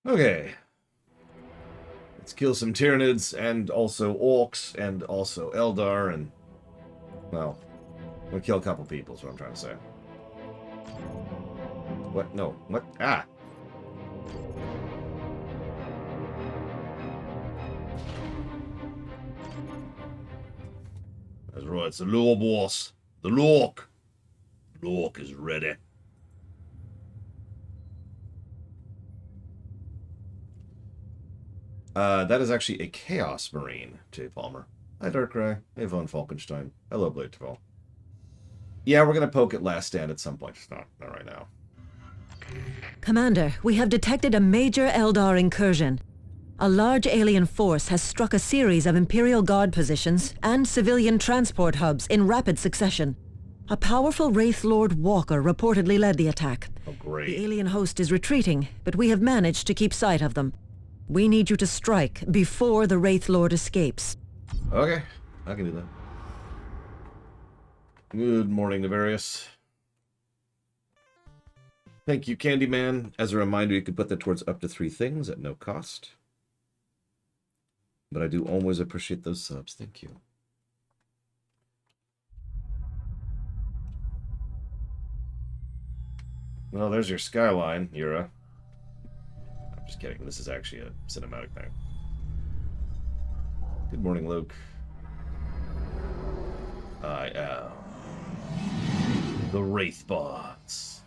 Okay. Let's kill some Tyranids, and also Orcs, and also Eldar, and... Well, we'll kill a couple people, is what I'm trying to say. What? No. What? Ah! That's right, it's the Lore boss. The Lork. Lork is ready. That is actually a Chaos Marine, Jay Palmer. Hi, Darkrai. Hey, Von Falkenstein. Hello, Bladeval. Yeah, we're going to poke at Last Stand at some point. Just not right now. Commander, we have detected a major Eldar incursion. A large alien force has struck a series of Imperial Guard positions and civilian transport hubs in rapid succession. A powerful Wraith Lord Walker reportedly led the attack. Oh, great. The alien host is retreating, but we have managed to keep sight of them. We need you to strike before the Wraith Lord escapes. Okay, I can do that. Good morning, Navarius. Thank you, Candyman. As a reminder, you can put that towards up to 3 things at no cost. But I do always appreciate those subs. Thank you. Well, there's your skyline, Yura. I'm just kidding. This is actually a cinematic thing. Good morning, Luke. I am the Wraithbots.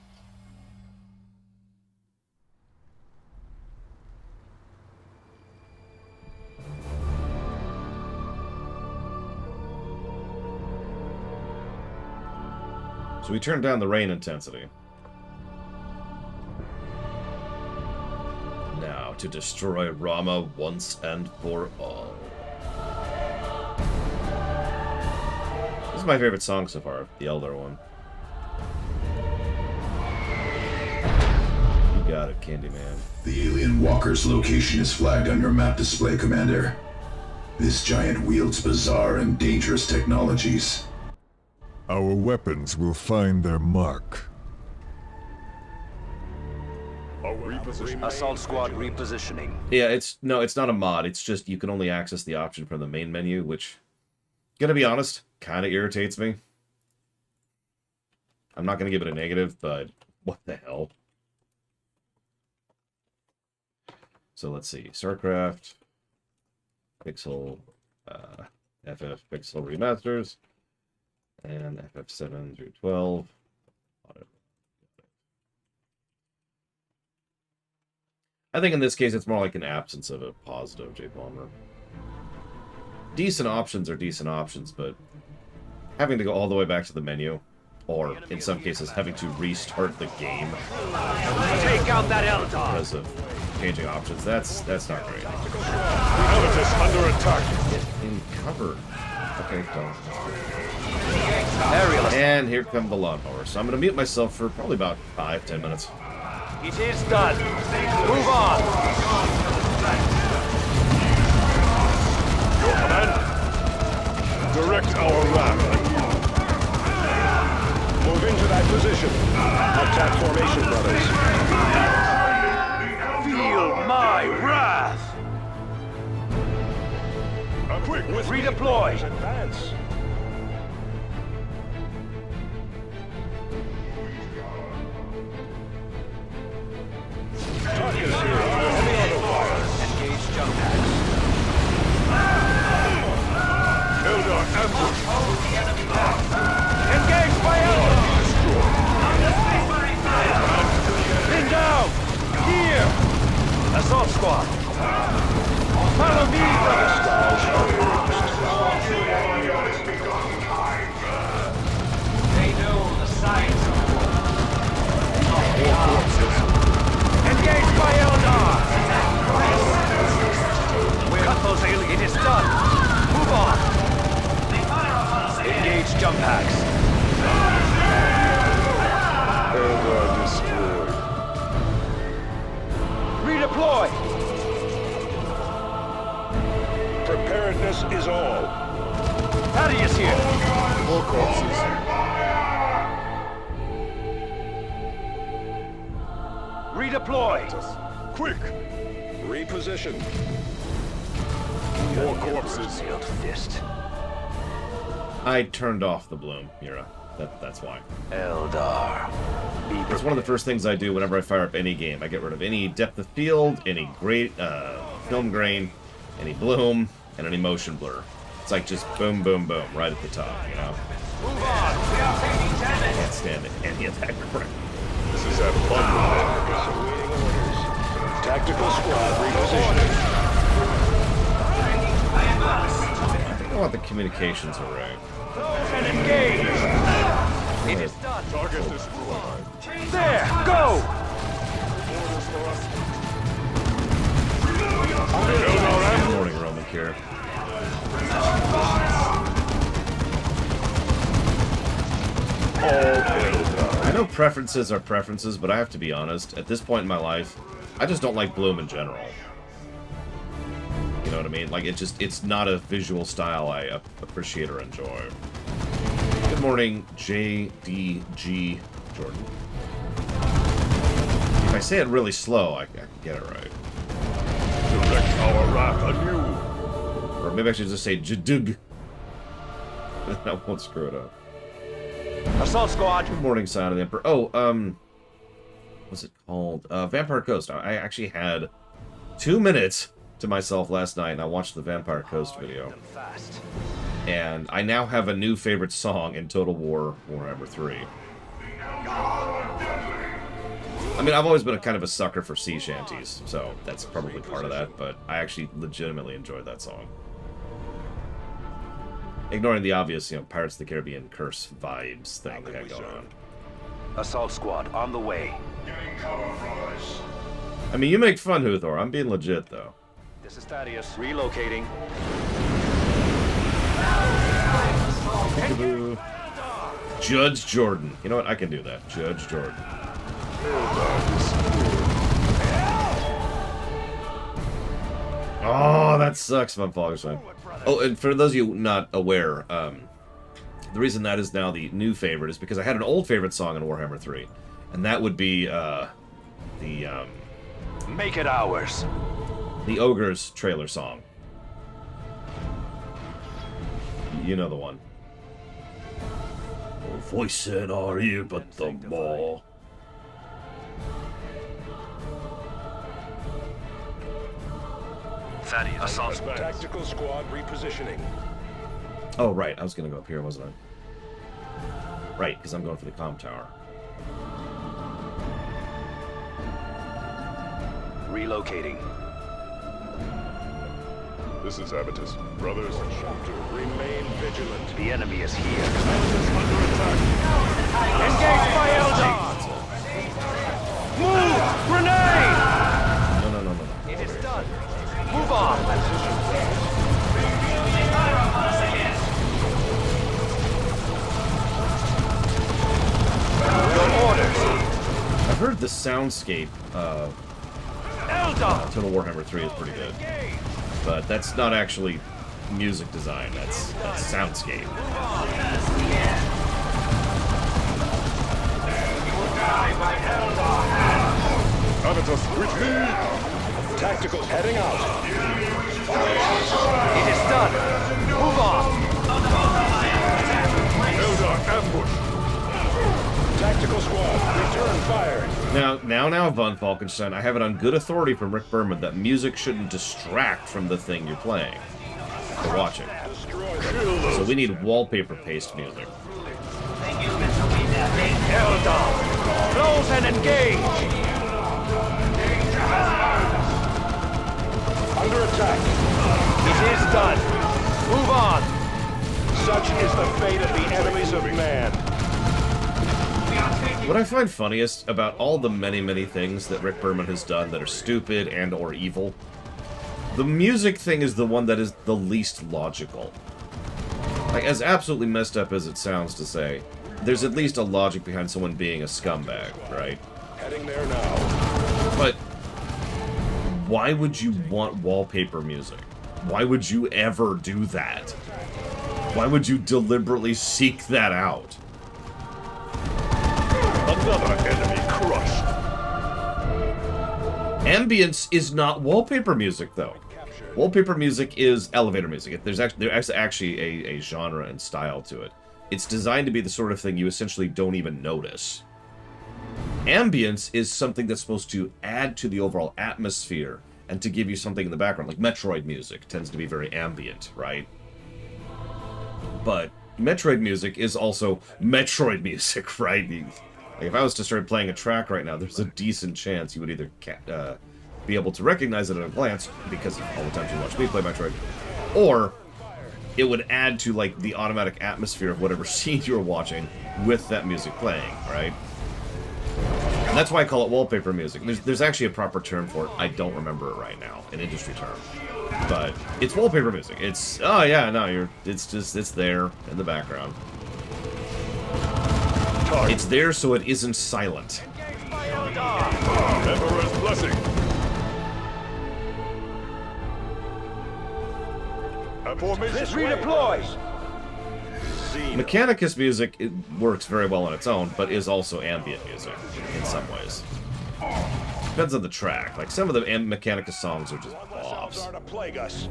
So we turned down the rain intensity. Now to destroy Rama once and for all. This is my favorite song so far, the Eldar one. You got it, Candyman. The alien walker's location is flagged on your map display, Commander. This giant wields bizarre and dangerous technologies. Our weapons will find their mark. Assault squad repositioning. Yeah, it's not a mod. It's just you can only access the option from the main menu, which, gonna be honest, kind of irritates me. I'm not gonna give it a negative, but what the hell? So let's see, StarCraft, Pixel, FF Pixel remasters, and FF7 through 12. I think in this case it's more like an absence of a positive, Jay Palmer. Decent options are decent options, but having to go all the way back to the menu, or in some cases having to restart the game Take out that Eldar! because of changing options, that's not great. Nemesis under attack. Get in cover. Okay, don't. Aerial. And here come the lawnmower. So I'm going to mute myself for probably about 5-10 minutes. It is done. Move on. Your command. Direct our ramp. Move into that position. Attack formation, brothers. Feel my wrath. Quick, with Redeploy. Advance. Tarkus here. Heavy auto fire. Engage jump packs. Eldar ambush. Engage by Eldar. Pin down. Here. Assault squad. Follow me, brothers. They know the signs. Engage by Eldar! Cut those aliens. It is done. Move on. Engage jump packs. Eldar destroyed. Redeploy. Preparedness is all. Thaddeus here. More corpses. Redeploy. quick! Reposition. More corpses. Nailed fist. I turned off the bloom, Mira. That's why. Eldar. Be It's one of the first things I do whenever I fire up any game. I get rid of any depth of field, any great film grain, any bloom, and any motion blur. It's like just boom, boom, boom, right at the top, you know? Move on. We are taking damage. Can't stand it. Any of that crap. This is that fun. Awaiting orders. Tactical squad repositioning. I want the communications array. And engage. It is done. Target destroyed. There. Go. Good morning, Roman Cure. I know preferences are preferences, but I have to be honest. At this point in my life, I just don't like bloom in general. You know what I mean? Like, it's not a visual style I appreciate or enjoy. Good morning, JDG Jordan. If I say it really slow, I can get it right. Direct our wrath anew. Or maybe I should just say Jdug. That won't screw it up. Assault squad. Good morning, Sign of the Emperor. Oh, what's it called? Vampire Coast. I actually had 2 minutes to myself last night, and I watched the Vampire Coast video. Fast. And I now have a new favorite song in Total War Warhammer 3. I mean, I've always been a kind of a sucker for sea shanties, so that's probably part of that, but I actually legitimately enjoyed that song. Ignoring the obvious, you know, Pirates of the Caribbean curse vibes thing they got going on. Assault squad on the way. I mean, you make fun, Huthor. I'm being legit, though. This is Thaddeus. Relocating. Judge Jordan. You know what? I can do that. Judge Jordan. Oh, that sucks, Von Falkenstein. Oh, and for those of you not aware, the reason that is now the new favorite is because I had an old favorite song in Warhammer 3, and that would be Make it ours. the Ogre's trailer song. You know the one. Oh, voice in our ear, but the more. Thaddeus. Assault squad. Tactical squad repositioning. Oh, right. I was going to go up here, wasn't I? Right, because I'm going for the comm tower. Relocating. This is Abatus. Brothers, Remain vigilant. The enemy is here. Engage by Eldar! Move! Grenade! No. It is done. Move on. Your orders. I've heard the soundscape Eldar! Total Warhammer 3 is pretty good. But that's not actually music design, that's soundscape. Abatus, retreat! Tactical heading out. It is done. Move on. Eldar ambush! Tactical squad, return fire. Now, Von Falkenstein, I have it on good authority from Rick Berman that music shouldn't distract from the thing you're playing or watching. So we need wallpaper paste music. Eldar, close and engage. Under attack. It is done. Move on. Such is the fate of the enemies of man. What I find funniest about all the many things that Rick Berman has done that are stupid and or evil, the music thing is the one that is the least logical. Like, as absolutely messed up as it sounds to say, there's at least a logic behind someone being a scumbag, right? Heading there now. But why would you want wallpaper music? Why would you ever do that? Why would you deliberately seek that out? Another enemy crushed! Ambience is not wallpaper music, though. Wallpaper music is elevator music. There's actually a genre and style to it. It's designed to be the sort of thing you essentially don't even notice. Ambience is something that's supposed to add to the overall atmosphere and to give you something in the background. Like Metroid music tends to be very ambient, right? But Metroid music is also Metroid music, right? Like if I was to start playing a track right now, there's a decent chance you would either be able to recognize it at a glance, because of all the times you watch me play Metroid, or it would add to like the automatic atmosphere of whatever scene you're watching with that music playing, right? And that's why I call it wallpaper music. There's actually a proper term for it. I don't remember it right now, an industry term. But it's wallpaper music. It's, oh yeah, no, it's there in the background. It's there so it isn't silent. Emperor's blessing. This redeploys. Mechanicus music, it works very well on its own, but is also ambient music in some ways. Depends on the track. Like some of the Mechanicus songs are just bops.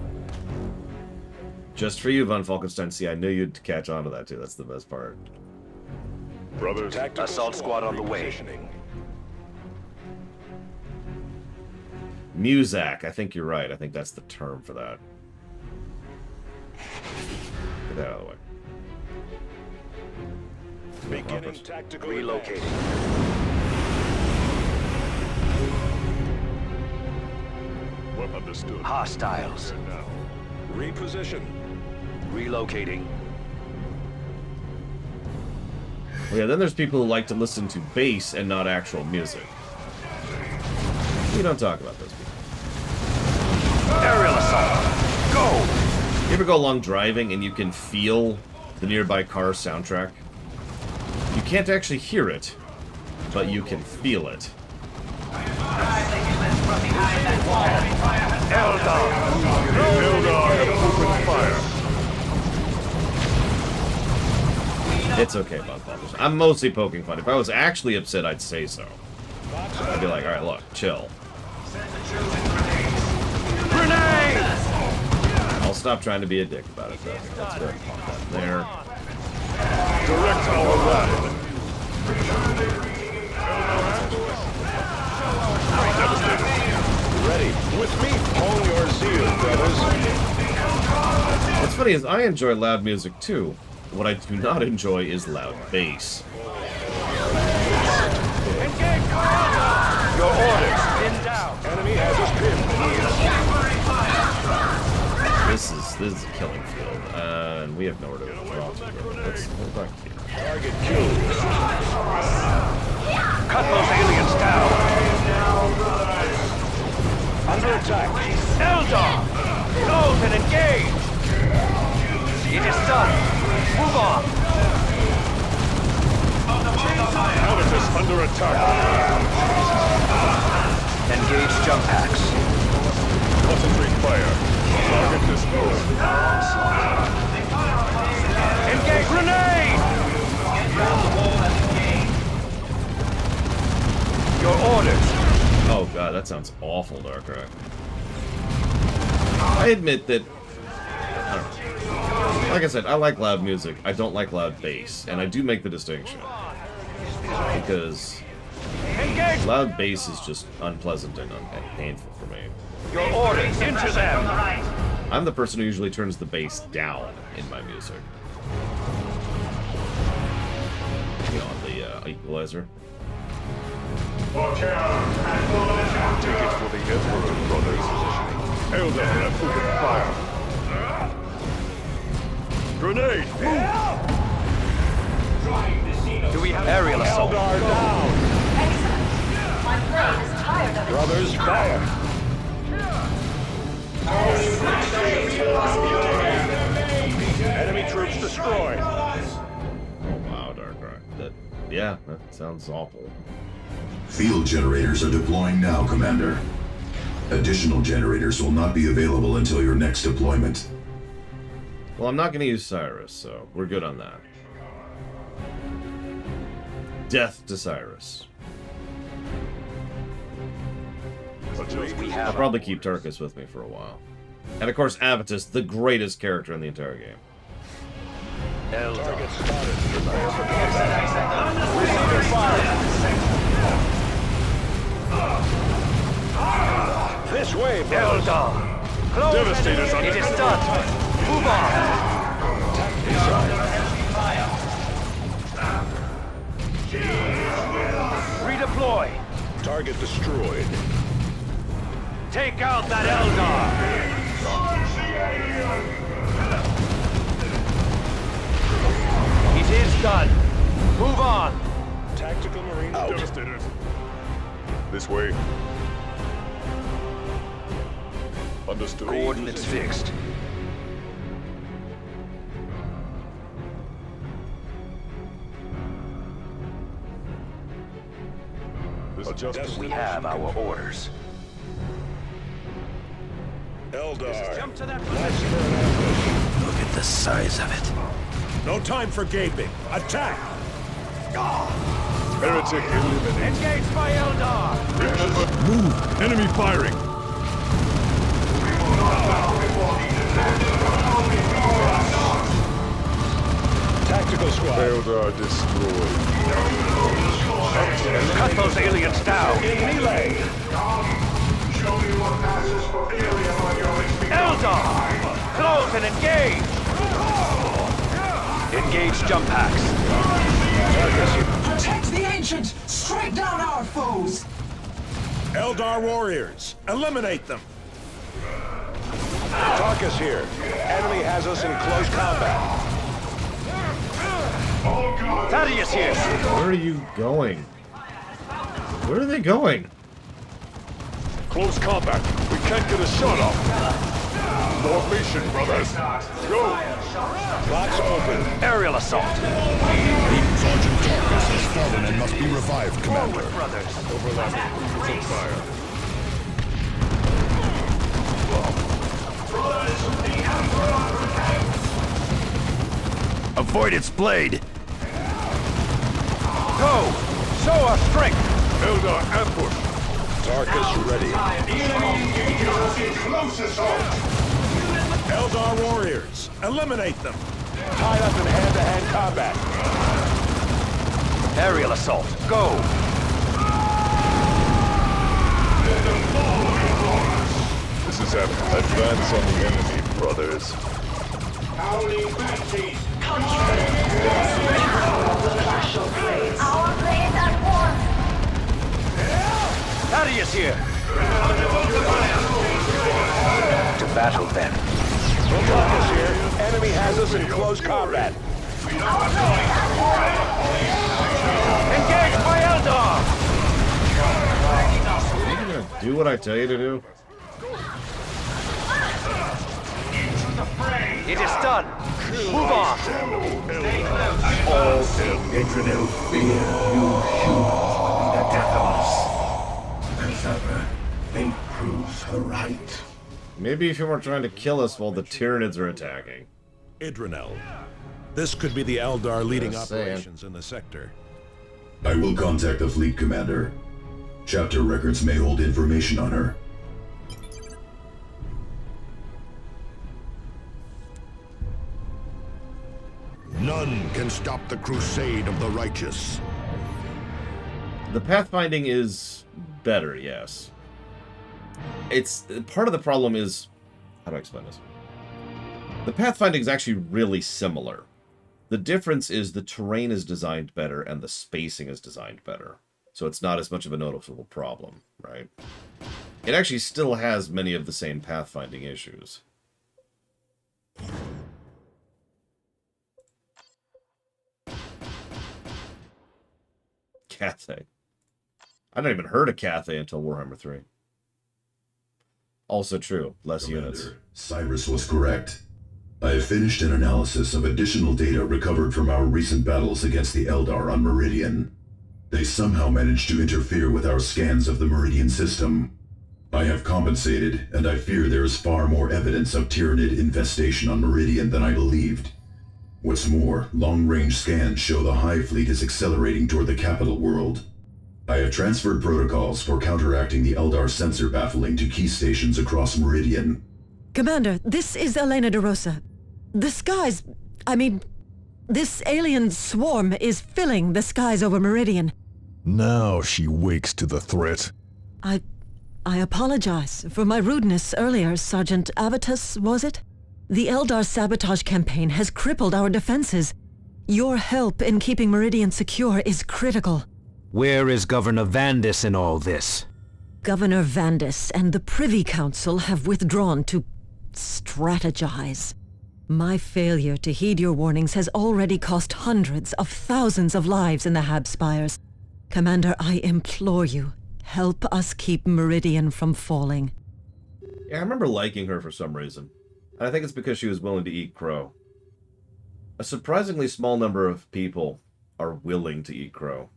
Just for you, Von Falkenstein. See, I knew you'd catch on to that too. That's the best part. Brothers, Assault squad on the way. Muzak. I think you're right. I think that's the term for that. Get that out of the way. Beginning tactical Relocating. well understood. Hostiles. now. Reposition. Relocating. Well, yeah, then there's people who like to listen to bass and not actual music. We don't talk about those people. Aerial assault. Go! You ever go along driving and you can feel the nearby car's soundtrack? You can't actually hear it, but you can feel it. Eldar. Eldar have opened fire. It's okay, Bob Fockers. I'm mostly poking fun. If I was actually upset, I'd say so. I'd be like, alright, look, chill. Grenade! I'll stop trying to be a dick about it, though. That's good. Pop that there. Direct our wrath. Ready. With me. All your zeal, brothers. What's funny is I enjoy loud music, too. What I do not enjoy is loud bass. Engage! Your orders. Pinned down. Enemy has us pinned. This is a killing field, and we have nowhere to draw to. Let's go back here. Target killed. Cut those aliens down. Under attack. Eldar! Close and engage! It is done. Move on. Counterfeit under attack. Engage jump packs. Concentrate fire. Target destroyed. Engage grenade! Your orders. Oh god, that sounds awful, Darkrai. I admit that, I don't know. Like I said, I like loud music. I don't like loud bass, and I do make the distinction. Because Engage loud bass is just unpleasant and painful for me. your orders. Into them. I'm the person who usually turns the bass down in my music. You know, on the equalizer. Take it for the Emperor, brothers. Eldar have opened fire. Grenade! Do we have aerial assault? Eldar down. Brothers, fire. Enemy troops destroyed. Oh wow, Darkrai. Yeah, that sounds awful. Field generators are deploying now, Commander. Additional generators will not be available until your next deployment. Well, I'm not going to use Cyrus, so we're good on that. Death to Cyrus. I'll probably keep Turkus with me for a while. And of course, Avitus, the greatest character in the entire game. Target spotted. Prepare for contact. Receiving fire. This way, bro. Eldar! Close Devastator's and under it is done! Move on! Redeploy! Target destroyed. Take out that Eldar! It is done! Move on! Tactical Marine Devastators. This way. Understood. Coordinates fixed. Adjust. We have our orders. Eldar. Jump to that Watch position! for an ambush. Look at the size of it. No time for gaping. Attack! Heretic eliminated. Engage by Eldar! Move! Enemy firing! Tactical squad. Eldar destroyed. Cut those aliens down! Melee. Eldar! Close and engage! Engage jump packs. Protect the ancients! Strike down our foes! Eldar warriors. Eliminate them. Tarkus here. Enemy has us in close combat. Thaddeus here! Where are you going? Where are they going? Close combat. We can't get a shot off. Formation, brothers. Go! Box open. Aerial assault! Sergeant Tarkus has fallen and must be revived, Commander. Forward, brothers! Overlapping. It's on fire. Avoid its blade! Go! Show our strength! Eldar ambush. Tarkus ready. Eldar warriors. Eliminate them. Tied up in hand-to-hand combat. Aerial assault! Go! This is advance on the enemy, brothers. Thaddeus here! To battle then. Tarkus here. Enemy has us in close combat. Engage by Eldar! Are you gonna do what I tell you to do? It is done! Move on! Adrenal fear you humans the death of us. However, they proves her right. Maybe if you weren't trying to kill us while the Tyranids are attacking. Idranel. This could be the Eldar leading Just saying. operations in the sector. I will contact the fleet commander. Chapter records may hold information on her. None can stop the crusade of the righteous. The pathfinding is better, yes. It's part of the problem is, how do I explain this? The pathfinding is actually really similar. The difference is the terrain is designed better and the spacing is designed better. So it's not as much of a noticeable problem, right? It actually still has many of the same pathfinding issues. Cathay. I never even heard of Cathay until Warhammer 3. Also true, less units. Commander, Cyrus was correct. I have finished an analysis of additional data recovered from our recent battles against the Eldar on Meridian. They somehow managed to interfere with our scans of the Meridian system. I have compensated, and I fear there is far more evidence of Tyranid infestation on Meridian than I believed. What's more, long-range scans show the Hive Fleet is accelerating toward the capital world. I have transferred protocols for counteracting the Eldar sensor baffling to key stations across Meridian. Commander, this is Elena de Rosa. The skies... this alien swarm is filling the skies over Meridian. Now she wakes to the threat. I apologize for my rudeness earlier, Sergeant Avitus, was it? The Eldar sabotage campaign has crippled our defenses. Your help in keeping Meridian secure is critical. Where is Governor Vandis in all this? Governor Vandis and the Privy Council have withdrawn to strategize. My failure to heed your warnings has already cost hundreds of thousands of lives in the Hab Spires. Commander, I implore you, help us keep Meridian from falling. Yeah, I remember liking her for some reason. And I think it's because she was willing to eat crow. A surprisingly small number of people are willing to eat crow.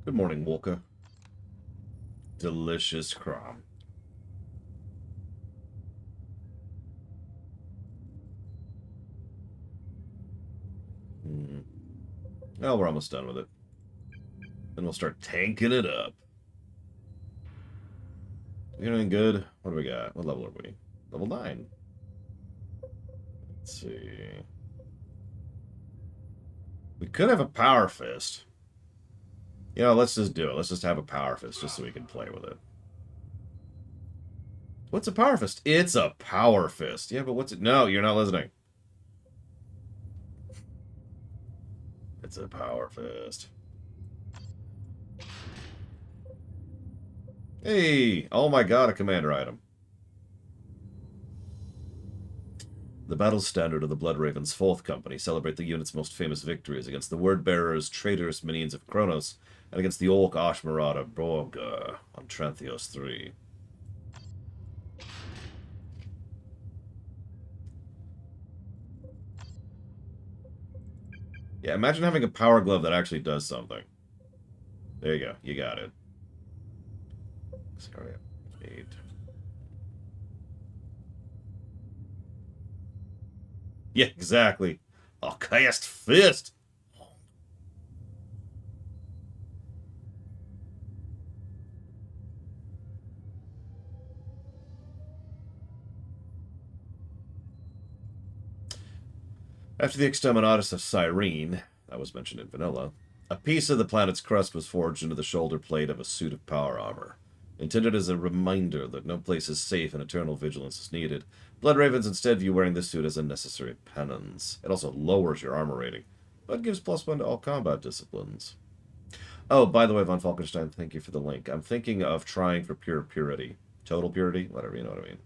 Good morning, Wolka. Delicious crom. Oh, we're almost done with it. Then we'll start tanking it up. You doing good? What do we got? What level are we? Level 9. Let's see. We could have a power fist. You know, let's just do it. Let's just have a power fist just so we can play with it. What's a power fist? It's a power fist. Yeah, but what's it? No, you're not listening. It's a power fist. Hey! Oh my god, a commander item. The battle standard of the Blood Ravens 4th Company celebrate the unit's most famous victories against the Word-Bearers, traitorous minions of Kronos, and against the Olk Ashmarada Borga on Trantheos 3. Yeah, imagine having a power glove that actually does something. There you go. You got it. Sorry. 8. Yeah, exactly. I'll cast fist. After the exterminatus of Cyrene, that was mentioned in Vanilla, a piece of the planet's crust was forged into the shoulder plate of a suit of power armor. Intended as a reminder that no place is safe and eternal vigilance is needed, Blood Ravens instead view wearing this suit as a necessary penance. It also lowers your armor rating, but gives +1 to all combat disciplines. Oh, by the way, Von Falkenstein, thank you for the link. I'm thinking of trying for pure purity. Total purity? Whatever, you know what I mean.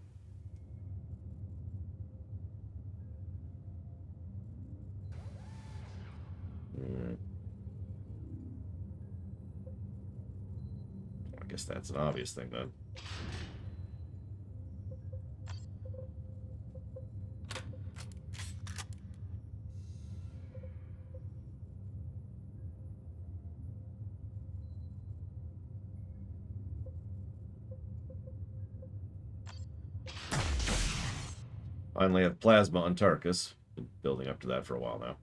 I guess that's an obvious thing, then. Finally have plasma on Tarkus. Been building up to that for a while now.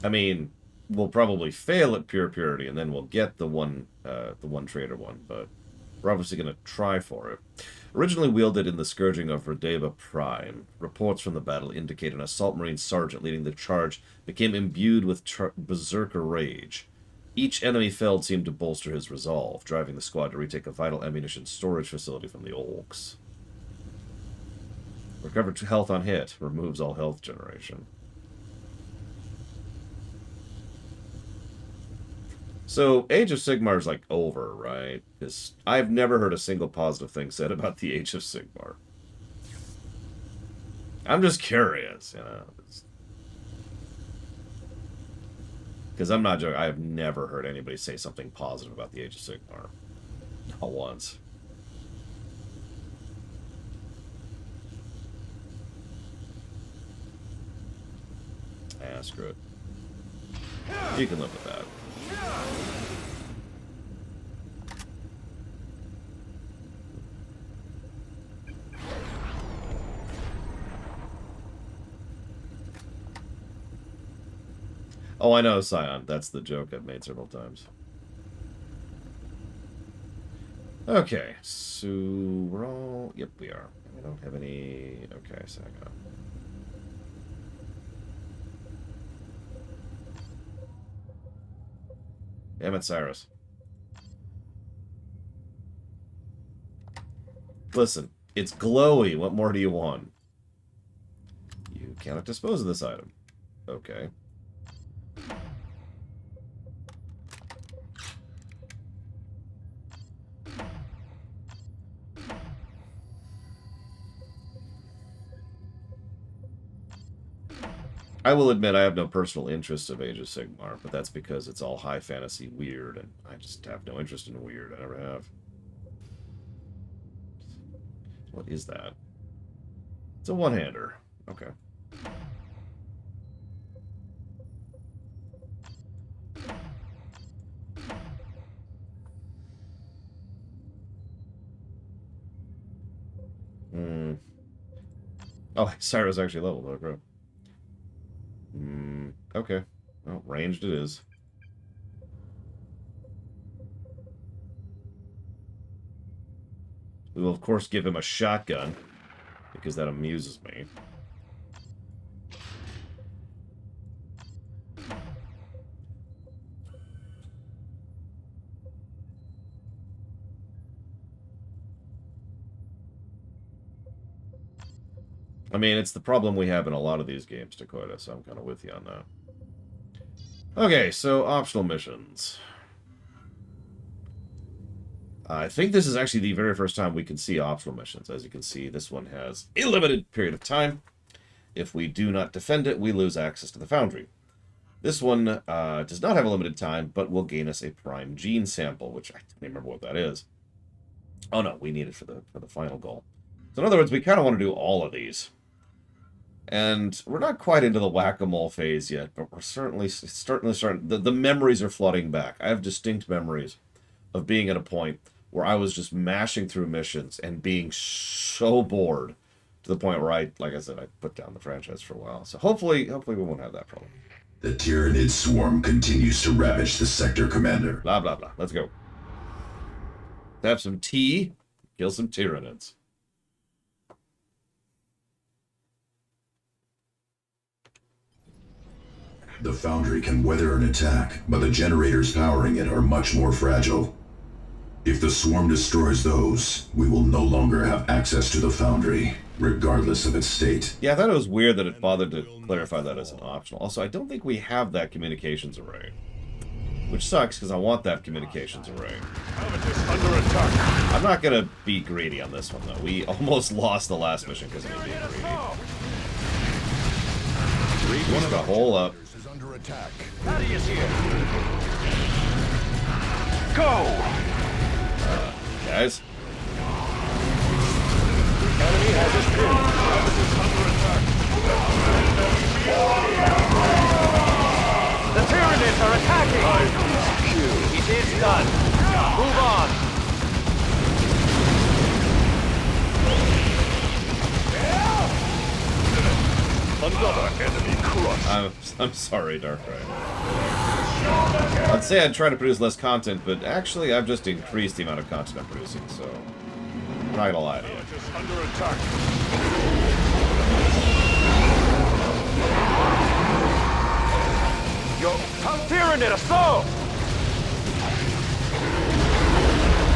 I mean, we'll probably fail at pure purity, and then we'll get the one traitor one, but we're obviously going to try for it. Originally wielded in the Scourging of Radeba Prime, reports from the battle indicate an assault marine sergeant leading the charge became imbued with berserker rage. Each enemy felled seemed to bolster his resolve, driving the squad to retake a vital ammunition storage facility from the Olks. Recovered health on hit, removes all health generation. So, Age of Sigmar is, like, over, right? Because I've never heard a single positive thing said about the Age of Sigmar. I'm just curious, you know. Because I'm not joking, I have never heard anybody say something positive about the Age of Sigmar. Not once. Ah, screw it. You can live with that. Oh, I know, Scion. That's the joke I've made several times. Okay, so we're all... Yep, we are. We don't have any... Okay, so I got... Damn it, Cyrus. Listen, it's glowy. What more do you want? You cannot dispose of this item. Okay. I will admit I have no personal interest of Age of Sigmar, but that's because it's all high fantasy weird, and I just have no interest in weird. I never have. What is that? It's a one-hander. Okay. Oh, Cyrus actually leveled. Oh, crap. Okay. Well, ranged it is. We will, of course, give him a shotgun, because that amuses me. I mean, it's the problem we have in a lot of these games, Dakota, so I'm kind of with you on that. Okay, so optional missions. I think this is actually the very first time we can see optional missions. As you can see, this one has a limited period of time. If we do not defend it, we lose access to the Foundry. This one does not have a limited time, but will gain us a prime gene sample, which I don't remember what that is. Oh no, we need it for the final goal. So in other words, we kind of want to do all of these. And we're not quite into the whack-a-mole phase yet, but we're certainly starting... The memories are flooding back. I have distinct memories of being at a point where I was just mashing through missions and being so bored to the point where like I said, I put down the franchise for a while. So hopefully we won't have that problem. The Tyranid swarm continues to ravage the sector, Commander. Blah, blah, blah. Let's go. Have some tea, kill some Tyranids. The Foundry can weather an attack, but the generators powering it are much more fragile. If the swarm destroys those, we will no longer have access to the Foundry, regardless of its state. Yeah, I thought it was weird that it bothered to clarify that as an optional. Also, I don't think we have that communications array. Which sucks, because I want that communications array. Under attack. I'm not going to be greedy on this one, though. We almost lost the last mission because of me being greedy. Reed just got a hole up. Is under attack. Thaddeus here. Go! Guys. Enemy has his pin. Nemesis under attack. The Tyranids are attacking! It is done. Move on. Another enemy crushed. I'm sorry, Darkrai. I'd say I'd try to produce less content, but actually I've just increased the amount of content I'm producing, so I'm not gonna lie to you. Just under attack. Yo, Tyranid assault!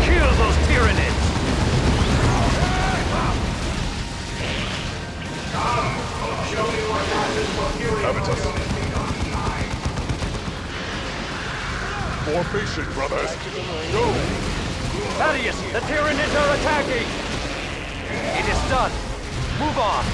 Kill those Tyranids! Avitus. Formation, brothers. Go! Thaddeus, the Tyranids are attacking! It is done. Move on.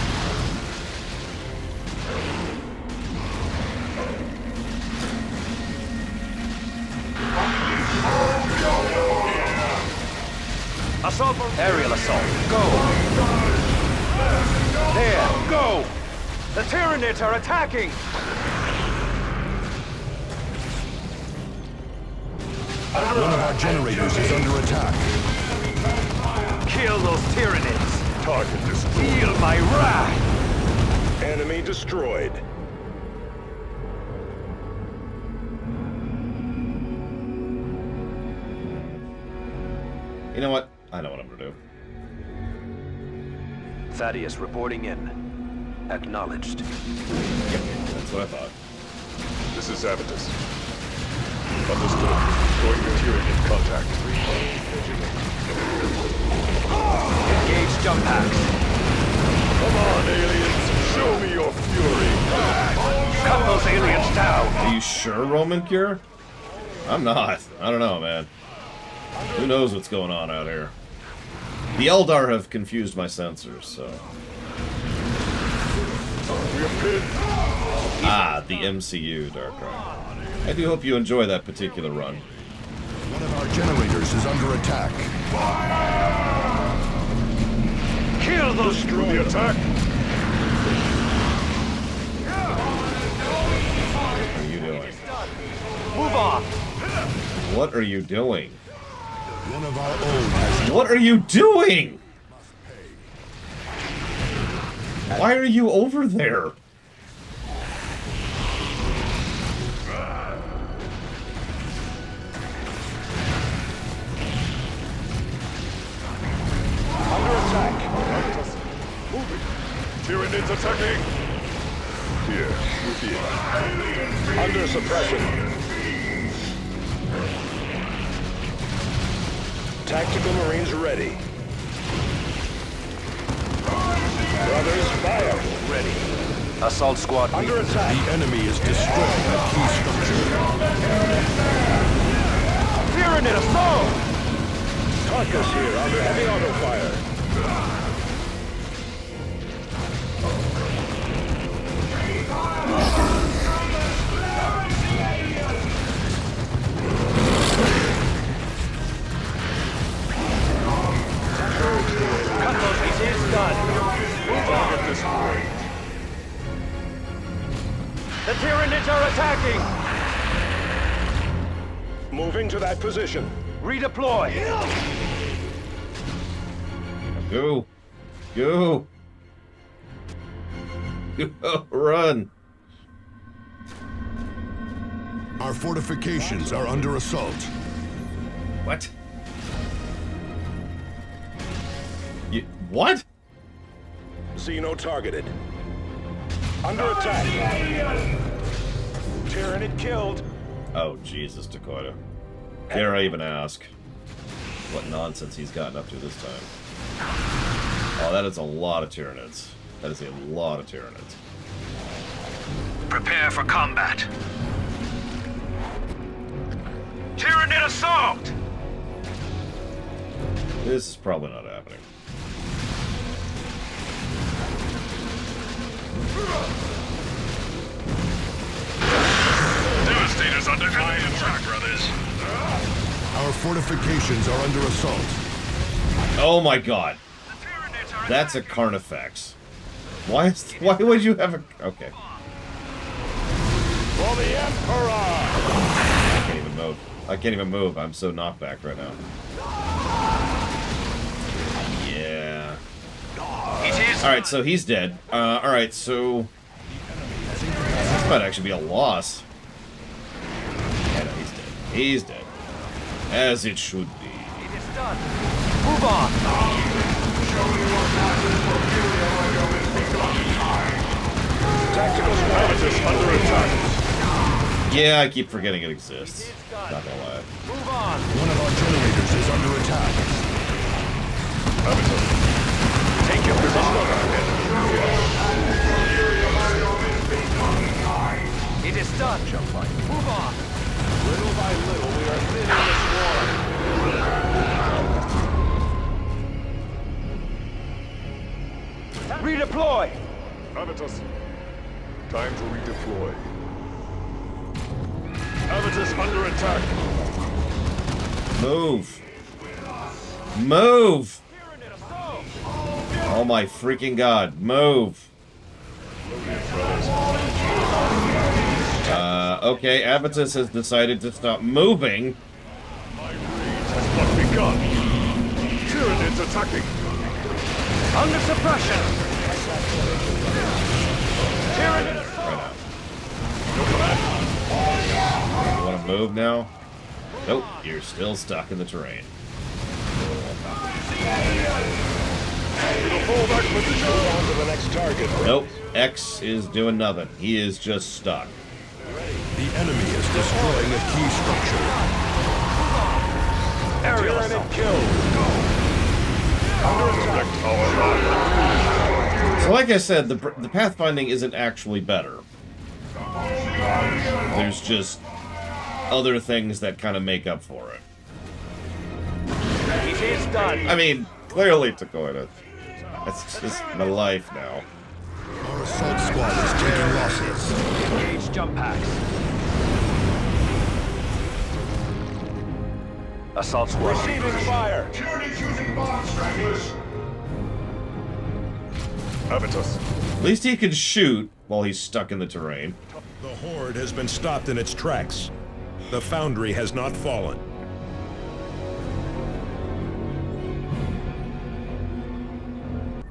Assault, aerial assault. Go. There, go. The Tyranids are attacking. One of our generators is under attack. Kill those Tyranids. Target destroyed. Feel my wrath. Enemy destroyed. You know what? I know what I'm gonna do. Thaddeus reporting in. Acknowledged. Yep, that's what I thought. This is Avitus. Understood. Going to Tyranid contact. Engage jump packs. Come on, aliens. Show me your fury. Cut those aliens down. Are you sure, Roman Cure? I'm not. I don't know, man. Who knows what's going on out here? The Eldar have confused my sensors, so... We're pinned. Ah, the MCU, Darkrai. I do hope you enjoy that particular run. One of our generators is under attack. Kill those Through the attack. What are you doing? Move on. What are you doing? One of our own has What are you doing? Why are you over there? Under attack. Moving. Tyranids attacking. Here, with you. Under suppression. Tactical Marines ready. Brothers, fire. Ready. Assault squad. Under attack. The enemy is destroying a key structure. Tyranid assault. Tarkus here under heavy auto fire. Cut those. It is done. Move on. Target destroyed. The Tyranids are attacking. Moving to that position. Redeploy. Go. Go. Go. Run. Our fortifications are under assault. What? You, what? Xeno targeted. Under attack. Tyranid killed. Oh, Jesus, Dakota. Dare I even ask what nonsense he's gotten up to this time? Oh, that is a lot of Tyranids. That is a lot of Tyranids. Prepare for combat. Tyranid assault! This is probably not happening. Devastator's under attack, brothers. Our fortifications are under assault. Oh my god. That's a Carnifex. Why would you have a... Okay. For the Emperor! I can't even move. I can't even move. I'm so knocked back right now. Yeah. Alright, so he's dead. Alright, so... This might actually be a loss. Yeah, no, he's dead. He's dead. As it should be. It is done. Move on. Tactical squad is under attack. Yeah, I keep forgetting it exists. Not gonna lie. Move on. One of our generators is under attack. Take your position. It is done. Move on. Little by little, we are thinning the swarm. Redeploy. Avitus. Time to redeploy. Avitus under attack. Move. Move! Oh my freaking god. Move. Okay, Avitus has decided to stop moving. onslaught begun. Tyranids attacking. Under suppression. Tyranids. You want to move now? Nope, you're still stuck in the terrain. It'll fall back position. On to the next target. Nope, X is doing nothing. He is just stuck. The enemy is destroying a key structure. Aerial assault. Kill. Under attack. So like I said, the pathfinding isn't actually better. There's just other things that kind of make up for it. It is done. I mean, clearly, Takoida. That's just my life now. Our assault squad is taking losses. Engage jump packs. Assault squad. Receiving fire. Tyranids using bomb stragglers. Avitus. At least he can shoot while he's stuck in the terrain. The horde has been stopped in its tracks. The foundry has not fallen.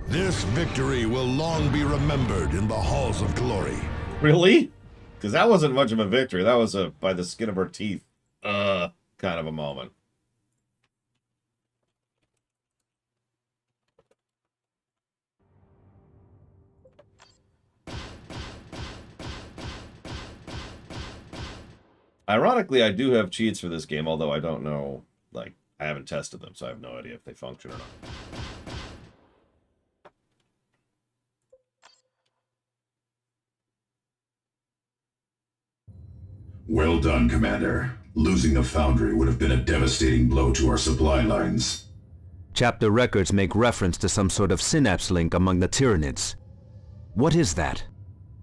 This victory will long be remembered in the halls of glory. Really? Because that wasn't much of a victory. That was a by the skin of our teeth kind of a moment. Ironically, I do have cheats for this game, although I don't know, like, I haven't tested them, so I have no idea if they function or not. Well done, Commander. Losing the Foundry would have been a devastating blow to our supply lines. Chapter records make reference to some sort of synapse link among the Tyranids. What is that?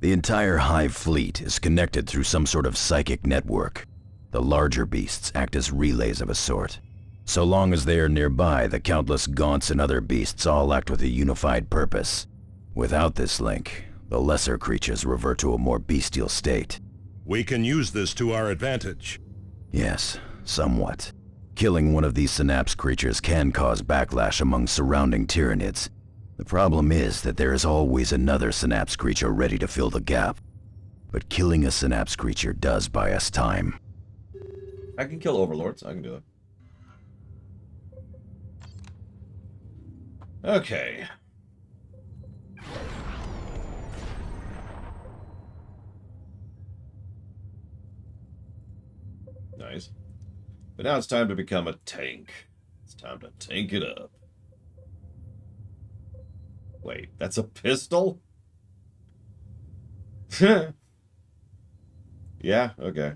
The entire Hive fleet is connected through some sort of psychic network. The larger beasts act as relays of a sort. So long as they are nearby, the countless Gaunts and other beasts all act with a unified purpose. Without this link, the lesser creatures revert to a more bestial state. We can use this to our advantage. Yes, somewhat. Killing one of these synapse creatures can cause backlash among surrounding Tyranids. The problem is that there is always another synapse creature ready to fill the gap. But killing a synapse creature does buy us time. I can kill overlords. I can do it. Okay. Nice. But now it's time to become a tank. It's time to tank it up. Wait, that's a pistol? Yeah, okay.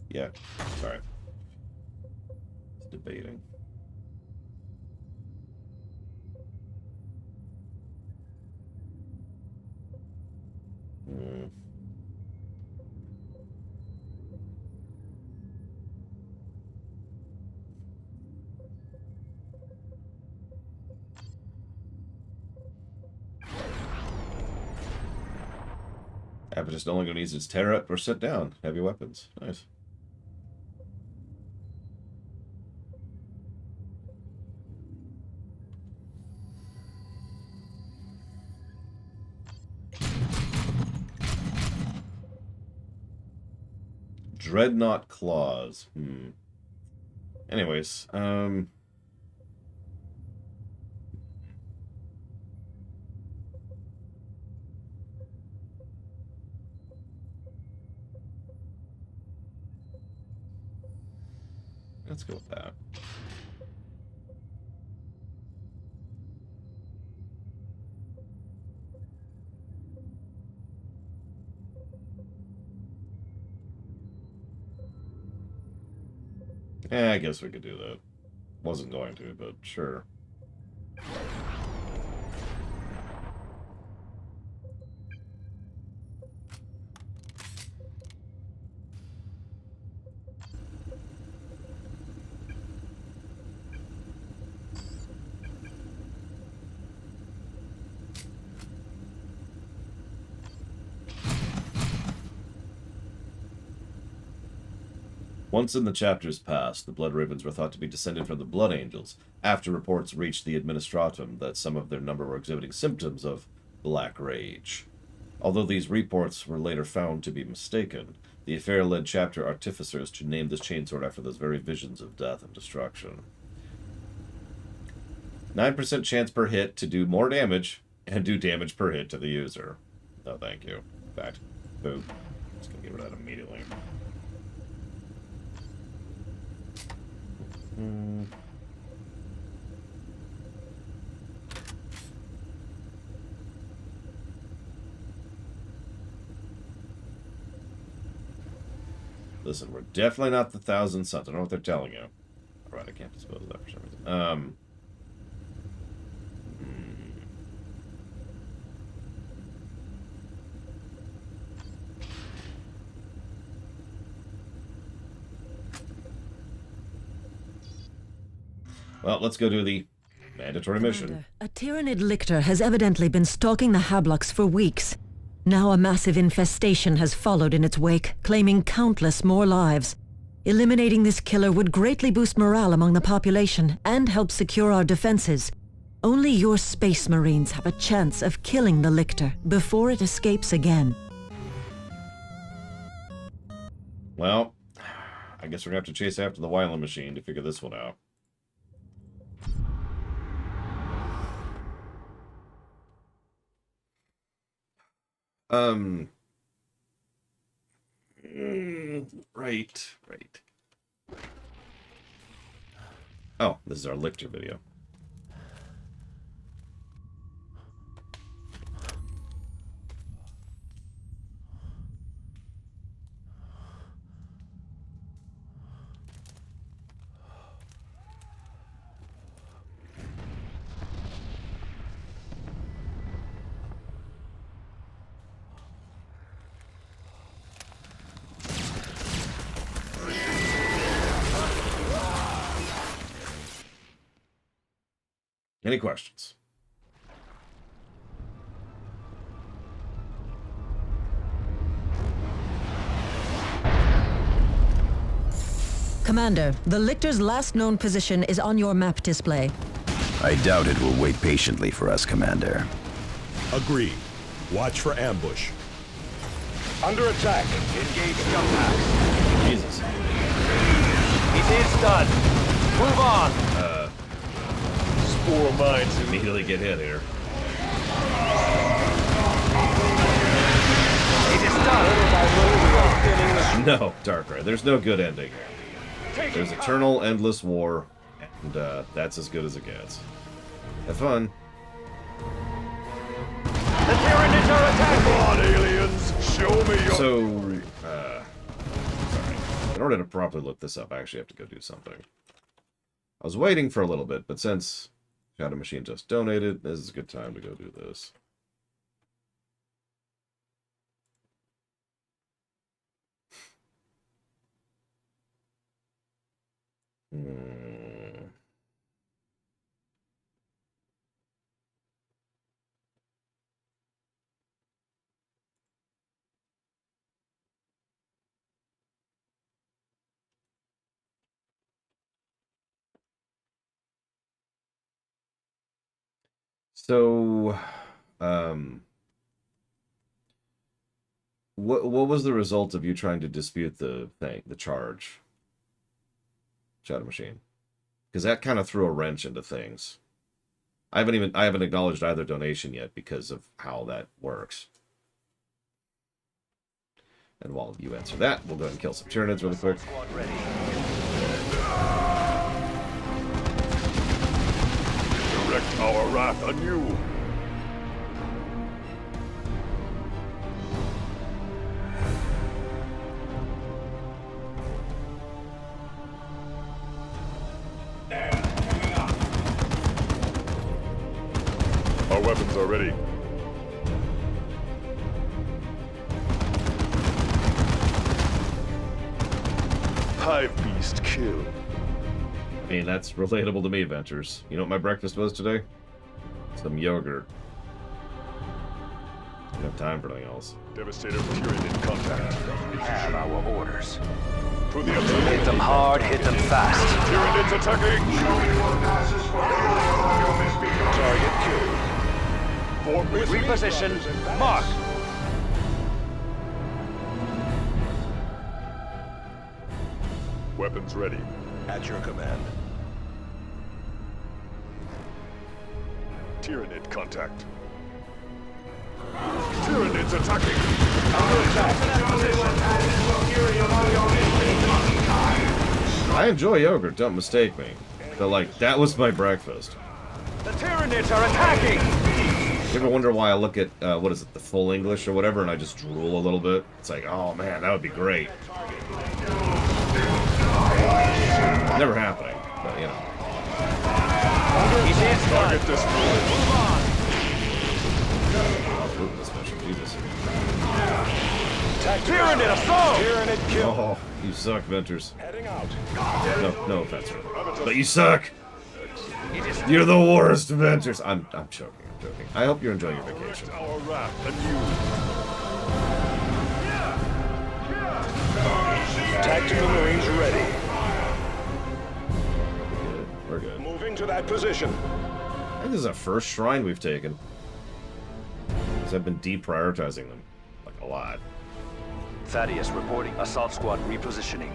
Yeah, sorry. It's debating. Apertus no longer needs its tear up or set down heavy weapons. Nice. Dreadnought claws. Anyways, let's go with that. Yeah, I guess we could do that. Wasn't going to, but sure. Once in the chapter's past, the Blood Ravens were thought to be descended from the Blood Angels, after reports reached the Administratum that some of their number were exhibiting symptoms of Black Rage. Although these reports were later found to be mistaken, the affair led chapter artificers to name this chainsword after those very visions of death and destruction. 9% chance per hit to do more damage, and do damage per hit to the user. No, thank you. In fact, boom. Just gonna get rid of that immediately. Listen, we're definitely not the Thousand Sons. I don't know what they're telling you. Alright, I can't dispose of that for some reason. Well, let's go do the mandatory mission. A Tyranid lictor has evidently been stalking the Hablux for weeks. Now a massive infestation has followed in its wake, claiming countless more lives. Eliminating this killer would greatly boost morale among the population and help secure our defenses. Only your Space Marines have a chance of killing the lictor before it escapes again. Well, I guess we're gonna have to chase after the Wyland machine to figure this one out. Right. Oh, this is our lictor video. Any questions? Commander, the lictor's last known position is on your map display. I doubt it will wait patiently for us, Commander. Agreed. Watch for ambush. Under attack. Engage jump pack. Jesus. It's done. Move on. Spore mines immediately get hit here. It is done. Little by little, we are thinning the... No, Darkrai. There's no good ending. There's eternal, endless war, and that's as good as it gets. Have fun. The Tyranids are attacking! Come on, aliens! Show me your... So, sorry. In order to properly look this up, I actually have to go do something. I was waiting for a little bit, but since Shadow Machine just donated, this is a good time to go do this. So, what was the result of you trying to dispute the charge, Shadow Machine? Because that kind of threw a wrench into things. I haven't acknowledged either donation yet because of how that works. And while you answer that, we'll go ahead and kill some Tyranids really quick. Direct our wrath on you. Our weapons are ready. Hive beast kill. I mean, that's relatable to me, Ventures. You know what my breakfast was today? Some yogurt. don't have time for anything else. Devastator Tyranid in contact. We have our orders. To the Hit them hard, hit them fast. Tyranids attacking! Target killed. Reposition. Mark. Weapons ready. At your command. Tyranid contact. Tyranids attacking! I enjoy yogurt, don't mistake me. But, like, that was my breakfast. The Tyranids are attacking! You ever wonder why I look at, what is it, the full English or whatever, and I just drool a little bit? It's like, oh man, that would be great. Never happening, but, you know. He's in. Target destroyed. Move on. I'll prove this mission, Jesus. Tyranid assault! Tyranid kill. Oh, you suck, Venters. Heading out. No offense, but you suck! It is You're the worst, Venters! I'm joking, I'm joking. I hope you're enjoying your vacation. Our wrap anew. Tactical Marines ready. We're good. Moving to that position. I think this is the first shrine we've taken. Because I've been deprioritizing them. Like, a lot. Thaddeus reporting. Assault squad repositioning.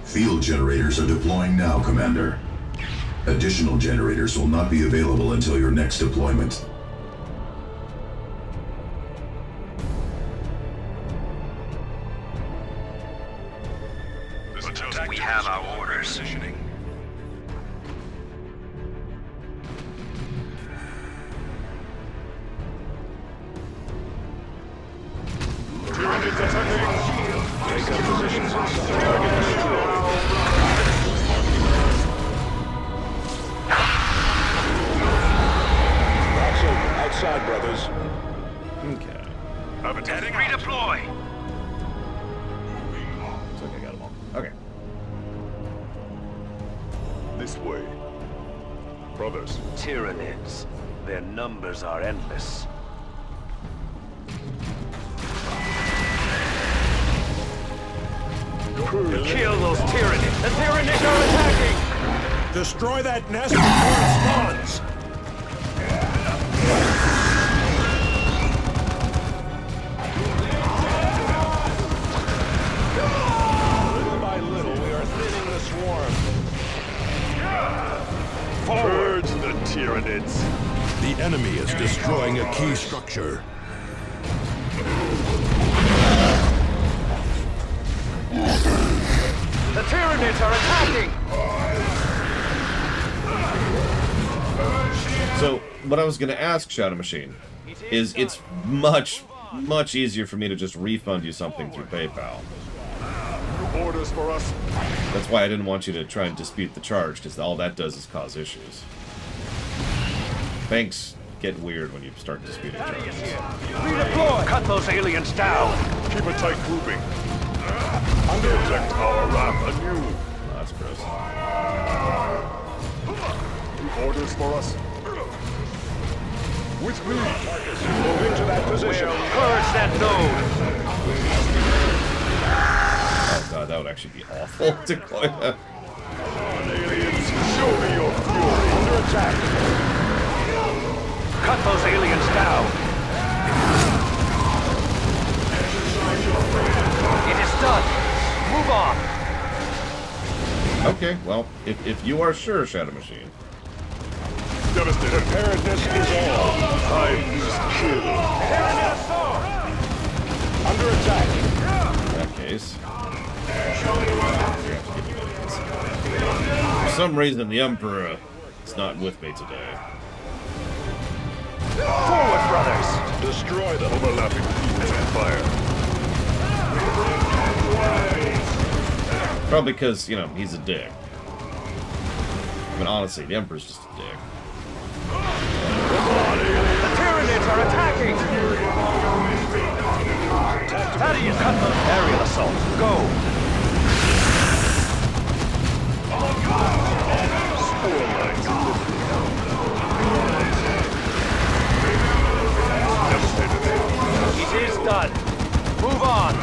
Field generators are deploying now, Commander. Additional generators will not be available until your next deployment. We have our orders. Tyranids attacking! Take up positions inside. Target destroyed. Box open. Outside, brothers. Okay. Heading Redeploy! Looks like I got them all. Okay. this way. Brothers. Tyranids. Their numbers are endless. Kill those Tyranids! The Tyranids are attacking! Destroy that nest before it spawns. Little by little, we are thinning the swarm. Purge the Tyranids. The enemy is destroying a key structure. The Tyranids are attacking! So, what I was going to ask, Shadow Machine, is it's much easier for me to just refund you something through PayPal. Orders for us. That's why I didn't want you to try and dispute the charge, because all that does is cause issues. Banks get weird when you start disputing charges. Redeploy! Cut those aliens down! Keep a tight grouping. Protect our wrap anew. Oh, that's gross. Orders for us. With me. Moving to that position. Purge that node! Oh god, that would actually be awful to deploy that. Aliens, show me your fury. Under attack. Cut those aliens down! It is done! Move on! Okay, well, if you are sure, Shadow Machine. Devastator. Preparedness is all. Time is kill. Under attack. In that case. For some reason, the Emperor is not with me today. Forward, brothers! Destroy them. Overlapping beams of fire. Probably because, you know, he's a dick. I mean, honestly, the Emperor's just a dick. The Tyranids are attacking! Thaddeus, cut them! Aerial assault, go! on!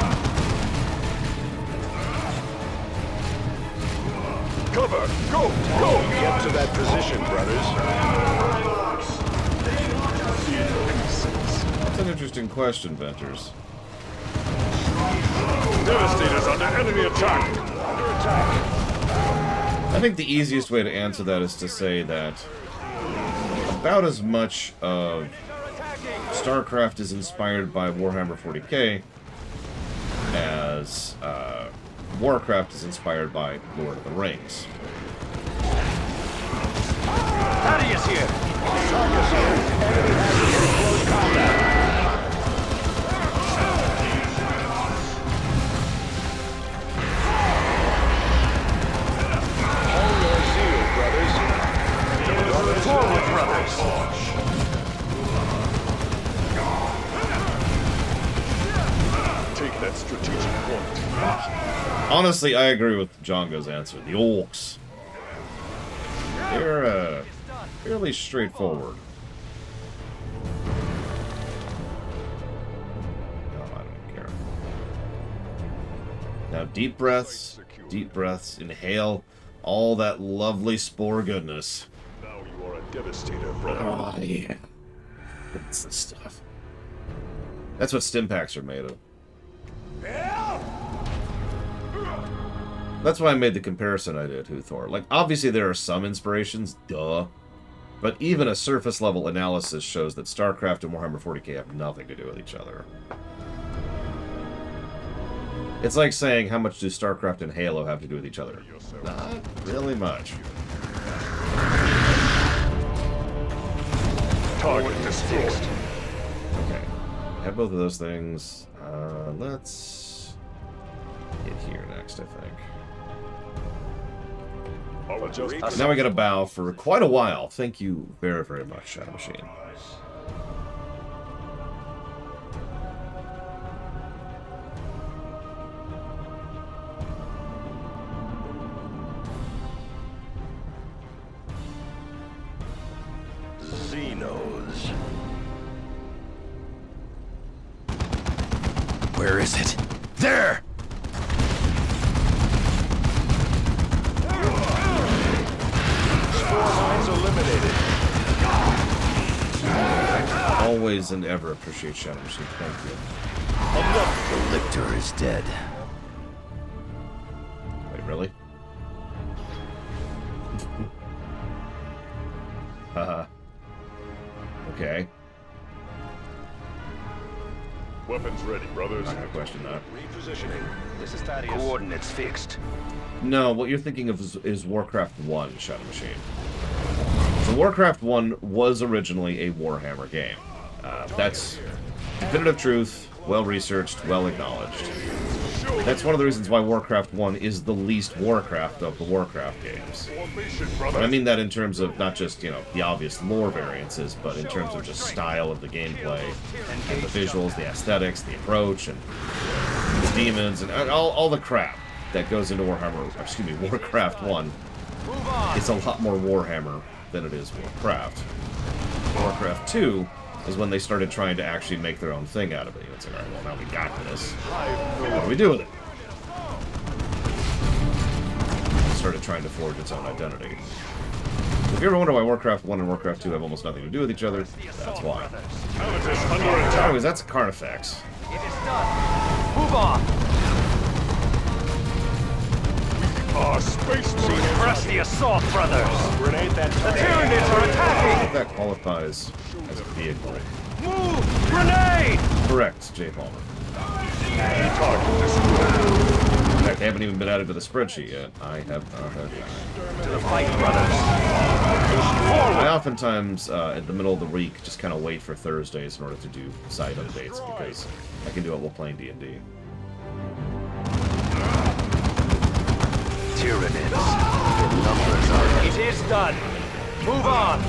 Cover! Go! Go! Get to that position, brothers. That's an interesting question, Venters. Devastator's under enemy attack! Under attack! I think the easiest way to answer that is to say that about as much of StarCraft is inspired by Warhammer 40k as Warcraft is inspired by Lord of the Rings. Thaddeus here! Tarkus here. Enemy has us in close combat. Hold your zeal, brothers. Forward, brothers! Take that strategic point. Honestly, I agree with Django's answer. The Orcs. They're fairly straightforward. No, I don't care. Now, deep breaths, inhale all that lovely spore goodness. Now you are a devastator, brother. Oh, yeah. That's the stuff. That's what stim packs are made of. That's why I made the comparison I did, Huthor. Like, obviously there are some inspirations, duh. But even a surface level analysis shows that StarCraft and Warhammer 40k have nothing to do with each other. It's like saying, how much do StarCraft and Halo have to do with each other? Not really much. Target destroyed. Okay. Have both of those things. Let's get here next, I think. Now we got a bow for quite a while. Thank you very, very much, Shadow Machine. Xenos. Where is it? There! Eliminated. Always and ever appreciate Shadow Machine. Thank you. The Lictor is dead. Wait, really? Haha. Okay. Weapons ready, brothers. I'm not gonna question that. Repositioning. This is Thaddeus. Coordinates fixed. No, what you're thinking of is Warcraft 1, Shadow Machine. So Warcraft 1 was originally a Warhammer game. That's definitive truth, well-researched, well-acknowledged. That's one of the reasons why Warcraft 1 is the least Warcraft of the Warcraft games. And I mean that in terms of not just, you know, the obvious lore variances, but in terms of just style of the gameplay, and the visuals, the aesthetics, the approach, and the demons, and all the crap that goes into Warcraft 1. It's a lot more Warhammer than it is Warcraft. Warcraft 2 is when they started trying to actually make their own thing out of it. It's like, alright, well, now we got this. What do we do with it? It started trying to forge its own identity. If you ever wonder why Warcraft 1 and Warcraft 2 have almost nothing to do with each other, that's why. Anyways, that's Carnifex. It is done. Move on. Space Press the assault, brothers. Grenade that The target. Tyranids are attacking. That qualifies as a vehicle. Move! Grenade! Correct, J. Palmer. In fact, they haven't even been added to the spreadsheet yet. I have not had that. To the fight, brothers. I oftentimes, at the middle of the week, just kind of wait for Thursdays in order to do side updates, because I can do it while playing D&D. Tyranids. Their numbers are... It is done. Move on.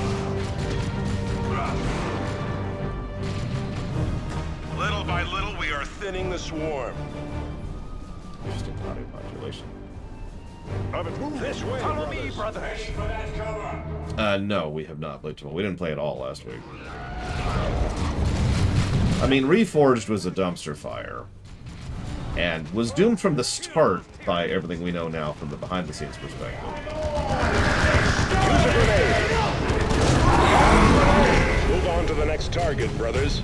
Little by little, we are thinning the swarm. Interesting audio modulation. This way, Follow me, brothers. No, we have not played Tumult. We didn't play it all last week. I mean, Reforged was a dumpster fire. and was doomed from the start by everything we know now from the behind-the-scenes perspective. Use a grenade. Move on to the next target, brothers.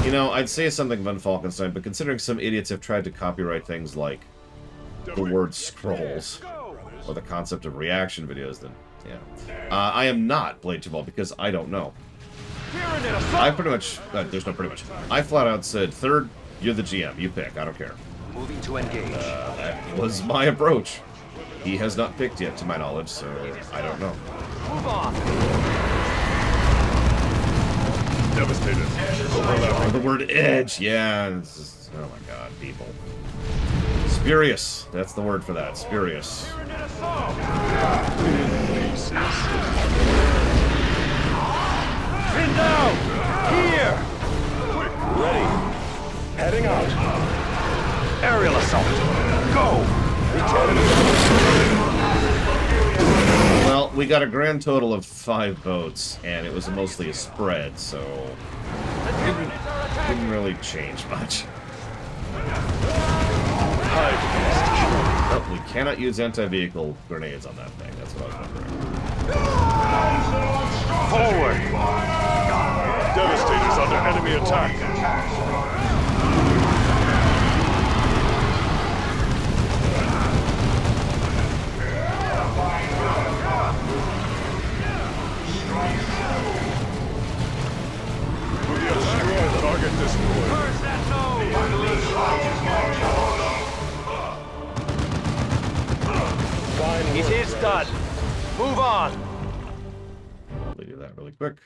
You know, I'd say something von Falkenstein, but considering some idiots have tried to copyright things like the word scrolls or the concept of reaction videos, then yeah. I am not Blade Chaval because I don't know. I pretty much, there's no pretty much. I flat out said, third, you're the GM, you pick, I don't care. Moving to engage. That was my approach. He has not picked yet, to my knowledge, so I don't know. Move on. Devastated. Oh, the word edge, yeah. It's just, oh my god, people. Spurious. That's the word for that. Spurious. Pin down! Here! Ready. Heading out. Aerial assault. Go! Well, we got a grand total of 5 boats, and it was mostly a spread, so it didn't really change much. Oh, we cannot use anti-vehicle grenades on that thing. That's what I was wondering. Forward! Devastator's under enemy attack. Target destroyed. It is done. Move on. Let me do that really quick.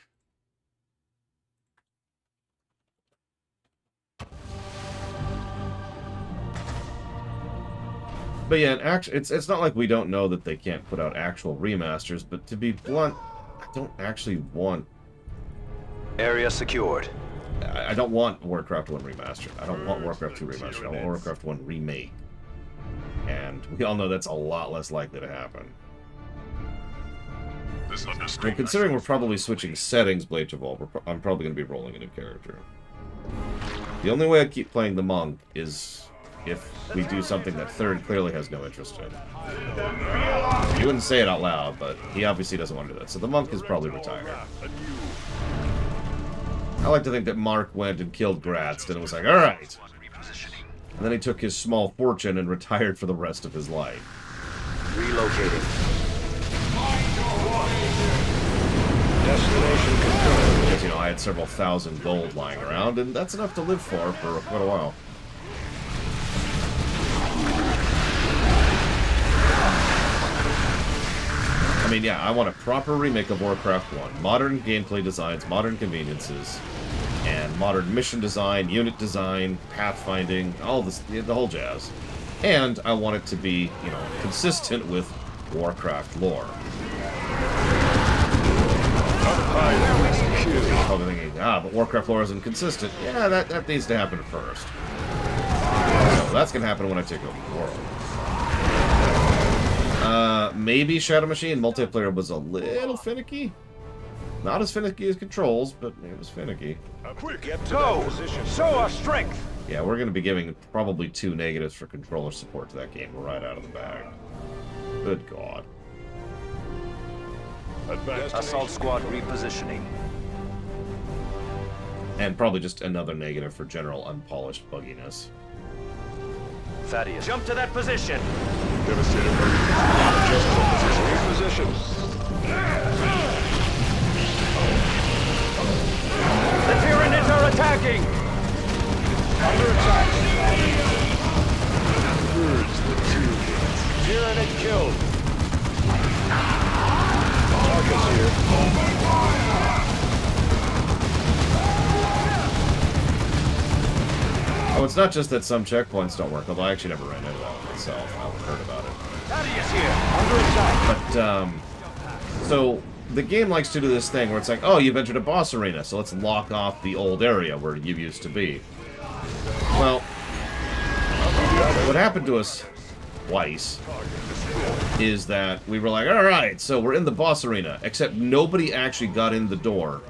But yeah, it's not like we don't know that they can't put out actual remasters, but to be blunt, I don't actually want... Area secured. I don't want Warcraft 1 remastered. I don't want Warcraft 2 remastered. I want Warcraft 1 remake. And we all know that's a lot less likely to happen. And considering we're probably switching settings, Blade Chaval, I'm probably going to be rolling a new character. The only way I'd keep playing the monk is if we do something that Third clearly has no interest in. He wouldn't say it out loud, but he obviously doesn't want to do that. So the monk is probably retired. I like to think that Mark went and killed Gratz and was like, alright. And then he took his small fortune and retired for the rest of his life. Relocating. Destination confirmed. Because, you know, I had several thousand gold lying around, and that's enough to live for quite a while. I mean, yeah, I want a proper remake of Warcraft 1. Modern gameplay designs, modern conveniences, and modern mission design, unit design, pathfinding, all this, the whole jazz. And I want it to be, you know, consistent with Warcraft lore. Probably thinking, but Warcraft lore isn't consistent. Yeah, that needs to happen first. So that's gonna happen when I take over the world. Maybe Shadow Machine multiplayer was a little finicky. Not as finicky as Controls, but it was finicky. Go! Show our strength! Yeah, we're going to be giving probably 2 negatives for controller support to that game right out of the bag. Good God. Assault squad repositioning. And probably just another negative for general unpolished bugginess. Thaddeus, jump to that position! Devastator. Just position. The Tyranids are attacking! Under attack. Tyranid killed. Targets here. Oh, it's not just that some checkpoints don't work, although I actually never ran into that myself. I haven't heard about it. Thaddeus here! Under attack! But, so, the game likes to do this thing where it's like, oh, you've entered a boss arena, so let's lock off the old area where you used to be. Well, what happened to us twice is that we were like, alright, so we're in the boss arena, except nobody actually got in the door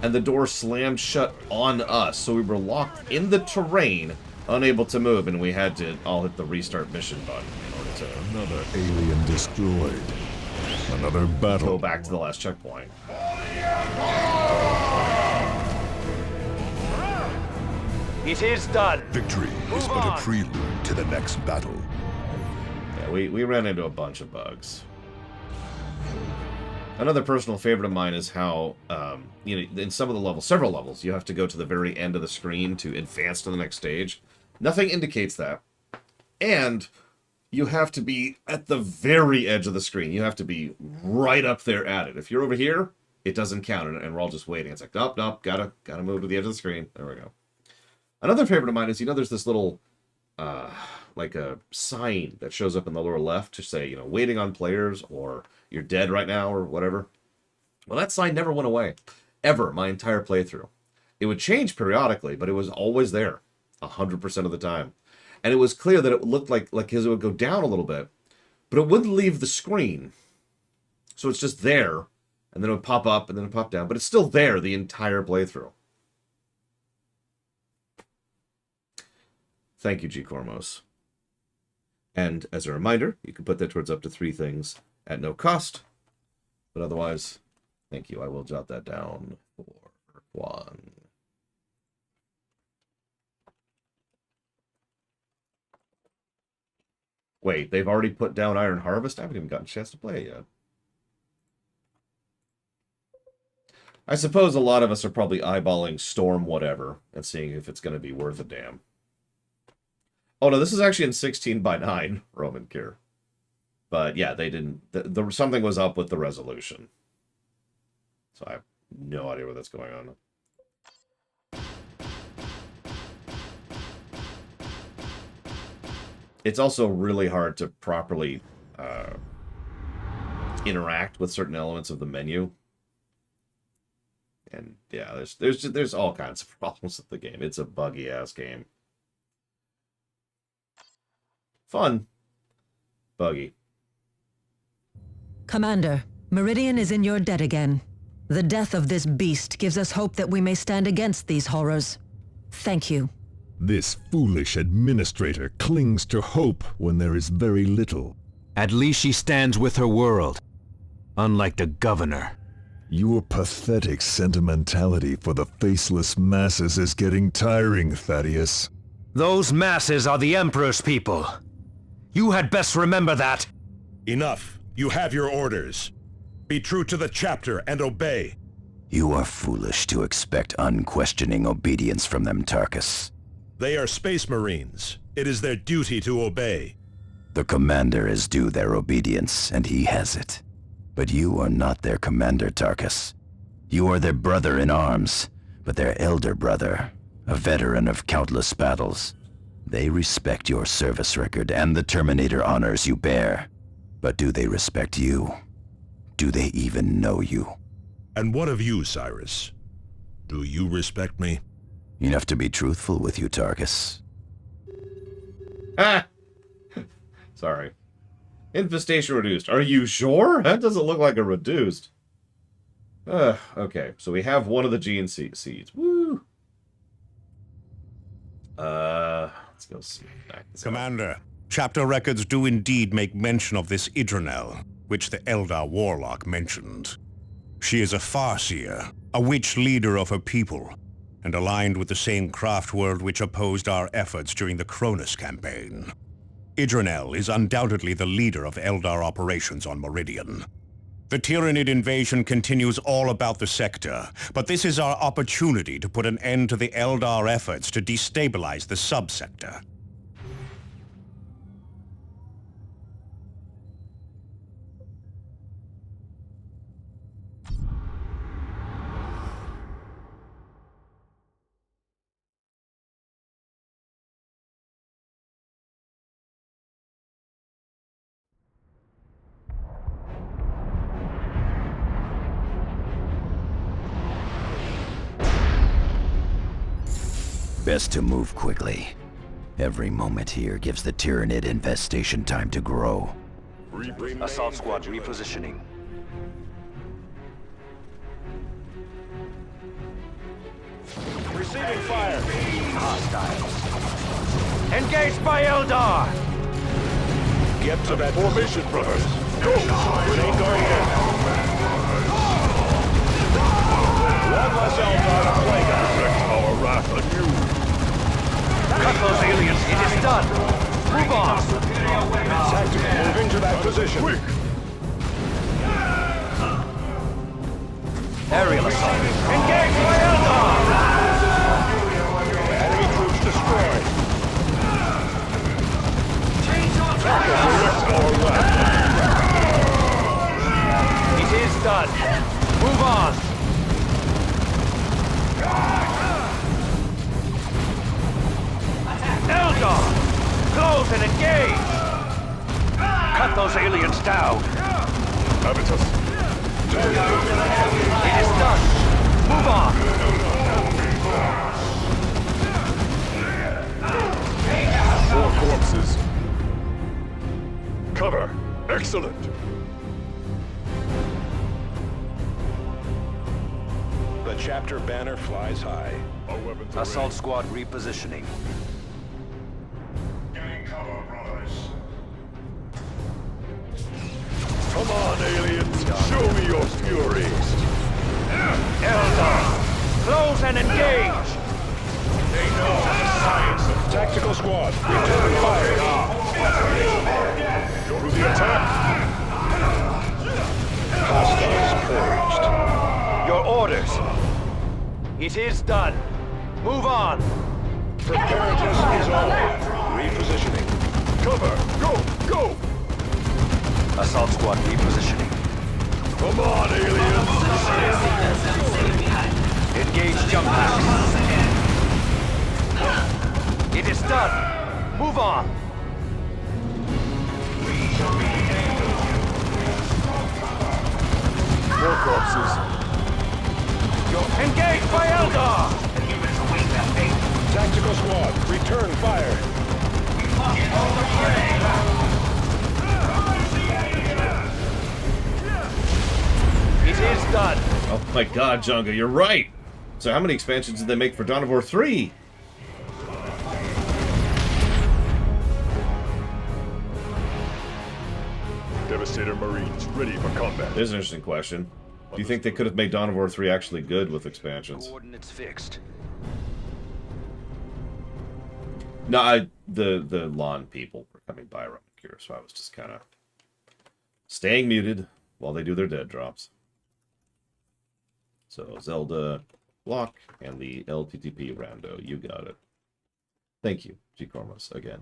and the door slammed shut on us, so we were locked in the terrain, unable to move, and we had to all hit the restart mission button in order to Another alien destroyed. Another battle. go back to the last checkpoint. It is done. Victory is but a prelude to the next battle. Yeah, we ran into a bunch of bugs. Another personal favorite of mine is how, you know, in some of the levels, several levels, you have to go to the very end of the screen to advance to the next stage. Nothing indicates that. And you have to be at the very edge of the screen. You have to be right up there at it. If you're over here, it doesn't count, and we're all just waiting. It's like, nope, nope, gotta move to the edge of the screen. There we go. Another favorite of mine is, you know, there's this little, like a sign that shows up in the lower left to say, you know, waiting on players, or you're dead right now, or whatever. Well, that sign never went away. Ever, my entire playthrough. It would change periodically, but it was always there. 100% of the time. And it was clear that it looked like it would go down a little bit, but it wouldn't leave the screen. So it's just there, and then it would pop up, and then it would pop down, but it's still there the entire playthrough. Thank you, G. Cormos. And as a reminder, you can put that towards up to 3 things at no cost. But otherwise, thank you. I will jot that down for Juan. Wait, they've already put down Iron Harvest? I haven't even gotten a chance to play it yet. I suppose a lot of us are probably eyeballing Storm whatever and seeing if it's going to be worth a damn. Oh, no, this is actually in 16:9, Roman Kier. But yeah, they didn't... something was up with the resolution. So I have no idea what's going on. It's also really hard to properly interact with certain elements of the menu. And yeah, there's all kinds of problems with the game. It's a buggy-ass game. Fun. Buggy. Commander, Meridian is in your debt again. The death of this beast gives us hope that we may stand against these horrors. Thank you. This foolish administrator clings to hope when there is very little. At least she stands with her world, unlike the governor. Your pathetic sentimentality for the faceless masses is getting tiring, Thaddeus. Those masses are the Emperor's people. You had best remember that. Enough. You have your orders. Be true to the chapter and obey. You are foolish to expect unquestioning obedience from them, Tarkus. They are Space Marines. It is their duty to obey. The commander is due their obedience, and he has it. But you are not their commander, Tarkus. You are their brother in arms, but their elder brother, a veteran of countless battles. They respect your service record and the Terminator honors you bear. But do they respect you? Do they even know you? And what of you, Cyrus? Do you respect me? Enough to be truthful with you, Tarkus. Ah! Sorry. Infestation reduced. Are you sure? That doesn't look like a reduced. Okay, so we have one of the GNC seeds. Woo! Let's go smack this Commander, chapter records do indeed make mention of this Idranel, which the Eldar Warlock mentioned. She is a Farseer, a witch leader of her people, and aligned with the same craft world which opposed our efforts during the Cronus campaign. Idranel is undoubtedly the leader of Eldar operations on Meridian. The Tyranid invasion continues all about the sector, but this is our opportunity to put an end to the Eldar efforts to destabilize the subsector. Best to move quickly. Every moment here gives the Tyranid infestation time to grow. Assault squad repositioning. Receiving fire. Hostiles. Engaged by Eldar! Get to that formation, brothers. Go! Grenade going in. One less Eldar to plague us. Direct our wrath anew. Cut those aliens. It is done. Move on. Tactical. Moving to that position. Quick! Aerial assault. Engaged by Eldar! Enemy troops destroyed. It is done. Move on. Eldar! Close and engage! Cut those aliens down. Avitus. It is done. Move on. Four corpses. Cover. Excellent. The chapter banner flies high. Our weapons are Assault squad repositioning. getting cover, brothers. Come on, aliens. Show me your fury. Eldar! Close and engage! They know the science of tactical squad. Return fire. Go to the attack. Hostiles purged. Your orders. It is done. Move on. Preparedness is on. Repositioning. Cover. Go. Go. Assault squad repositioning. Come on, aliens. Engage jump packs. It is done. Move on. More corpses. Engage by Eldar! Tactical squad. Return fire. It is done. Oh my god, Junga, you're right! So how many expansions did they make for Dawn of War 3? Devastator Marines ready for combat. There's an interesting question. Do you think they could have made Dawn of War 3 actually good with expansions? Coordinates fixed. No, the lawn people were coming by around here, so I was just kind of staying muted while they do their dead drops. So Zelda, block, and the LTTP rando. You got it. Thank you, G. Cormos, again.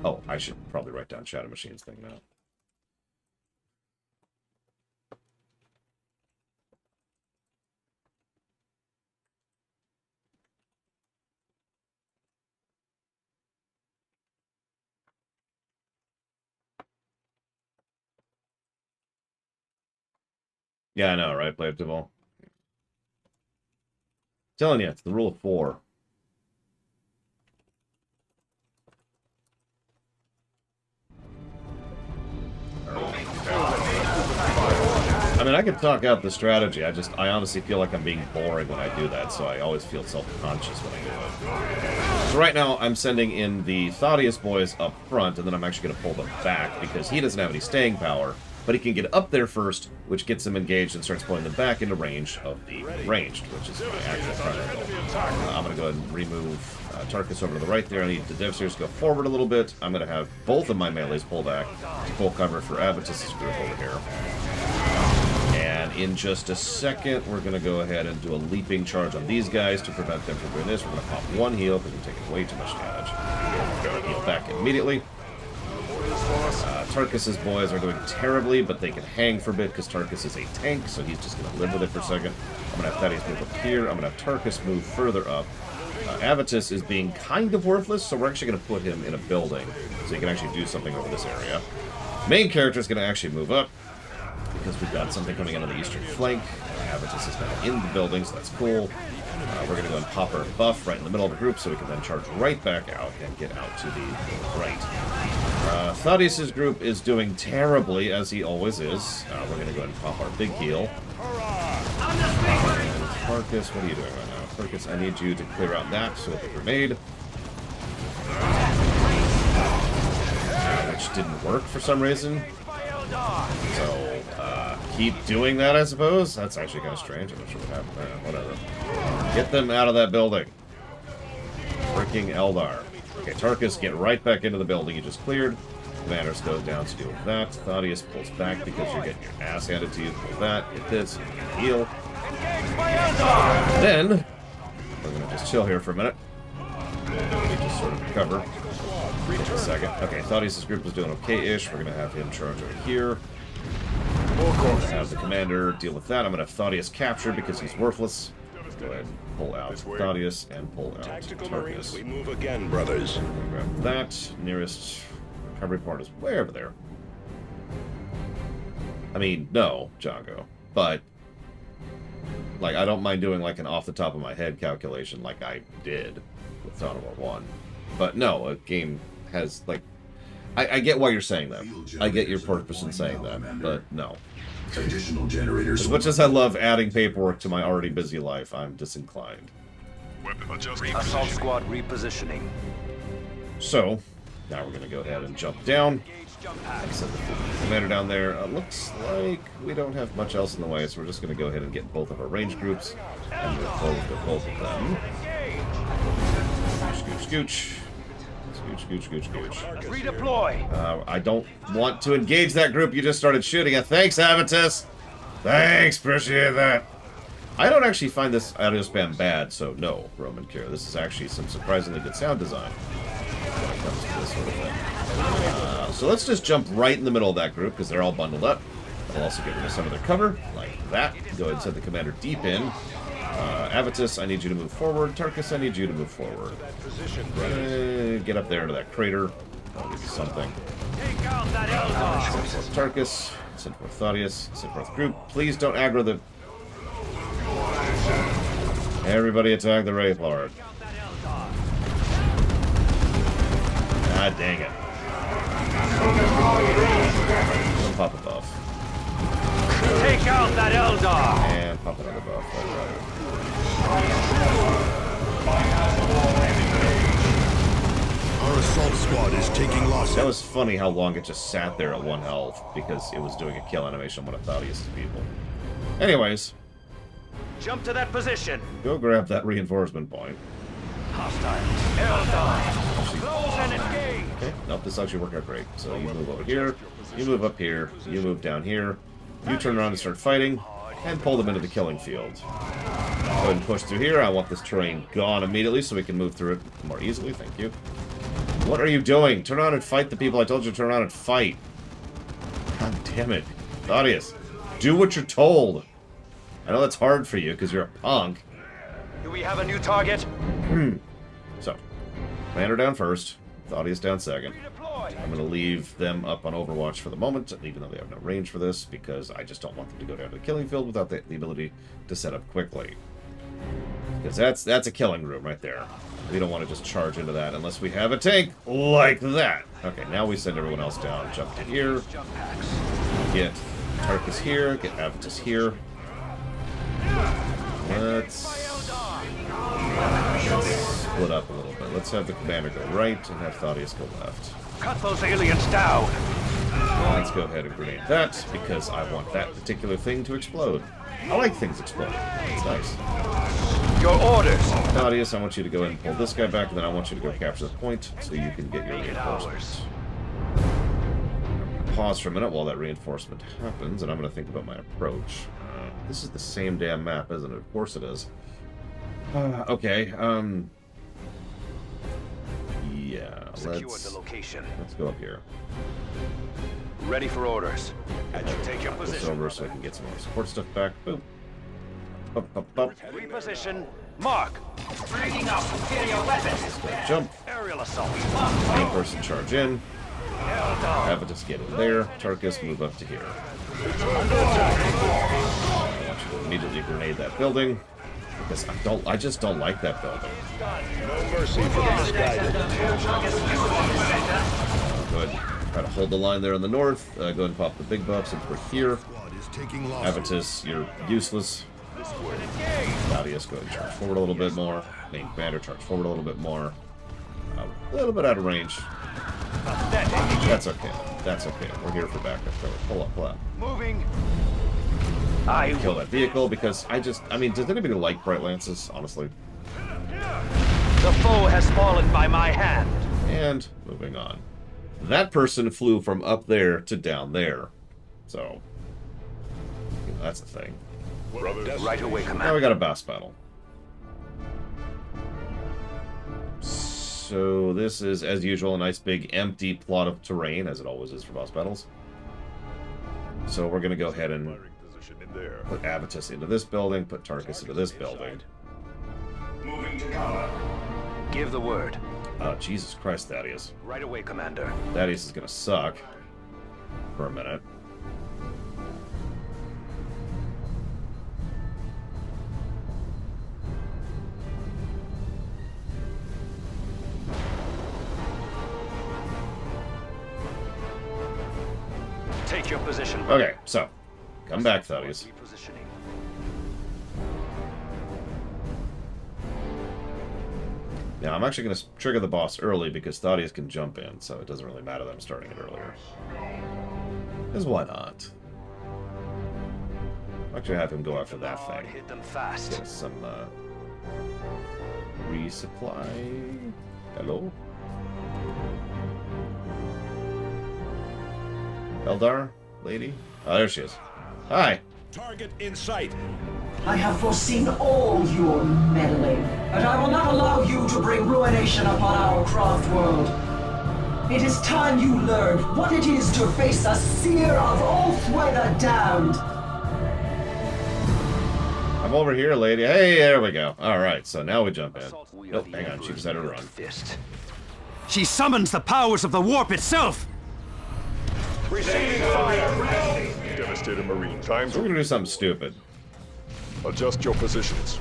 Oh, I should probably write down Shadow Machine's thing now. Yeah, I know, right? Play up to all. Telling you, it's the rule of 4. I mean, I could talk out the strategy. I honestly feel like I'm being boring when I do that, so I always feel self-conscious when I do it. So right now, I'm sending in the Thaddeus boys up front, and then I'm actually going to pull them back, because he doesn't have any staying power, but he can get up there first, which gets them engaged and starts pulling them back into range of the ranged, which is my actual primary goal. I'm going to go ahead and remove Tarkus over to the right there. I need the Devastators to go forward a little bit. I'm going to have both of my melees pull back to pull cover for Avitus's group over here. And in just a second, we're going to go ahead and do a leaping charge on these guys to prevent them from doing this. We're going to pop one heal because we're taking way too much damage. We're going to heal back immediately. Tarkus's boys are doing terribly, but they can hang for a bit because Tarkus is a tank, so he's just going to live with it for a second. I'm going to have Thaddeus move up here. I'm going to have Tarkus move further up. Avitus is being kind of worthless, so we're actually going to put him in a building so he can actually do something over this area. Main character is going to actually move up because we've got something coming in on the eastern flank. Avitus is now in the building, so that's cool. We're going to go and pop our buff right in the middle of the group so we can then charge right back out and get out to the right. Thaddeus' group is doing terribly, as he always is. We're going to go ahead and pop our big heal. Tarkus, what are you doing right now? Turkus, I need you to clear out that with a grenade. Which didn't work for some reason. So, keep doing that, I suppose? That's actually kind of strange. I'm not sure what happened there. Whatever. Get them out of that building. Freaking Eldar. Okay, Turkus, get right back into the building you just cleared. Commanders goes down to deal with that. Thaddeus pulls back because you're getting your ass handed to you. Pull that, get this, heal. Then, we're going to just chill here for a minute. We just sort of recover. Just a second. Okay, Thaddeus' group was doing okay-ish. We're going to have him charge over here. Have the commander deal with that. I'm going to have Thaddeus captured because he's worthless. Go ahead and pull out Thaddeus and pull out Turkus. We move again, brothers. Grab that. Nearest recovery point is way over there. I mean, no, Django. But, like, I don't mind doing, like, an off-the-top-of-my-head calculation like I did with Dawn of War 1. But, no, a game has, like... I get why you're saying that. I get your purpose in saying that, but no. Additional generators. As much as I love adding paperwork to my already busy life, I'm disinclined. Assault squad repositioning. So, now we're going to go ahead and jump down. Like I said, the commander down there. Looks like we don't have much else in the way, so we're just going to go ahead and get both of our range groups. And we'll close with both of them. Scooch, scooch. Scooch, scooch, scooch, scooch. Redeploy. I don't want to engage that group you just started shooting at. Thanks, Avitus. Thanks, appreciate that. I don't actually find this audio spam bad, so no, Roman Kira. This is actually some surprisingly good sound design when it comes to this sort of thing. So let's just jump right in the middle of that group, because they're all bundled up. I'll also get rid of some of their cover, like that. Go ahead and send the commander deep in. Avitus, I need you to move forward. Turkus, I need you to move forward. Get up there into that crater. I'll give you something. Send forth Turkus. Send forth Thaddeus. Send forth group. Please don't aggro the... Everybody attack the Wraith Lord. God dang it. Don't pop a buff. Take out that Eldar! And pop another buff. Our assault squad is taking losses. That was funny how long it just sat there at 1 health because it was doing a kill animation on one of Thaddeus' people. Anyways. Jump to that position. Go grab that reinforcement point. Hostile. Eldar. Close and engage. Okay, nope, this actually worked out great. So you move over here, you move up here, you move down here, you turn around and start fighting, and pull them into the killing field. Go ahead and push through here. I want this terrain gone immediately so we can move through it more easily. Thank you. What are you doing? Turn around and fight the people I told you to turn around and fight. God damn it. Thaddeus, do what you're told. I know that's hard for you because you're a punk. Do we have a new target? So, commander down first, Thaddeus down second. I'm going to leave them up on Overwatch for the moment, even though they have no range for this, because I just don't want them to go down to the killing field without the ability to set up quickly. Because that's a killing room right there. We don't want to just charge into that unless we have a tank like that. Okay, now we send everyone else down. Jump to here. Get Turkus here. Get Avitus here. Let's split up a little bit. Let's have the commander go right and have Thaddeus go left. Cut those aliens down. Let's go ahead and grenade that because I want that particular thing to explode. I like things exploding. It's nice. Your orders. Thaddeus, I want you to go ahead and pull this guy back, and then I want you to go capture the point so you can get your reinforcements. Pause for a minute while that reinforcement happens, and I'm going to think about my approach. This is the same damn map, isn't it? Of course it is. Okay, yeah, let's go up here. Ready for orders. And you take your This position. over so I can get some more support stuff back. Boom. Up, up, up. Reposition. Mark. Bringing up superior weapons. Jump. Aerial assault. Main person charge in. Avitus get in there. Turkus move up to here. I want you to immediately grenade that building. Because I just don't like that building. No mercy for the misguided. Go ahead. Try to hold the line there in the north. Go ahead and pop the big buffs since we're here. Avitus, you're useless. Thaddeus go and charge forward a little bit more. Main commander charge forward a little bit more. A little bit out of range. That's okay. That's okay. We're here for backup. Pull up, pull up. Moving. Kill that vehicle because I mean, does anybody like Bright Lances, honestly? The foe has fallen by my hand. And moving on. That person flew from up there to down there. So, you know, that's a thing. Right away, Now Commander. we got a boss battle. So this is, as usual, a nice big empty plot of terrain, as it always is for boss battles. So we're going to go ahead and put Avitus into this building, put Tarkus into this building. Moving to cover. Give the word. Oh, Jesus Christ, Thaddeus. Right away, Commander. Thaddeus is going to suck for a minute. Take your position. Okay, so come back, Thaddeus. Repositioning. Now, I'm actually going to trigger the boss early because Thaddeus can jump in, so it doesn't really matter that I'm starting it earlier. Because why not? I'll actually have him go after that thing. Hit them fast. Get some resupply. Hello? Eldar? Lady? Oh, there she is. Hi! Target in sight. I have foreseen all your meddling, and I will not allow you to bring ruination upon our craft world. It is time you learned what it is to face a seer of Ulthwé the Damned. I'm over here, lady. Hey, there we go. Alright, so now we jump in. Oh, hang on, she decided to run. She summons the powers of the warp itself! Receiving fire. Devastator Marine. Time So we're to gonna do something stupid. adjust your positions.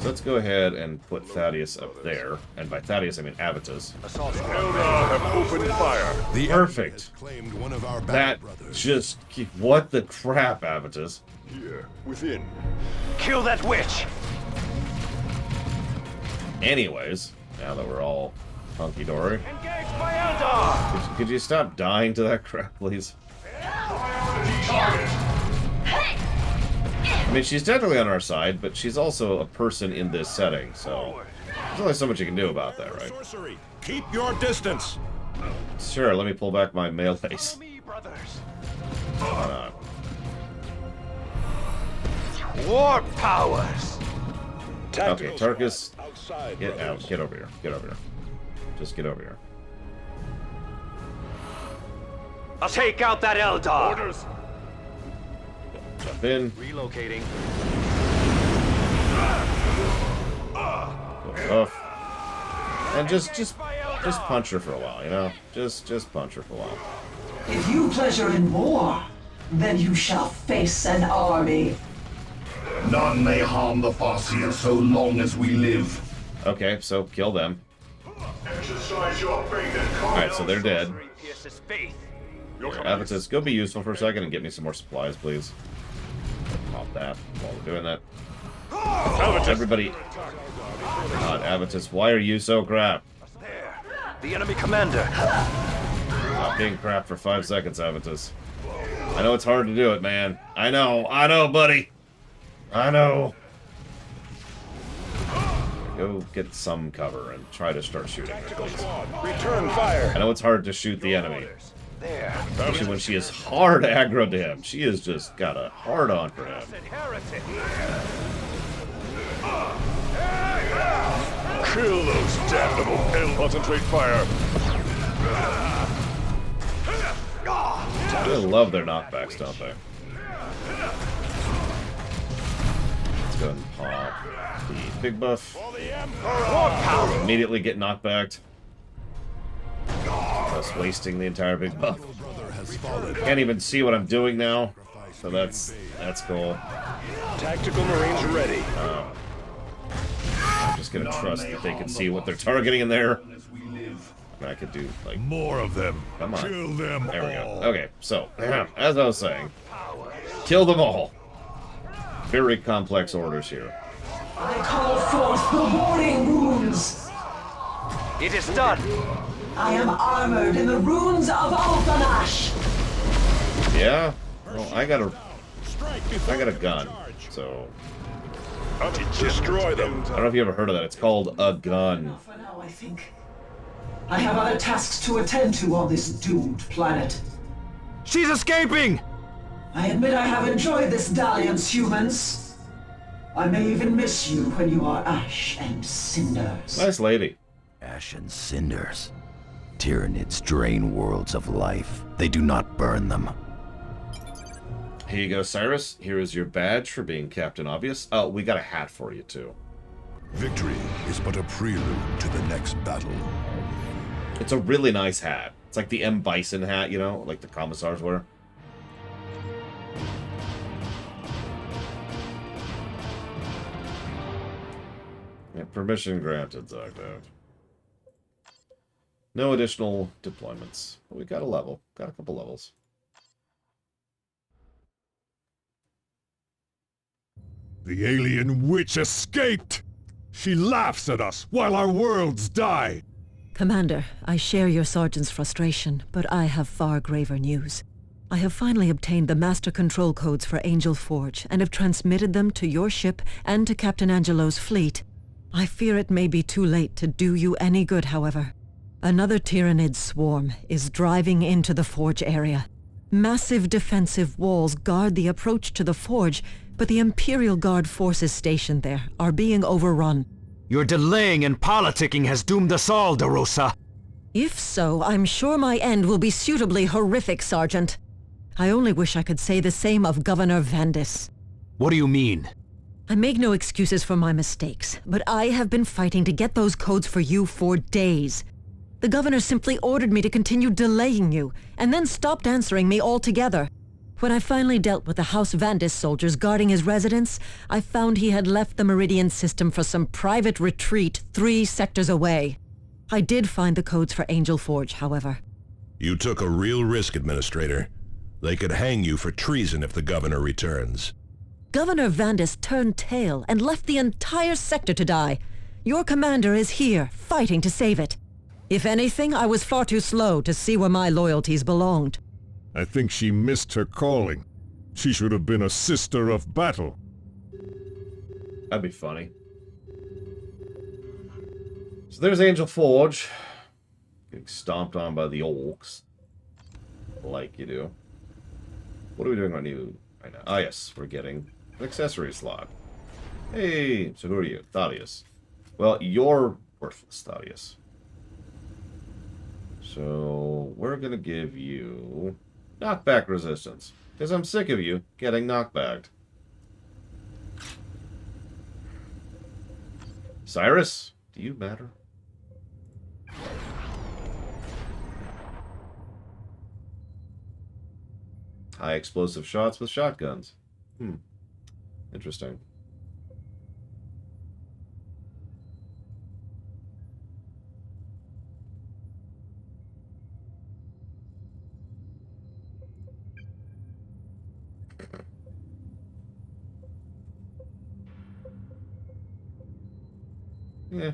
So let's go ahead and put Thaddeus up there. And by Thaddeus, I mean Avitus. Eldar have opened fire. The Perfect. claimed one of our That battle brothers. just... What the crap, Avitus? Here, within. Kill that witch. Anyways, now that we're all hunky-dory, Engaged by Eldar. could you stop dying to that crap, please? I mean, she's definitely on our side, but she's also a person in this setting, so there's only so much you can do about that, right? Sorcery. Keep your distance. Sure, let me pull back my melees. Follow me, brothers. Why not? War powers. Okay, Tarkus, Outside, get brothers. out. Get over here. Get over here. Just get over here. I'll take out that Eldar. Orders. Jump in. Relocating. Go off. And just punch her for a while, you know? Just punch her for a while. If you pleasure in war, then you shall face an army. None may harm the Farseer so long as we live. Okay, so kill them. Exercise your faith and Alright, so they're dead. Pierce's faith. Avitus, go be useful for a second and get me some more supplies, please. Pop that while we're doing that. Everybody. God, Avitus, why are you so crap? There. The enemy commander. Stop being crap for 5 seconds, Avitus. I know it's hard to do it, man. I know, buddy. I know. Go get some cover and try to start shooting her, please. Return fire. I know it's hard to shoot the enemy. There. Especially when she is hard aggroed to him. She has just got a hard on for him. Heretic. Kill those damnable hell. Concentrate fire. They love their knockbacks, don't they? Let's go ahead and pop the big buff. Immediately get knocked back. Thus wasting the entire big buff. Can't even see what I'm doing now. So that's cool. Tactical Marines ready. I'm just gonna trust that they can see what they're targeting in there. And I could do like More of them. Come on. Kill them there we all. go. Okay, so as I was saying, kill them all. Very complex orders here. I call forth the warning runes. It is done. I am armored in the runes of Alphanash. Yeah? Well, I got a gun, so... Destroy them. I don't know if you ever heard of that. It's called a gun. For now, I think. I have other tasks to attend to on this doomed planet. She's escaping! I admit I have enjoyed this dalliance, humans. I may even miss you when you are ash and cinders. Nice lady. Ash and cinders. Tyranids drain worlds of life. They do not burn them. Here you go, Cyrus. Here is your badge for being Captain Obvious. Oh, we got a hat for you, too. Victory is but a prelude to the next battle. It's a really nice hat. It's like the M. Bison hat, you know, like the commissars wear. Yeah, permission granted, Zogdog. No additional deployments. But we got a level. Got a couple levels. The alien witch escaped! She laughs at us while our worlds die! Commander, I share your sergeant's frustration, but I have far graver news. I have finally obtained the master control codes for Angel Forge and have transmitted them to your ship and to Captain Angelo's fleet. I fear it may be too late to do you any good, however. Another Tyranid swarm is driving into the Forge area. Massive defensive walls guard the approach to the Forge, but the Imperial Guard forces stationed there are being overrun. Your delaying and politicking has doomed us all, DeRosa. If so, I'm sure my end will be suitably horrific, Sergeant. I only wish I could say the same of Governor Vandis. What do you mean? I make no excuses for my mistakes, but I have been fighting to get those codes for you for days. The governor simply ordered me to continue delaying you, and then stopped answering me altogether. When I finally dealt with the House Vandis soldiers guarding his residence, I found he had left the Meridian system for some private retreat 3 sectors away. I did find the codes for Angel Forge, however. You took a real risk, Administrator. They could hang you for treason if the governor returns. Governor Vandis turned tail and left the entire sector to die. Your commander is here, fighting to save it. If anything, I was far too slow to see where my loyalties belonged. I think she missed her calling. She should have been a sister of battle. That'd be funny. So there's Angel Forge. Getting stomped on by the orcs. Like you do. What are we doing right now? Ah, yes, we're getting an accessory slot. Hey, so who are you? Thaddeus. Well, you're worthless, Thaddeus. So we're gonna give you knockback resistance, because I'm sick of you getting knockbacked. Cyrus, do you matter? High explosive shots with shotguns. Interesting. Yeah.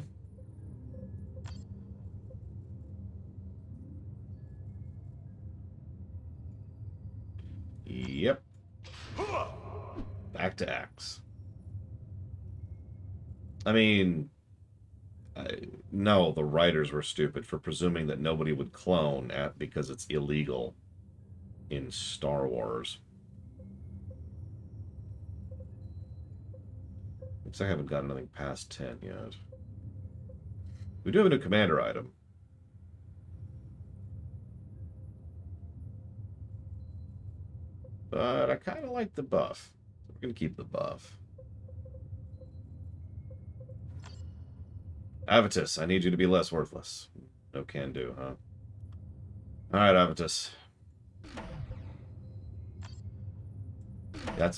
Yep. Back to Axe. I mean, no, the writers were stupid for presuming that nobody would clone because it's illegal in Star Wars. Looks like I haven't got anything past 10 yet. We do have a new commander item. But I kind of like the buff. We're going to keep the buff. Avitus, I need you to be less worthless. No can do, huh? Alright, Avitus.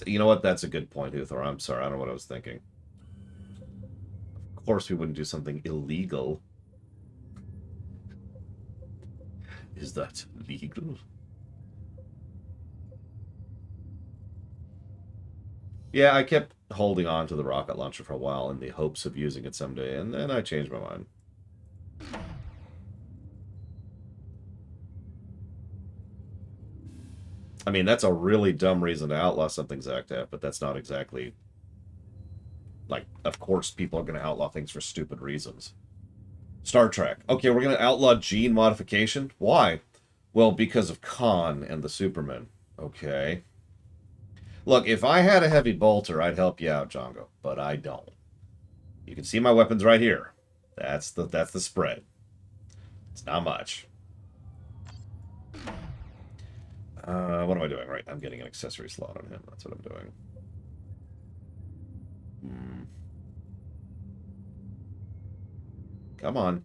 You know what? That's a good point, Uthor. I'm sorry, I don't know what I was thinking. Of course we wouldn't do something illegal. Is that legal? Yeah, I kept holding on to the rocket launcher for a while in the hopes of using it someday, and then I changed my mind. I mean, that's a really dumb reason to outlaw something, Zactap, but that's not exactly... Like, of course people are going to outlaw things for stupid reasons. Star Trek. Okay, we're going to outlaw gene modification? Why? Well, because of Khan and the Supermen. Okay. Look, if I had a heavy bolter, I'd help you out, Django, but I don't. You can see my weapons right here. That's the spread. It's not much. What am I doing? Right, I'm getting an accessory slot on him. That's what I'm doing. Come on.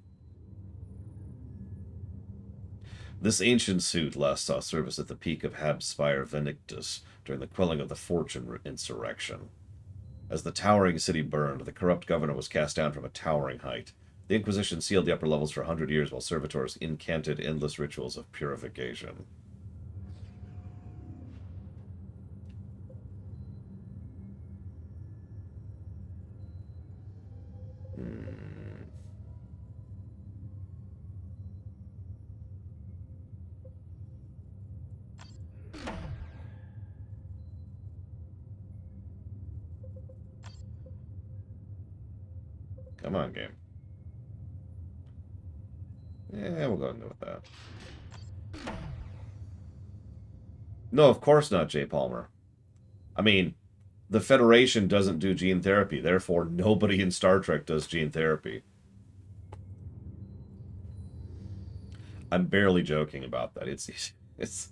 This ancient suit last saw service at the peak of Habspire Vindictus during the quelling of the Fortune insurrection. As the towering city burned, the corrupt governor was cast down from a towering height. The Inquisition sealed the upper levels for 100 years while servitors incanted endless rituals of purification. Come on, game. Yeah, we'll go ahead and go with that. No, of course not, Jay Palmer. I mean, the Federation doesn't do gene therapy, therefore nobody in Star Trek does gene therapy. I'm barely joking about that. It's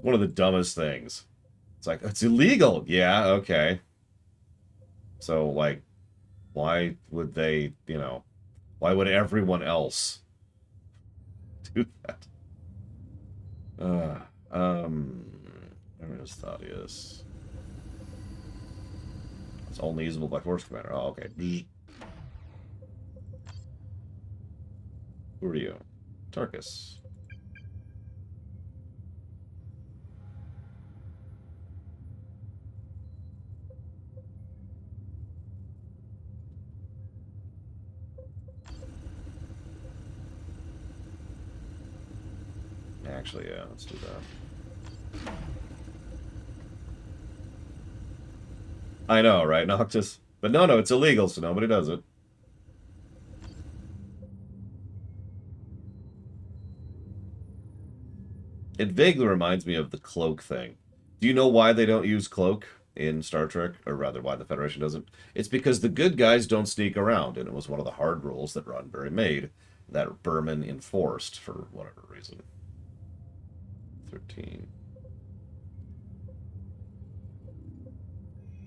one of the dumbest things. It's like, it's illegal. Yeah, okay. So, like, why would they, you know, why would everyone else do that? Where is Thaddeus? It's only usable by Force Commander. Oh, okay. Who are you? Tarkus. Actually, yeah, let's do that. I know, right, Noctis? But no, it's illegal, so nobody does it. It vaguely reminds me of the cloak thing. Do you know why they don't use cloak in Star Trek? Or rather, why the Federation doesn't? It's because the good guys don't sneak around, and it was one of the hard rules that Roddenberry made that Berman enforced for whatever reason. 13.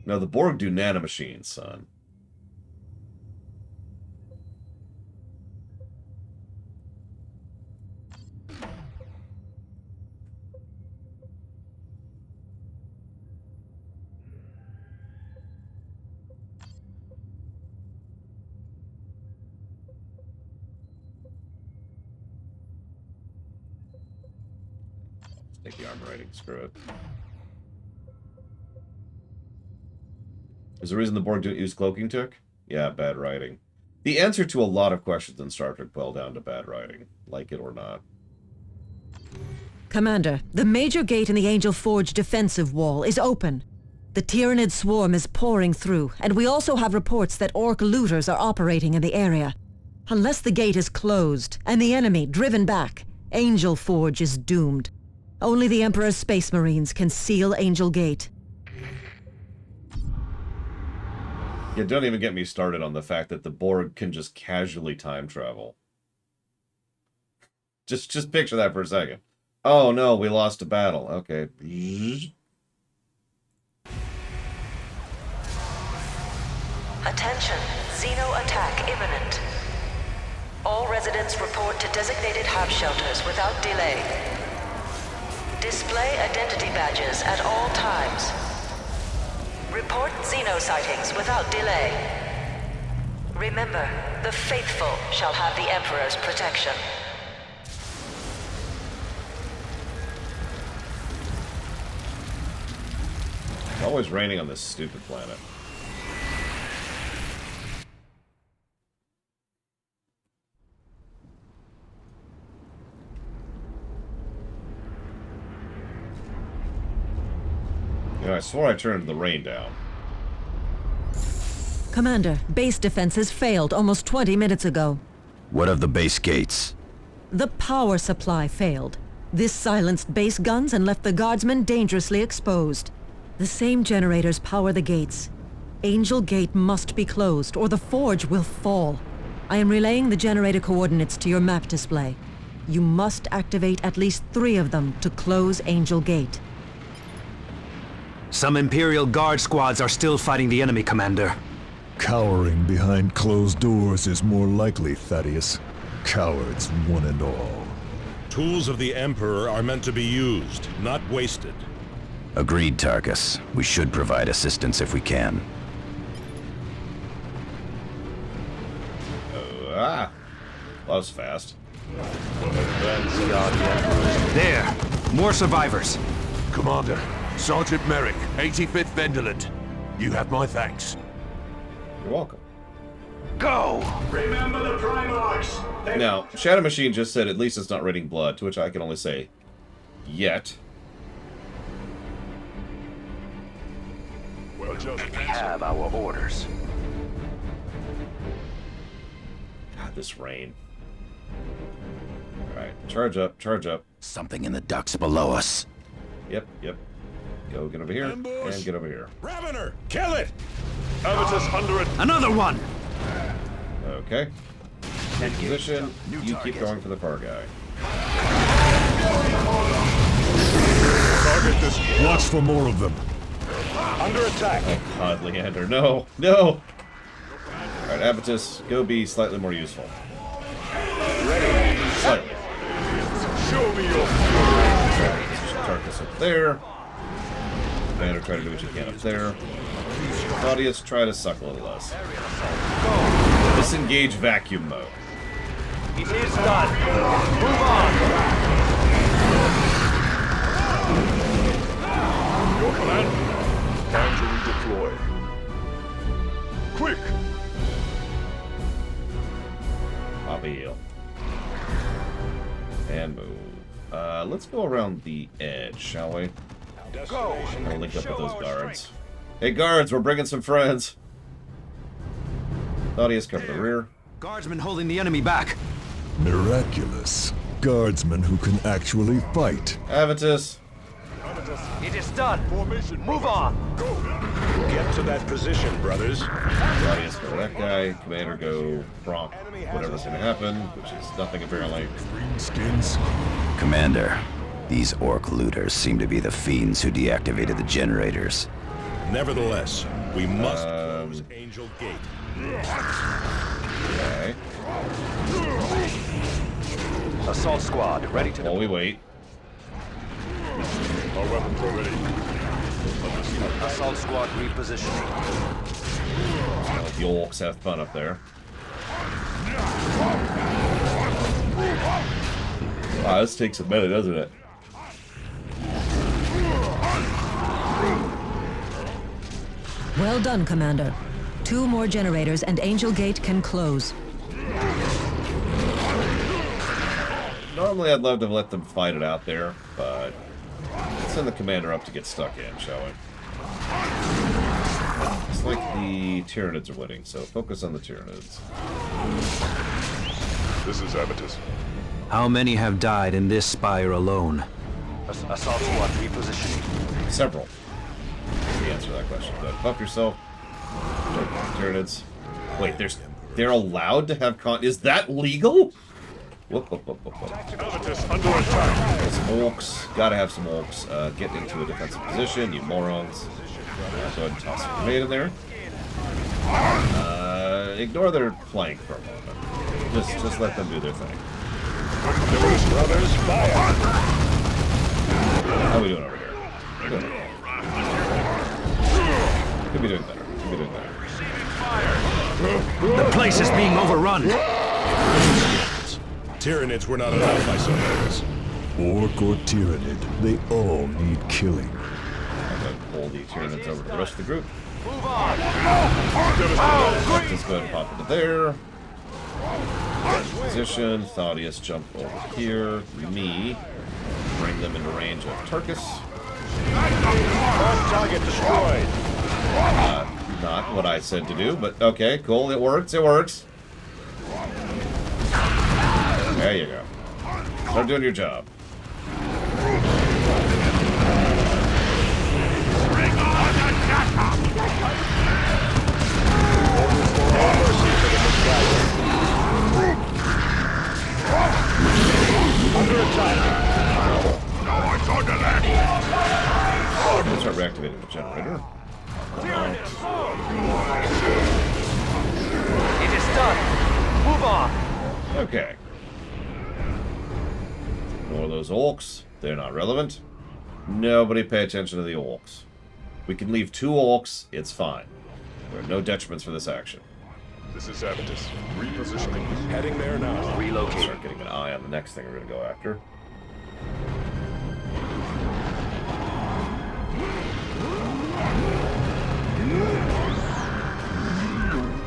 No, the Borg do nanomachines, son. Take the armor rating, screw it. Is the reason the Borg don't use cloaking tech? Yeah, bad writing. The answer to a lot of questions in Star Trek boil down to bad writing, like it or not. Commander, the major gate in the Angel Forge defensive wall is open. The Tyranid swarm is pouring through, and we also have reports that Orc looters are operating in the area. Unless the gate is closed, and the enemy driven back, Angel Forge is doomed. Only the Emperor's Space Marines can seal Angel Gate. Yeah, don't even get me started on the fact that the Borg can just casually time travel. Just picture that for a second. Oh no, we lost a battle. Okay. Attention, Xeno attack imminent. All residents report to designated hab shelters without delay. Display identity badges at all times. Report Xeno sightings without delay. Remember, the faithful shall have the Emperor's protection. Come always raining on this stupid planet? You know, I swore I turned the rain down. Commander, base defenses failed almost 20 minutes ago. What of the base gates? The power supply failed. This silenced base guns and left the guardsmen dangerously exposed. The same generators power the gates. Angel Gate must be closed, or the forge will fall. I am relaying the generator coordinates to your map display. You must activate at least 3 of them to close Angel Gate. Some Imperial Guard squads are still fighting the enemy, Commander. Cowering behind closed doors is more likely, Thaddeus. Cowards, one and all. Tools of the Emperor are meant to be used, not wasted. Agreed, Tarkus. We should provide assistance if we can. That was fast. There! More survivors! Commander, Sergeant Merrick, 85th Venderland. You have my thanks. You're welcome. Go! Remember the Primarchs! Now, Shadow Machine just said at least it's not raining blood, to which I can only say, yet. Well, just We have our orders. God, this rain. Alright, charge up, charge up. Something in the ducts below us. Yep, yep. Go, get over here, Ambush. and get over here. Ravener, kill it! Avitus under it. Another one! Okay. In position, you keep going for the far guy. Target this. Watch for more of them. Under attack. Oh God, Leander, no! No! Alright, Avitus, go be slightly more useful. Ready. Slightly. Show me your Tarkus up there. Commander, try to do what you can up there. Claudius, try to suck a little less. Disengage vacuum mode. It is done. Move on. Your command. Time to redeploy. Quick! Pop a heal. And move. Let's go around the edge, shall we? Go! I'll link up with those guards. Hey guards, we're bringing some friends. Claudius, cover the rear. Guardsmen holding the enemy back. Miraculous. Guardsmen who can actually fight. Avitus. It is done. Formation. Move on. Go! Get to that position, brothers. Claudius, go that guy. Commander, go prompt whatever's going to happen, which is nothing apparently. Greenskins. Commander, these Orc looters seem to be the fiends who deactivated the generators. Nevertheless, we must close Angel Gate. Okay. Assault squad, ready to While we wait. Our weapons are ready. Assault squad repositioning. The orcs have fun up there. Wow, this takes a minute, doesn't it? Well done, Commander. 2 more generators and Angel Gate can close. Normally I'd love to let them fight it out there, but let's send the commander up to get stuck in, shall we? It's like the Tyranids are winning, so focus on the Tyranids. This is Avitus. How many have died in this spire alone? Assault squad repositioning. Several. That's the answer to that question. But buff yourself. Tyranids. Wait, they're allowed to have is that legal? Whoop, whoop, whoop, whoop, whoop. Avitus under attack. Some orcs. Gotta have some orcs. Get into a defensive position, you morons. Go ahead and toss a grenade in there. Ignore their flank for a moment. Just let them do their thing. Brothers, fire. How are we doing over here? We're doing okay. Could be doing better. Could be doing better. The place is being overrun. Tyranids were not allowed by some others. Orc or Tyranid, they all need killing. pull the Tyranids over to the rest of the group. Move on! Let's just go ahead and pop into there. Position. Thaddeus jump over here. Me. Bring them into range of Tarkus. Target destroyed. Not what I said to do, but okay, cool. It works. It works. There you go. Start doing your job. Under attack. Let's start reactivating the generator. It is done. Move on. Okay. Ignore those orcs. They're not relevant. Nobody pay attention to the orcs. We can leave 2 orcs. It's fine. There are no detriments for this action. This is Avitus. Repositioning. Heading there now. Relocate. Start getting an eye on the next thing we're going to go after.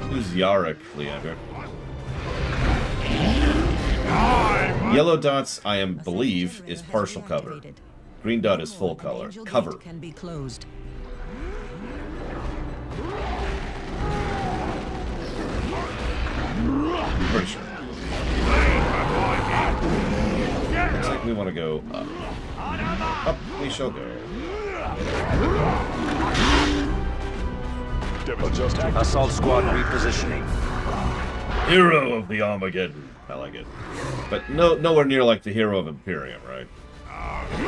Who's Yarrick, Leander? Yellow dots, I believe, is partial cover. Green dot is full color. Cover. Can be closed. I'm pretty sure. Looks like we want to go up. Up we shall go. Assault squad repositioning. Hero of the Armageddon. I like it. But nowhere near like the hero of Imperium, right?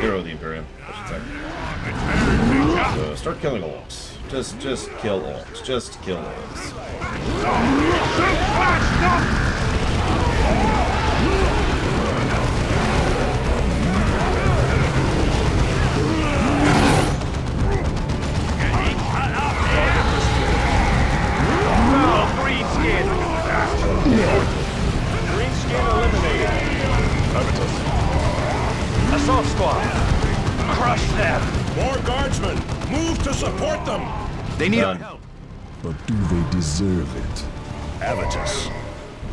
Hero of the Imperium, I should say. So start killing orcs. Just kill orcs. Just kill orcs. Green skin eliminated. Assault squad. Crush them. More guardsmen. Move to support them. They need Done. help. But do they deserve it? Avitus.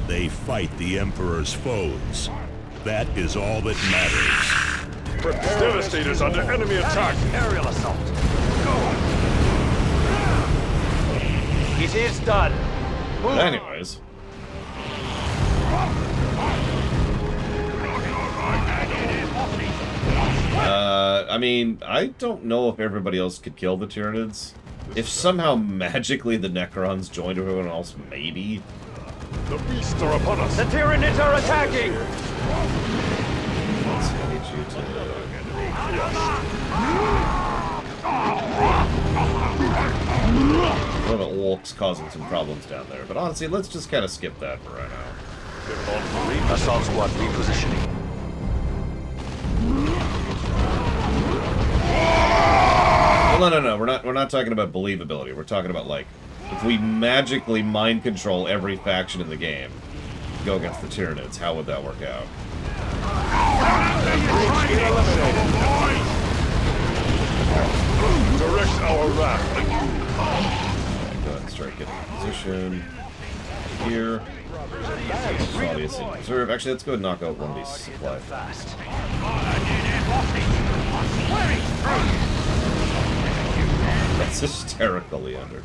They fight the Emperor's foes. That is all that matters. Devastator's under enemy attack. Aerial assault. Go. It is done. But anyways. I mean, I don't know if everybody else could kill the Tyranids. If somehow magically the Necrons joined everyone else, maybe. The beasts are upon us. The Tyranids are attacking. Let's need you to... One of the orcs causing some problems down there. But honestly, let's just kind of skip that for right now. Assault squad repositioning. Well, no. We're not talking about believability. We're talking about, like, if we magically mind control every faction in the game, go against the Tyranids, how would that work out? Direct our wrath. Okay, go ahead and start getting in position. Here. Thaddeus in reserve. Actually, let's go ahead and knock out one of these supply fast. That's hysterical, Leander.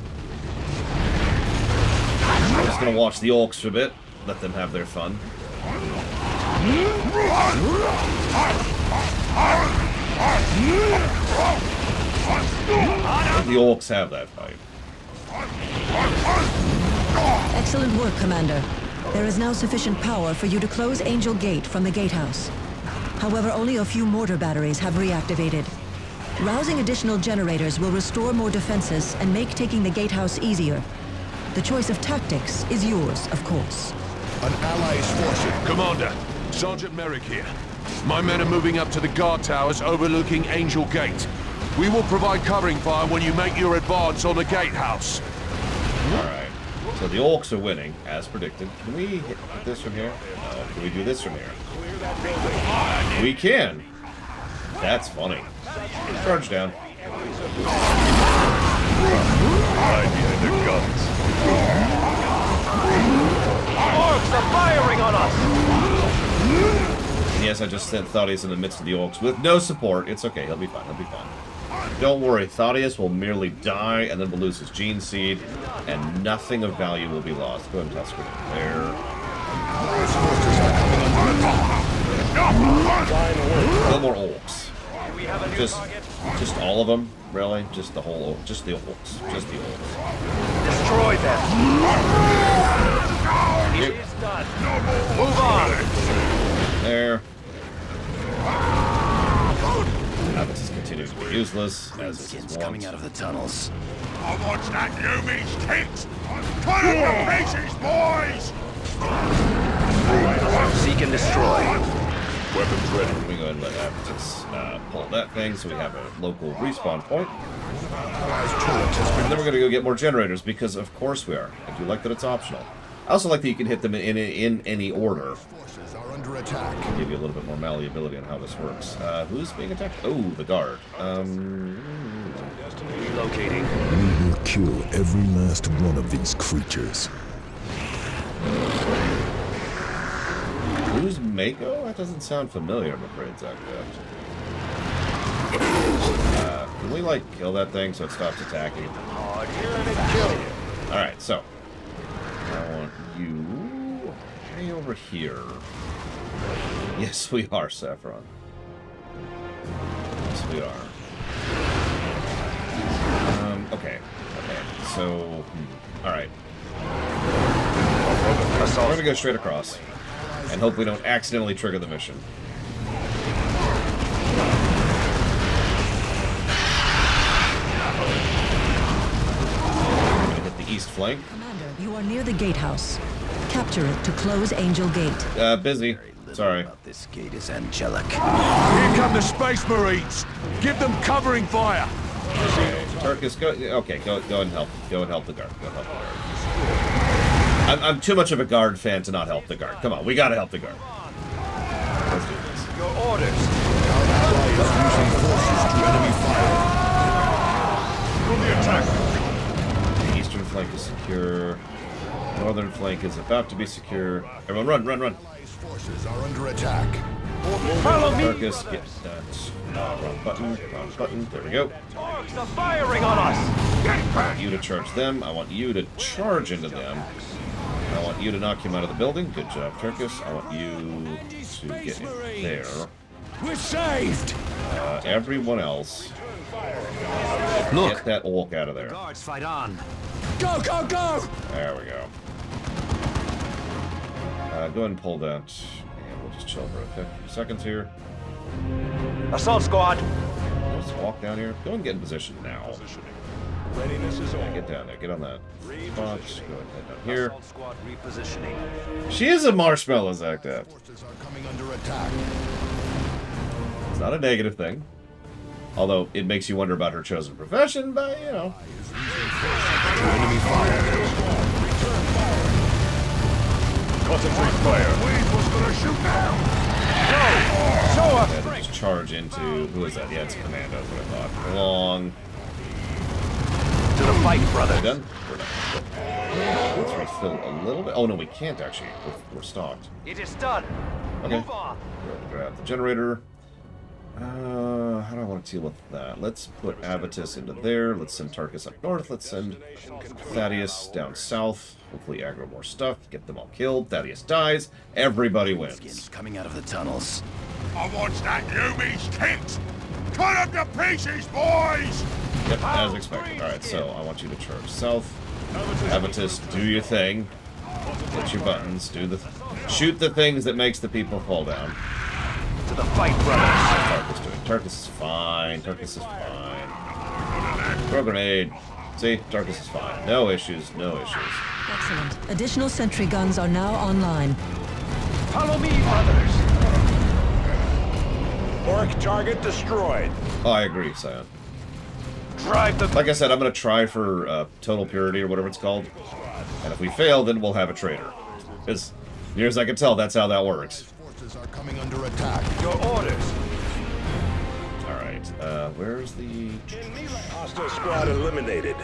I'm just gonna watch the orcs for a bit. Let them have their fun. Let the orcs have that fight. Excellent work, Commander. There is now sufficient power for you to close Angel Gate from the gatehouse. However, only a few mortar batteries have reactivated. Rousing additional generators will restore more defenses and make taking the gatehouse easier. The choice of tactics is yours, of course. An ally's forces. Commander, Sergeant Merrick here. My men are moving up to the guard towers overlooking Angel Gate. We will provide covering fire when you make your advance on the gatehouse. Alright. So the orcs are winning, as predicted. Can we hit this from here? No. Can we do this from here? We can! That's funny. Charge down. Hide behind their guns. Orcs are firing on us! Yes, I just sent Thaddeus in the midst of the orcs with no support. It's okay, he'll be fine, he'll be fine. Don't worry, Thaddeus will merely die, and then we'll lose his gene seed, and nothing of value will be lost. Go ahead and toss it there. No more orcs. Just all of them, really? Just the whole, just the orcs. Just the orcs. Destroy them! It is done. Move on! There. Abatis continues to be useless, as is his coming out of the tunnels. I want that Yumi's tent! Cut it to pieces, boys! Seek and destroy. Weapons ready. We go ahead and let Abatis pull that thing so we have a local respawn point. And then we're going to go get more generators, because of course we are. I do like that it's optional. I also like that you can hit them in any order. Under attack. Give you a little bit more malleability on how this works. Who's being attacked? Oh, the guard. Relocating. We will kill every last one of these creatures. Who's Mako? That doesn't sound familiar, I'm afraid, Zach. Can we, like, kill that thing so it stops attacking? Alright, so. I want you way over here. Yes, we are, Saffron. Yes, we are. Okay. Okay, so... Alright. We're gonna go straight across. And hope we don't accidentally trigger the mission. I'm gonna hit the east flank. Commander, you are near the gatehouse. Capture it to close Angel Gate. Busy. Sorry. This gate is angelic. Here come the Space Marines! Give them covering fire! Okay, Turkus, go and help. Go and help the guard. Go help the guard. I'm too much of a guard fan to not help the guard. Come on, we gotta help the guard. Let's do this. Your orders. Using forces to enemy fire. From the attack. The eastern flank is secure. Northern flank is about to be secure. Everyone, run, run, run. Forces are under attack. Follow me, Turkus, get that. Wrong button. Wrong button. There we go. Orcs are firing on us! I want you to charge them. I want you to charge into them. I want you to knock him out of the building. Good job, Turkus. I want you to get in there. We're saved! Everyone else, Look. get that orc out of there. Guards, fight on. Go, go, go! There we go. Go ahead and pull that. And we'll just chill for a few seconds here. Assault squad. Just walk down here. Go and get in position now. Readiness is on. Get down there. Get on that spot. Just go ahead and head down here. Assault squad repositioning. She is a marshmallow, Zagdab. Forces are coming under attack. It's not a negative thing. Although it makes you wonder about her chosen profession, but you know. Enemy fire. Concentrate fire. Wade was gonna shoot now. Show us! And just charge into who is that? Yeah, it's Commando. That's what I thought. Long. To the fight, brother. Done. We're done. Let's refill a little bit. Oh no, we can't actually. We're stocked. It is done. Okay. Move on. Grab the generator. How do I want to deal with that? Let's put Abatis into there. Let's send Tarkus up north. Let's send Thaddeus down south. Hopefully aggro more stuff. Get them all killed. Thaddeus dies. Everybody wins. Coming out of the tunnels. I want that Yumi's tent! Cut up to pieces, boys! Yep, as expected. Alright, so I want you to charge south. Abatis, do your thing. Hit your buttons. Shoot the things that makes the people fall down. To the fight, brother. Tarkus doing. Tarkus is fine. Tarkus is fine. Throw grenade. See, Tarkus is fine. No issues. No issues. Excellent. Additional sentry guns are now online. Follow me, brothers. Orc target destroyed. Oh, I agree, Scion. Drive the... Like I said, I'm going to try for total purity or whatever it's called. And if we fail, then we'll have a traitor. Because, near as I can tell, that's how that works. Forces are coming under attack. Your orders. Alright. where's the... Hostile squad eliminated.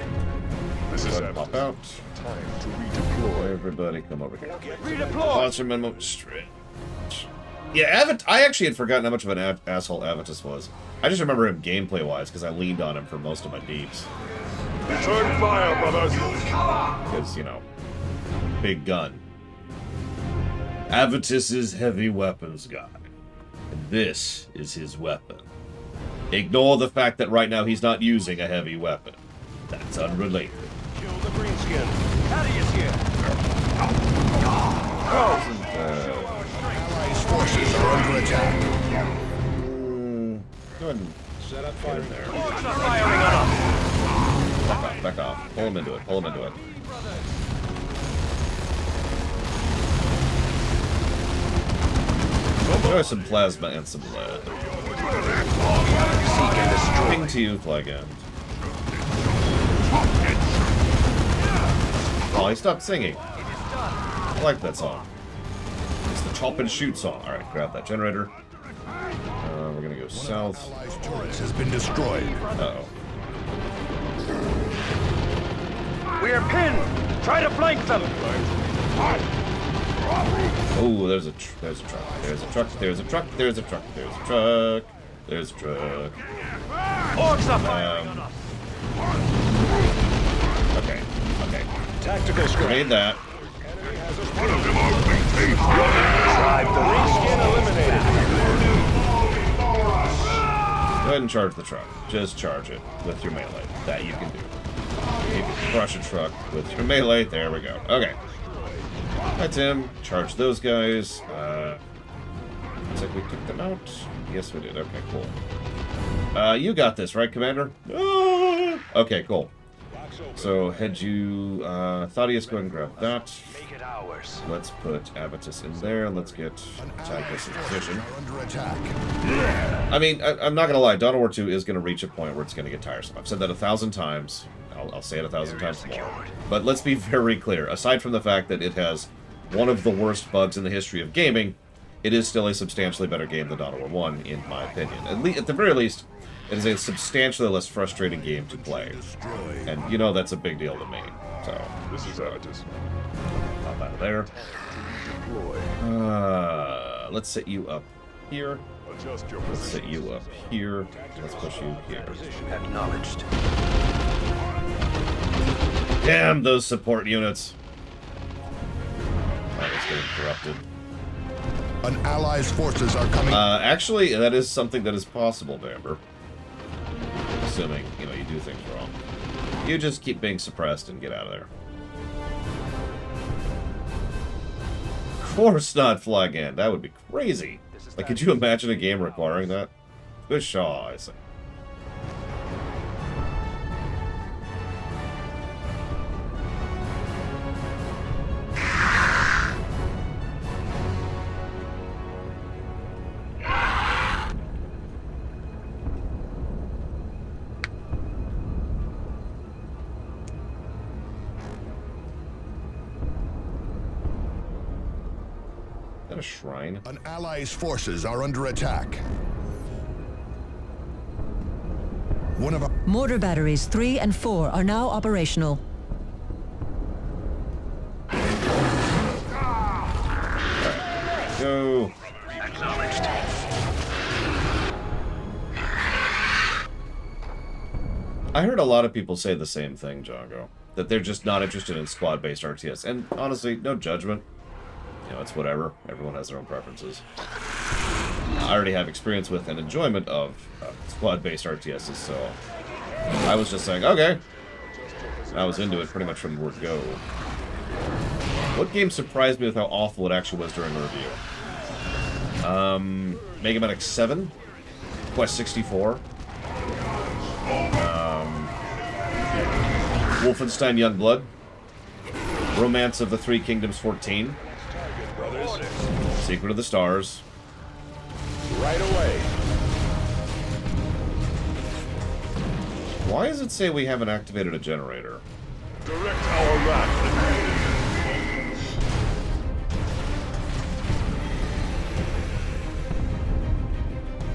This is pop out. Time to redeploy. Everybody come over here. Redeploy! Launcher memo straight. Yeah, I actually had forgotten how much of an asshole Avitus was. I just remember him gameplay-wise, because I leaned on him for most of my deeps. Return fire, brothers! Because, you know, big gun. Avitus is heavy weapons guy. And this is his weapon. Ignore the fact that right now he's not using a heavy weapon. That's unrelated. Kill the greenskin. Thaddeus here! Allies' forces are under attack. Go ahead and Set up get fire. in there. Orcs are firing on us! Back off. Pull him into it. Pull him into it. There's some plasma and some lead. Seek and destroy. Ping to you, Flag End. Oh, he stopped singing. I like that song. It's the chop and shoot song. Alright, grab that generator. We're gonna go south. Allies' turrets has been destroyed. Uh-oh. We are pinned! Try to flank them! Oh, there's a truck. There's a truck. There's a truck. There's a truck. There's a truck. There's a truck. Orcs are firing on us! Okay. Okay. Tactical scrap. Made that. Tribe the greenskin eliminated. Go ahead and charge the truck. Just charge it with your melee. That you can do. You can crush a truck with your melee. There we go. Okay. That's him. Charge those guys. Looks like we took them out. Yes, we did. Okay, cool. You got this, right, Commander? Ah! Okay, cool. So, head you... Thaddeus, go ahead and grab that. Make it ours. Let's put Avitus in there. Let's get Tactics in position. Under attack. I mean, I'm not gonna lie. Dawn of War 2 is gonna reach a point where it's gonna get tiresome. I've said that 1,000 times. I'll say it 1,000 times more. But let's be very clear. Aside from the fact that it has one of the worst bugs in the history of gaming, it is still a substantially better game than Dawn of War 1, in my opinion. At the very least, it is a substantially less frustrating game to play. And you know that's a big deal to me. So, This is Avitus. pop out of there. Let's set you up here. Adjust your Let's set position. you up here. Let's push you here. Acknowledged. Damn those support units. Oh, it's getting corrupted. An allies' forces are coming. Actually, that is something that is possible, Bamber. Assuming, you know, you do things wrong. You just keep being suppressed and get out of there. Of course not, Flag End. That would be crazy. Like, could you imagine a game requiring that? Good Shaw, I say. A shrine. An allies' forces are under attack. One of our Mortar batteries 3 and 4 are now operational. Go. Acknowledged. I heard a lot of people say the same thing, Django. That they're just not interested in squad-based RTS. And honestly, no judgment. You know, it's whatever. Everyone has their own preferences. I already have experience with and enjoyment of squad-based RTSs, so I was just saying, okay. I was into it pretty much from the word go. What game surprised me with how awful it actually was during the review? Mega Man X7, Quest 64, Wolfenstein Youngblood, Romance of the Three Kingdoms 14, Secret of the Stars. Right away. Why does it say we haven't activated a generator? Direct our wrath.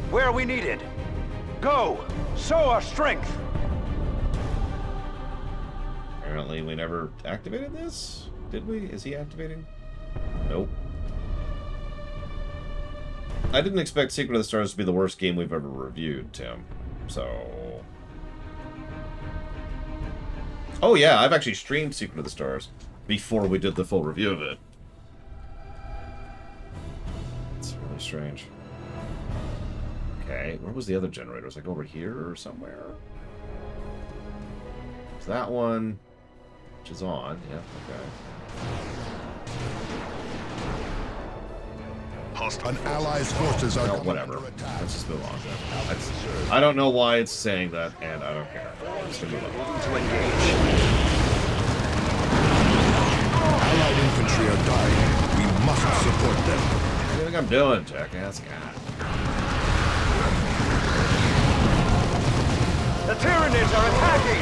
Where are we needed? Go! Show our strength! Apparently we never activated this? Did we? Is he activating? Nope. I didn't expect Secret of the Stars to be the worst game we've ever reviewed, Tim. So... Oh yeah, I've actually streamed Secret of the Stars before we did the full review of it. It's really strange. Okay, where was the other generator? Was it like over here or somewhere? It's that one, which is on. Yeah, okay. An ally's forces are whatever. Let's just move on. I don't know why it's saying that, and I don't care. Just gonna move on. To engage. Allied infantry are dying. We must support them. What do you think I'm doing, jackass? God. The Tyranids are attacking!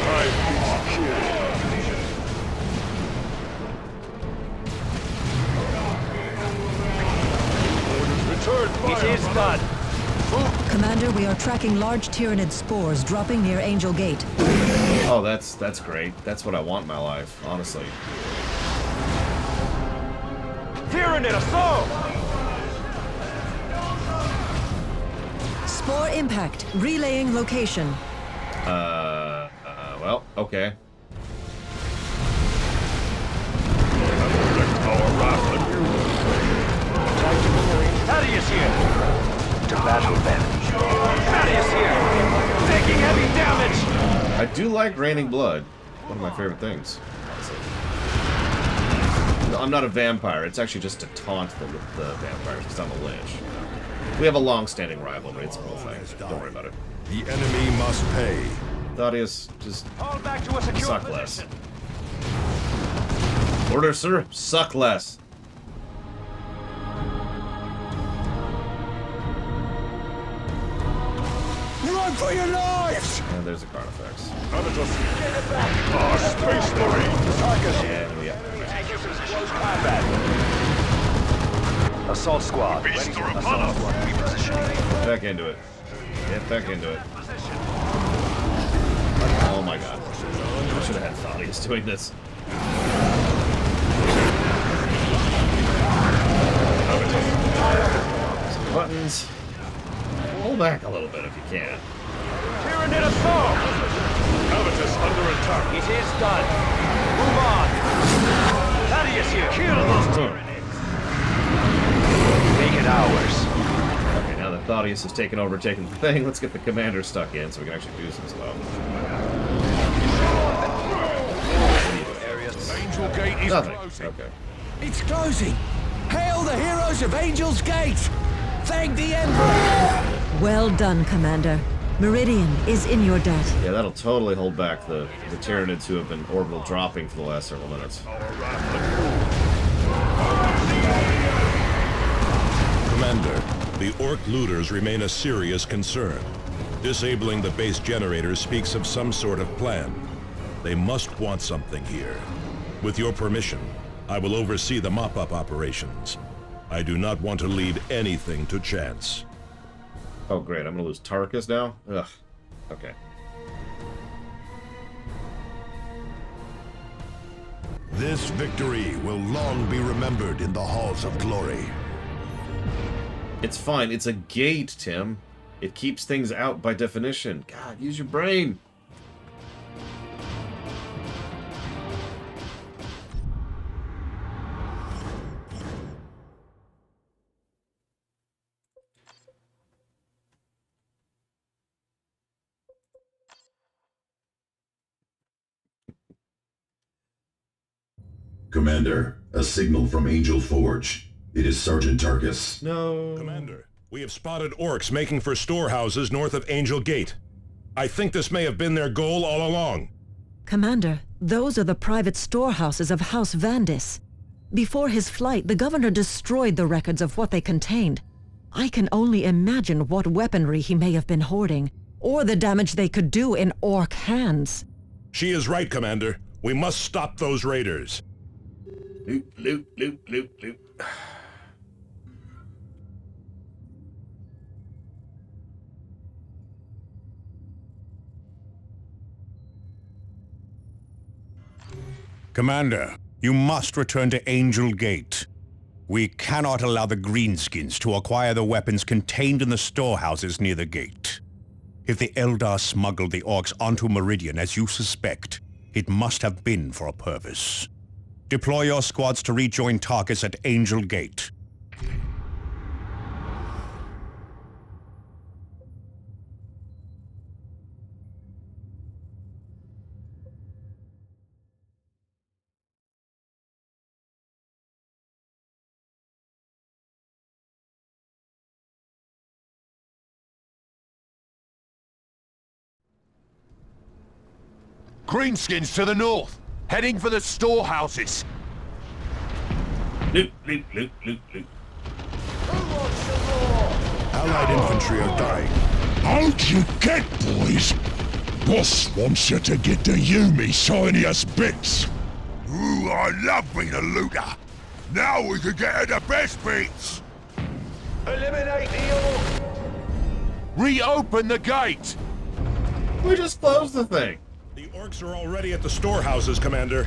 It is done. Commander, we are tracking large Tyranid spores dropping near Angel Gate. Oh, that's great. That's what I want in my life, honestly. Tyranid assault! Spore impact. Relaying location. Well, okay. Thaddeus here! To battle then. Thaddeus here! Taking heavy damage! I do like raining blood. One of my favorite things. No, I'm not a vampire. It's actually just to taunt the vampires because I'm a lich. We have a long-standing rivalry. It's a whole thing. Don't worry about it. The enemy must pay. Thaddeus, just Fall back to a secure suck position. less. Order, sir. Suck less. Run for your lives! And there's the Carnifex. Space Marine! And we Assault squad. Beasts are upon us! Get back into it. Get back into it. Oh my god. I should have had Thaddeus doing this. Some buttons. Pull back a little bit if you can. Tyranid assault! Covetous under attack! It is done. Move on. Thaddeus here. Kill those Tyranids. Make it ours. Okay, now that Thaddeus has taken over taking the thing, let's get the commander stuck in so we can actually do some stuff. Angel Gate is Nothing. closing. Okay. It's closing! Hail the heroes of Angel's Gate! Thank the Emperor! Well done, Commander. Meridian is in your debt. Yeah, that'll totally hold back the Tyranids who have been orbital dropping for the last several minutes. Commander, the Orc looters remain a serious concern. Disabling the base generators speaks of some sort of plan. They must want something here. With your permission, I will oversee the mop-up operations. I do not want to leave anything to chance. Oh, great. I'm going to lose Tarkus now? Ugh. Okay. This victory will long be remembered in the halls of glory. It's fine. It's a gate, Tim. It keeps things out by definition. God, use your brain. Commander, a signal from Angel Forge. It is Sergeant Tarkus. No. Commander, we have spotted orcs making for storehouses north of Angel Gate. I think this may have been their goal all along. Commander, those are the private storehouses of House Vandis. Before his flight, the governor destroyed the records of what they contained. I can only imagine what weaponry he may have been hoarding, or the damage they could do in orc hands. She is right, Commander. We must stop those raiders. Loot, loot, loot, loot, loot. Commander, you must return to Angel Gate. We cannot allow the Greenskins to acquire the weapons contained in the storehouses near the gate. If the Eldar smuggled the Orcs onto Meridian as you suspect, it must have been for a purpose. Deploy your squads to rejoin targets at Angel Gate. Greenskins to the north, heading for the storehouses. Loot, loot, loot, loot, loot. Allied infantry are dying. How'd you get, boys? Boss wants you to get the Yumi shiniest bits. Ooh, I love being a looter. Now we can get her the best bits. Eliminate the Orc! Reopen the gate! We just closed the thing. The Orcs are already at the storehouses, Commander.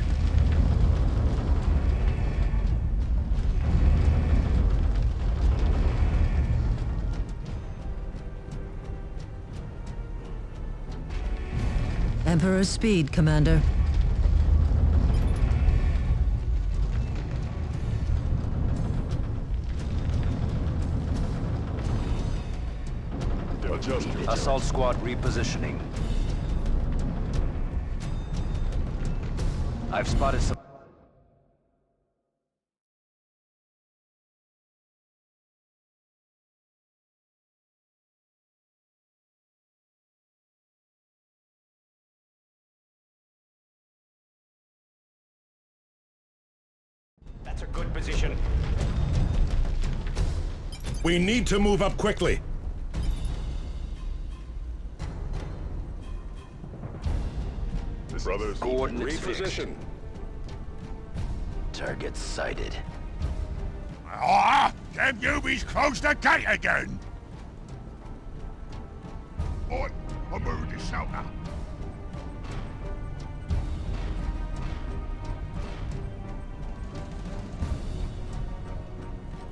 Emperor's speed, Commander. Assault squad repositioning. I've spotted some... That's a good position. We need to move up quickly. Brothers, Coordinates reposition. Target sighted. Ah! Them Yumis closed the gate again! Oi, I moved this shelter.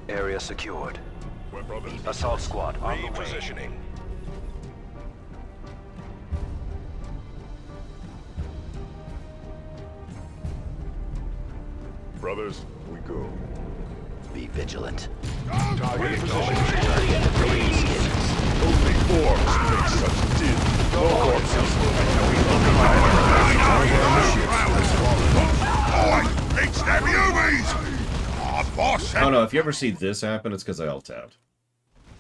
Area secured. We're brothers. Assault squad on the way. Repositioning. Brothers, we go. Be vigilant. Target acknowledged. Only forms make such din. No corpses. Oi! It's them Yumis! Our boss Oh no, if you ever see this happen, it's because I alt-tabbed.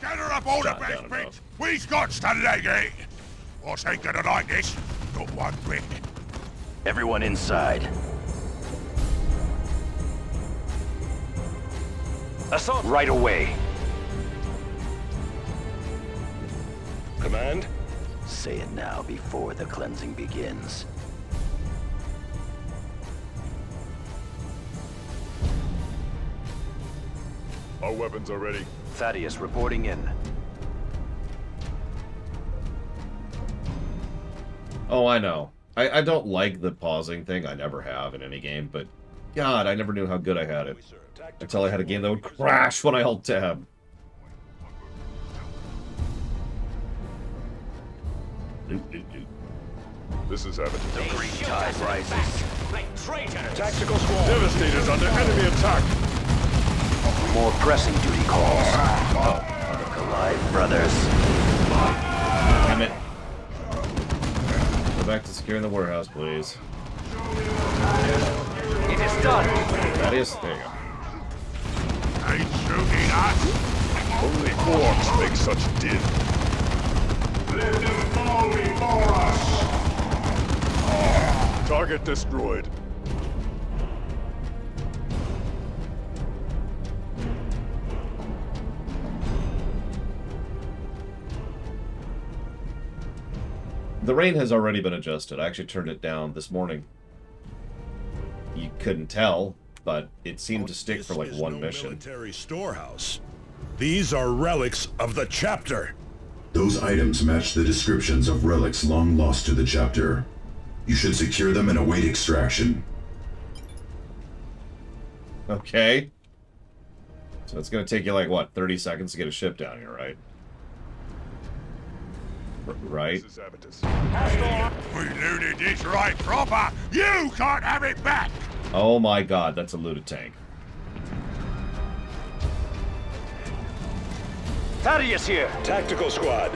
Gather up all the Shot best down bits! We've got to leg it! Boss ain't gonna like this. Not one bit. Everyone inside. Assault right away. Command? Say it now before the cleansing begins. Our weapons are ready. Thaddeus reporting in. Oh, I know. I don't like the pausing thing. I never have in any game, but God, I never knew how good I had it. Until I had a game that would crash when I alt-tab. This is heaven. The green tide rises. Like traitors. Tactical squad. Devastator's under enemy attack. More pressing duty calls. Look alive, brothers. Damn it. Go back to securing the warehouse, please. It is done. That is, there you go. Ain't shooting us. Only orcs make such din. Let them fall before us. Target destroyed. The rain has already been adjusted. I actually turned it down this morning. You couldn't tell, but it seemed to stick for like one mission. Military storehouse. These are relics of the chapter. Those items match the descriptions of relics long lost to the chapter. You should secure them and await extraction. Okay. So it's gonna take you like, what, 30 seconds to get a ship down here, right? Right? We looted this right proper. You can't have it back. Oh my god, that's a looted tank. Thaddeus here. Tactical squad.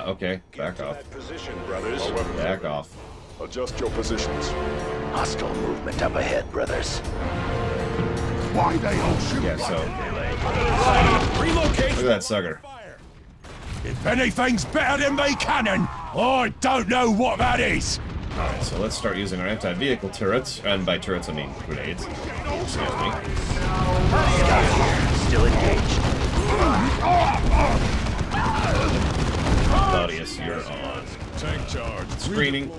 Okay. Back off. Position, brothers. Back off. Adjust your positions. Hostile movement up ahead, brothers. Why they all shoot? Yeah, so... Relocate. Look at that sucker. If anything's better than me cannon, I don't know what that is. Alright, so let's start using our anti-vehicle turrets. And by turrets, I mean grenades. Excuse me. Still engaged. Claudius, you're on. Tank charge. Screening.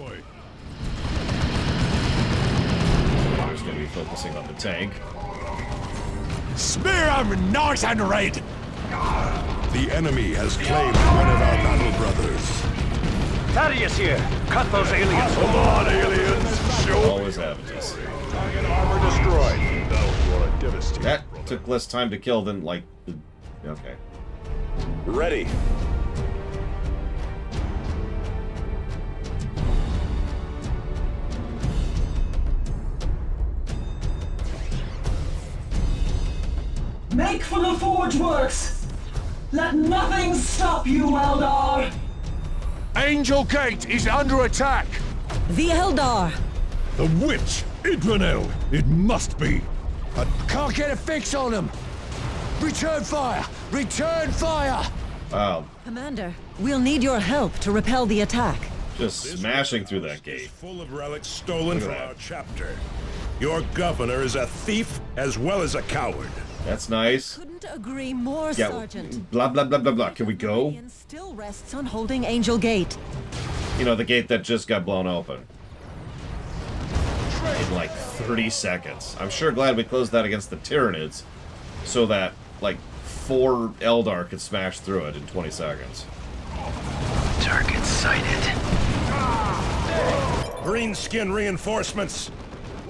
I'm just going to be focusing on the tank. Smear 'em nice and red. The enemy has claimed one of our battle brothers. Thaddeus here. Cut those aliens. Come on, aliens. Show Always happens. target armor destroyed. Now you're a devastator. That took less time to kill than, like, the... Okay. Ready. Make for the Forge Works! Let nothing stop you, Eldar! Angel Gate is under attack! The Eldar! The witch, Idranel. It must be. Can't get a fix on them! Return fire! Return fire! Wow. Commander, we'll need your help to repel the attack. Just smashing through that gate. Full of relics stolen Look at from that. our chapter. Your governor is a thief as well as a coward. That's nice. Couldn't agree more, Yeah, Sergeant. blah, blah, blah, blah, blah. Can we go? Meridian still rests on holding Angel Gate. You know, the gate that just got blown open. In like 30 seconds. I'm sure glad we closed that against the Tyranids, so that, like, 4 Eldar could smash through it in 20 seconds. Target sighted. Greenskin reinforcements.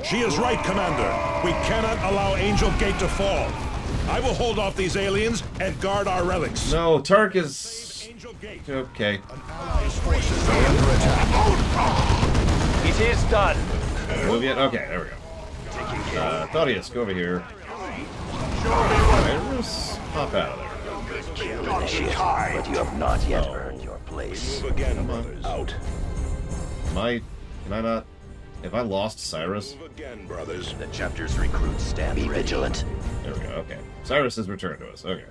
She is right, Commander. We cannot allow Angel Gate to fall. I will hold off these aliens and guard our relics. No, Tark is... Okay. It is done. Move yet? Okay, there we go. Claudius, go over here. Cyrus, pop out of there. Kill initiative, but you have not yet earned your place. Move again, brothers. Out. Can I not... Have I lost Cyrus? Move again, brothers. The chapter's recruits stand Be vigilant. There we go, okay. Cyrus has returned to us, okay.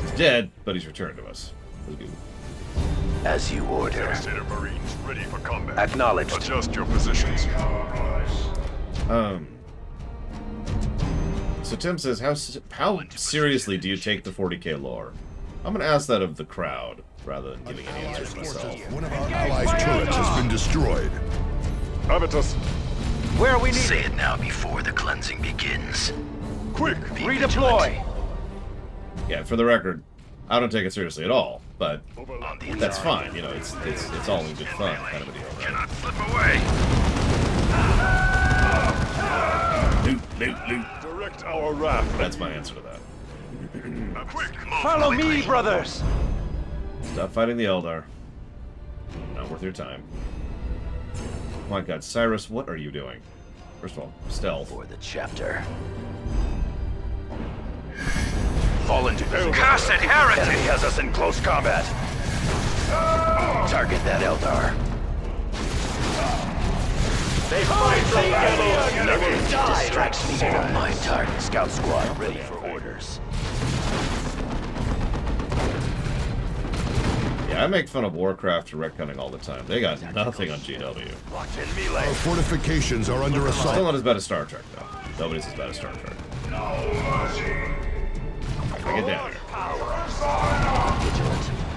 He's dead, but he's returned to us. That's good. As you order. Devastator Marines ready for combat. Acknowledged. Adjust your positions. So Tim says, how seriously do you take the 40k lore? I'm gonna ask that of the crowd, rather than giving any answers myself. One of our allies' turrets has been destroyed. Avitus, Where are we needed? Say it now before the cleansing begins. quick! Be Redeploy. vigilant. Yeah, for the record, I don't take it seriously at all, but On the that's fine, you know, it's all in good fun kind of a deal, right? Cannot slip away. Loot. Direct our wrath. That's my answer to that. Quick! Follow me, brothers. Stop fighting the Eldar. Not worth your time. Oh my god, Cyrus, what are you doing? First of all, stealth. For the chapter. Fall into the Cursed heretic! Enemy has us in close combat. Target that Eldar. They fight the enemy. Nothing distracts me from my target. Scout squad ready for orders. Yeah, I make fun of Warcraft and retconning all the time. They got nothing on GW. Locked in melee. Our fortifications are under assault. Still not as bad as Star Trek, though. Nobody's as bad as Star Trek. Get down here.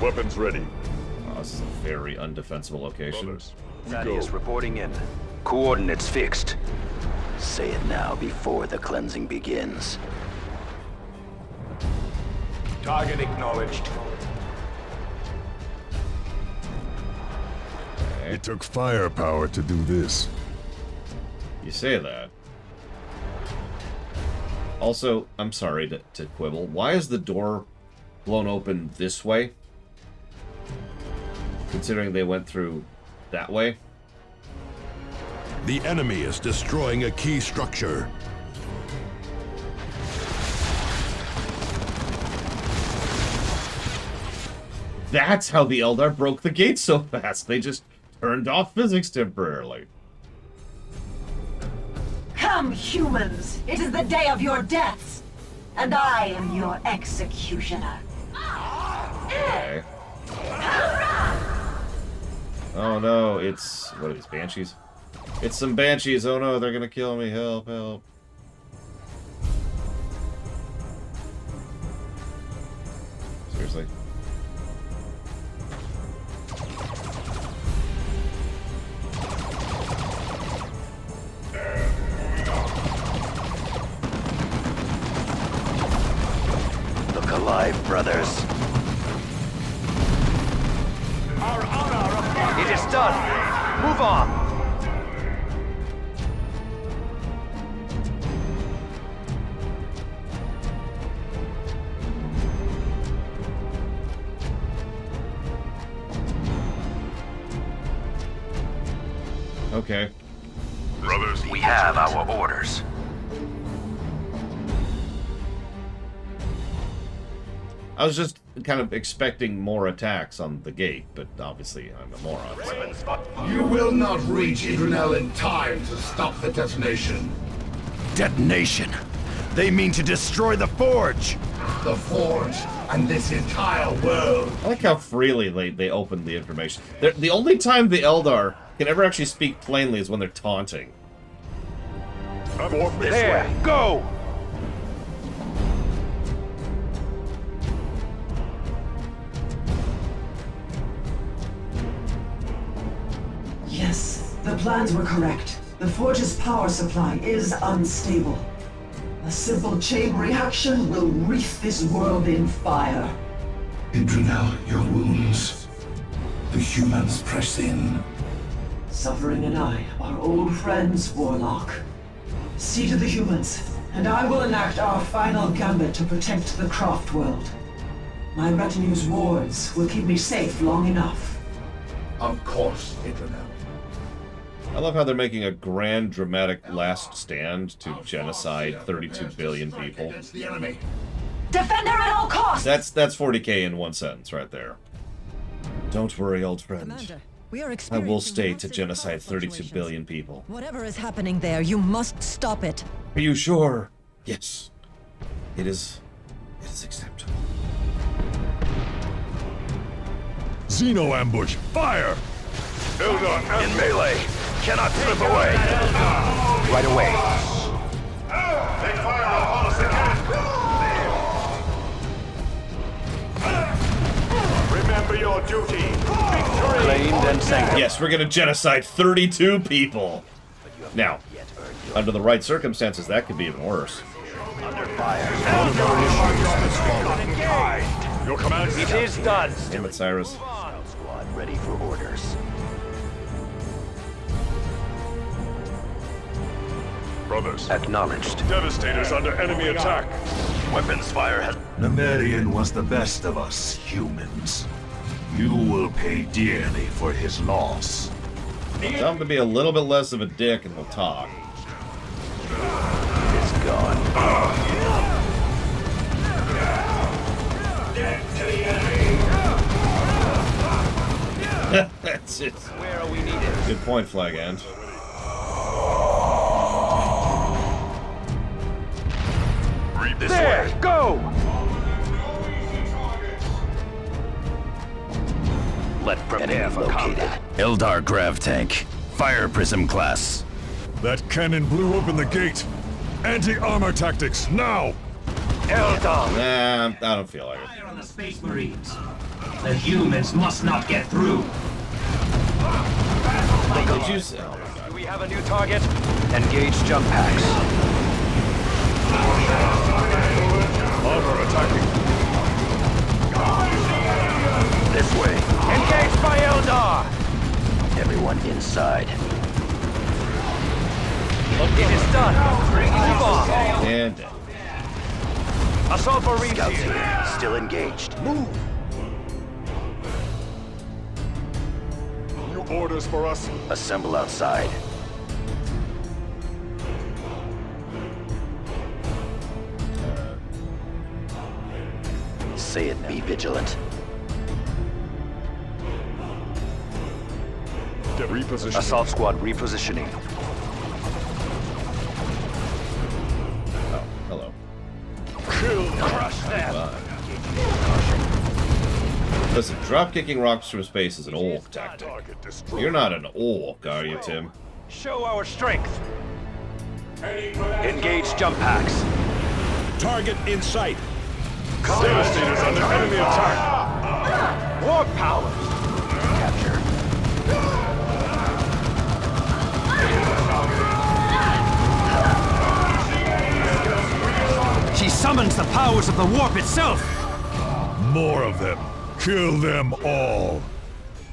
Weapons ready. Oh, this is a very undefensible location. Brothers, Thaddeus reporting in. Coordinates fixed. Say it now before the cleansing begins. Target acknowledged. It took firepower to do this. You say that. Also, I'm sorry to quibble. Why is the door blown open this way? Considering they went through that way. The enemy is destroying a key structure. That's how the Eldar broke the gate so fast. They just turned off physics temporarily. Come, humans! It is the day of your deaths! And I am your executioner. Okay. Oh no, it's... what are these, Banshees? It's some Banshees! Oh no, they're gonna kill me! Help, help. Seriously? Look alive, brothers. It is done. Move on. Okay. Brothers, we have our orders. I was just kind of expecting more attacks on the gate, but obviously I'm a moron, so... You will not reach Idranel in time to stop the detonation. Detonation? They mean to destroy the Forge! The Forge and this entire world. I like how freely they open the information. The only time the Eldar can ever actually speak plainly is when they're taunting. There, go! Yes, the plans were correct. The Forge's power supply is unstable. A simple chain reaction will wreath this world in fire. Idranel, your wounds. The humans press in. Suffering and I are old friends, Warlock. See to the humans, and I will enact our final gambit to protect the Croft world. My retinue's wards will keep me safe long enough. Of course, Idranel. I love how they're making a grand, dramatic last stand to genocide 32 billion people. Defend her at all costs! That's 40k in one sentence right there. Don't worry, old friend. Commander, we are I will experiencing stay to massive genocide power 32 fluctuations. billion people. Whatever is happening there, you must stop it. Are you sure? Yes. It is acceptable. Xeno ambush, fire! Eldar in melee. Cannot slip away. Right away. They fire upon us again! Remember your duty. Victory! Claimed and sanctioned. Yes, we're gonna genocide 32 people. Now, under the right circumstances, that could be even worse. Under fire. Your command. It is done. Damn it, Cyrus. Squad ready for orders. Brothers. Acknowledged. Devastators under enemy attack. Weapons fire has... Nemerian was the best of us humans. You will pay dearly for his loss. Tell him to be a little bit less of a dick and we'll talk. It's gone. That's it. Where are we needed? Good point, Flag End. This way. Go! Let prepare for combat. Eldar Grav Tank. Fire Prism class. That cannon blew open the gate. Anti-armor tactics, now! Eldar! Nah, I don't feel like it. Fire on the Space Marines. The humans must not get through. Did you say? Oh my God. Do we have a new target? Engage jump packs. Armor attacking. This way. Engaged by Eldar! Everyone inside. It is done. Move on. And dead. Assault Marines Scouts here. here. Still engaged. Move! New orders for us? Assemble outside. Say it, be vigilant. Repositioning. Assault squad repositioning. Oh, hello. Kill, crush them. Listen, drop-kicking rocks from space is an orc tactic. You're not an orc, are you, Tim? Show our strength. Engage jump packs. Target in sight. Devastator's under enemy attack. Warp powers. Capture. She summons the powers of the warp itself! More of them. Kill them all.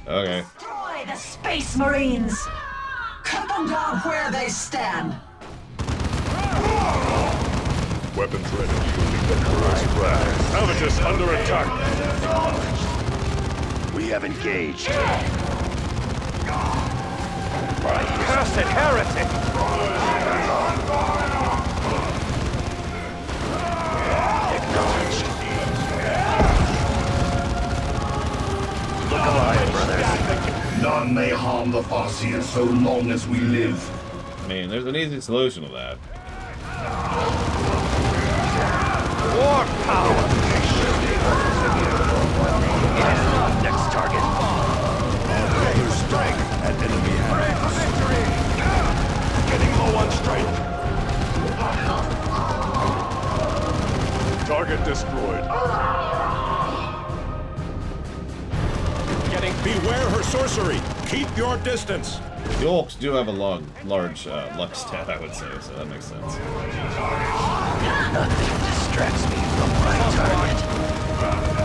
Okay. Destroy the Space Marines! Cut them down where they stand! Weapons ready. First flag. Avitus under attack. We have engaged. Cursed heretic. Acknowledged. Look alive, brothers. None may harm the Farseer so long as we live. I mean, there's an easy solution to that. Warp power. It is not next target. Their strength at enemy hands. Getting low on strength. Target destroyed. Beware her sorcery. Keep your distance. The orcs do have a large luck stat, I would say, so that makes sense. Nothing distracts me from my target.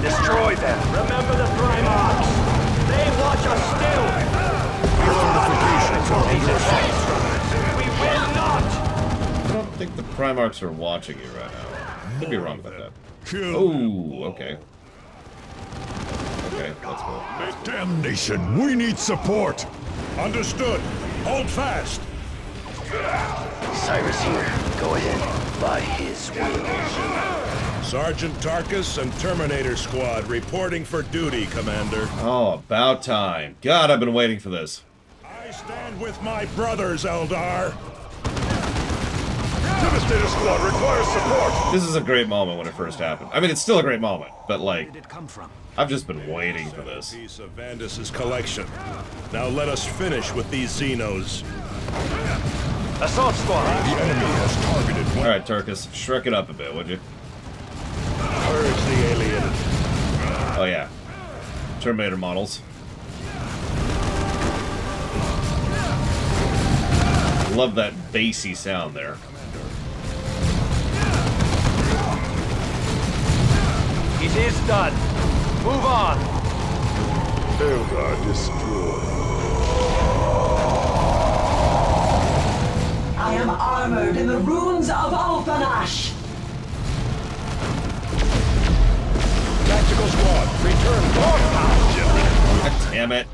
Destroy them. Remember the Primarchs. They watch us still. Fortifications are on your side. We will not. I don't think the Primarchs are watching you right now. Could be wrong about that. Kill Oh, okay. Okay, let's go. Damnation, we need support! Understood. Hold fast. Cyrus here. Go ahead. By his will. Sergeant Tarkus and Terminator Squad reporting for duty, Commander. Oh, about time. God, I've been waiting for this. I stand with my brothers, Eldar. Devastator squad requires support. This is a great moment when it first happened. I mean, it's still a great moment, but like, Where did it come from? I've just been waiting for this. Piece of Vandus' collection. Now let us finish with these Xenos. Assault squad. The enemy has targeted one. Alright, Turkus, shrek it up a bit, would you? Purge the alien. Oh yeah. Terminator models. Love that bassy sound there. It is done. Move on. Eldar destroyed. I am armored in the runes of Alphanash! Tactical squad, return. God damn it.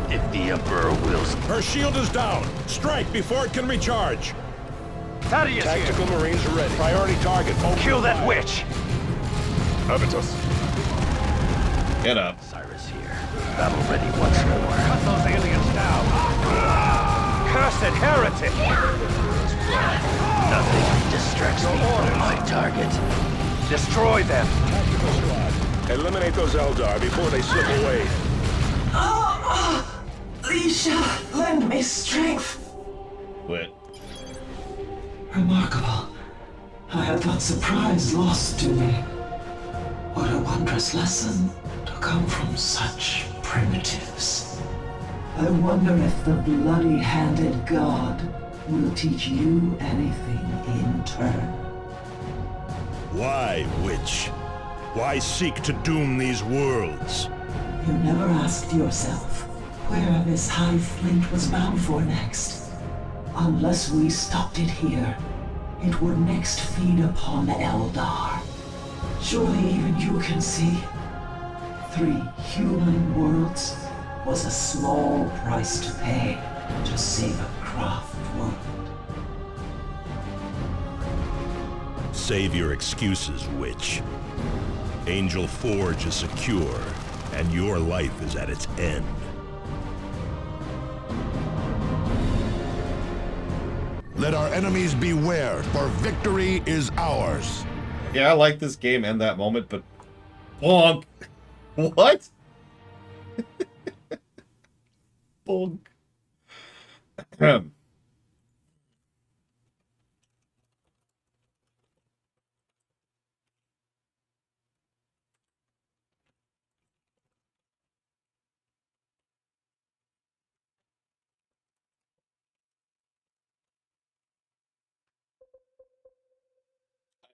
If the Emperor wills. Her shield is down. Strike before it can recharge. Thaddeus Tactical here. Marines are ready. Priority target. Kill that witch. Avitus. Get up. Cyrus here. Battle ready once more. Cut those aliens down. Cursed heretic. Nothing distracts me from my target. Destroy them. Tactical squad. Eliminate those Eldar before they slip away. Lisha, lend me strength. Quit. Remarkable. I had thought surprise lost to me. What a wondrous lesson to come from such primitives. I wonder if the bloody-handed god will teach you anything in turn. Why, witch? Why seek to doom these worlds? You never asked yourself where this high fleet was bound for next. Unless we stopped it here, it would next feed upon Eldar. Surely even you can see. 3 human worlds was a small price to pay to save a craft world. Save your excuses, witch. Angel Forge is secure, and your life is at its end. Let our enemies beware, for victory is ours. Yeah, I like this game and that moment, but... Bonk! What? Bonk.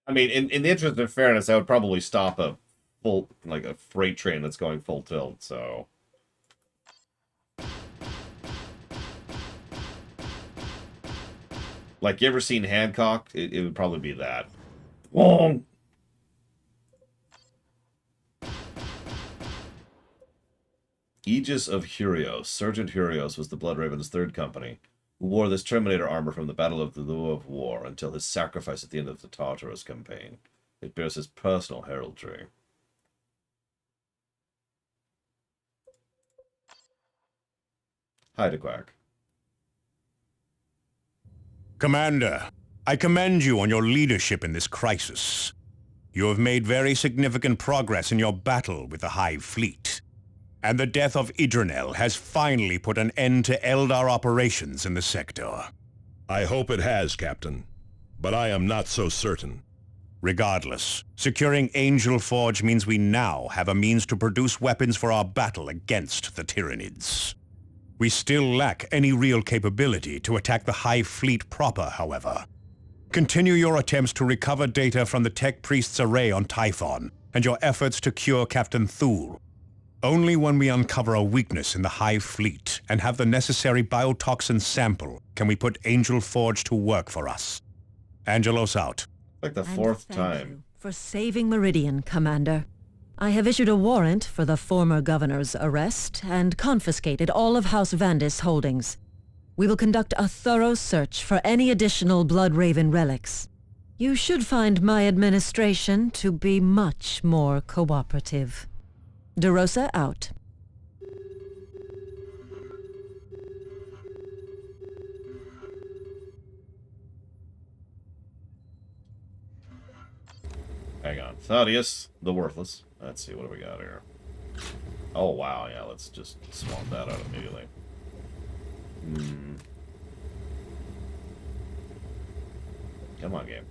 I mean, in the interest of fairness, I would probably stop a full, like a freight train that's going full tilt, so... Like, you ever seen Hancock? It would probably be that. Whoa! Aegis of Hurios. Sergeant Hurios was the Bloodraven's third company, who wore this Terminator armor from the Battle of the Lure of War until his sacrifice at the end of the Tartarus campaign. It bears his personal heraldry. Hi, DeQuack. Commander, I commend you on your leadership in this crisis. You have made very significant progress in your battle with the Hive Fleet. And the death of Idranel has finally put an end to Eldar operations in the sector. I hope it has, Captain. But I am not so certain. Regardless, securing Angel Forge means we now have a means to produce weapons for our battle against the Tyranids. We still lack any real capability to attack the Hive Fleet proper, however. Continue your attempts to recover data from the Tech Priest's array on Typhon, and your efforts to cure Captain Thule. Only when we uncover a weakness in the Hive Fleet and have the necessary biotoxin sample can we put Angel Forge to work for us. Angelos out. Like the 4th time. For saving Meridian, Commander. I have issued a warrant for the former governor's arrest and confiscated all of House Vandis' holdings. We will conduct a thorough search for any additional Bloodraven relics. You should find my administration to be much more cooperative. DeRosa out. Hang on. Thaddeus, the Worthless. Let's see, what do we got here? Oh, wow, yeah, let's just swamp that out immediately. Come on, game.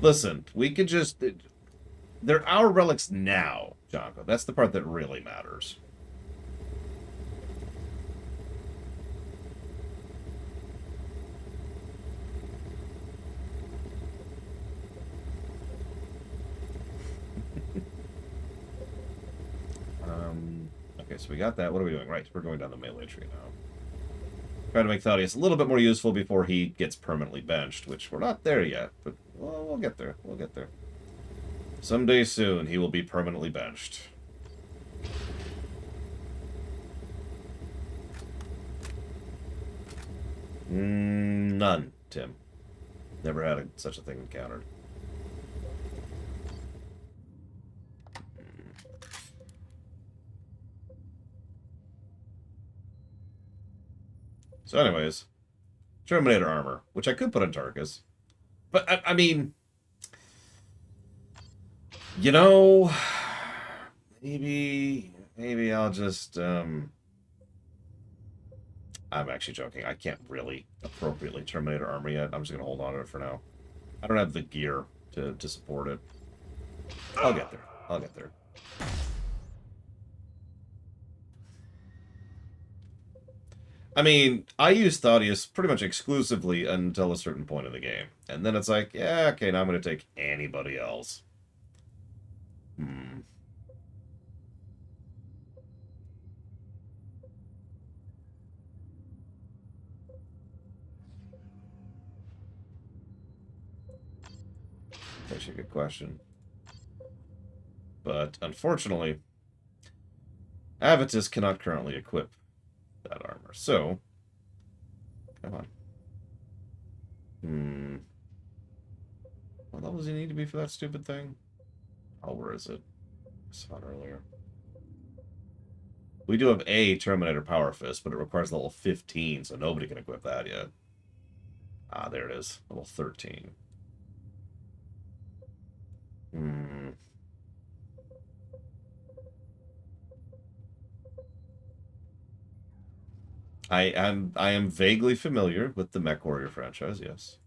Listen, we could just... They're our relics now, Jonko. That's the part that really matters. Okay, so we got that. What are we doing? Right, we're going down the melee tree now. Trying to make Thaddeus a little bit more useful before he gets permanently benched, which we're not there yet, but we'll get there. We'll get there. Someday soon, he will be permanently benched. None, Tim. Never had such a thing encountered. So anyways, Terminator armor, which I could put on Tarkus. But, I mean, you know, maybe I'll just, I'm actually joking. I can't really appropriately Terminator armor yet. I'm just going to hold on to it for now. I don't have the gear to support it. I'll get there. I'll get there. I mean, I use Thaddeus pretty much exclusively until a certain point in the game. And then it's like, yeah, okay, now I'm going to take anybody else. Actually, a good question. But, unfortunately, Avitus cannot currently equip that armor. So, come on. What level does he need to be for that stupid thing? Oh, where is it? I saw it earlier. We do have a Terminator Power Fist, but it requires level 15, so nobody can equip that yet. Ah, there it is. Level 13. I am vaguely familiar with the MechWarrior franchise, yes.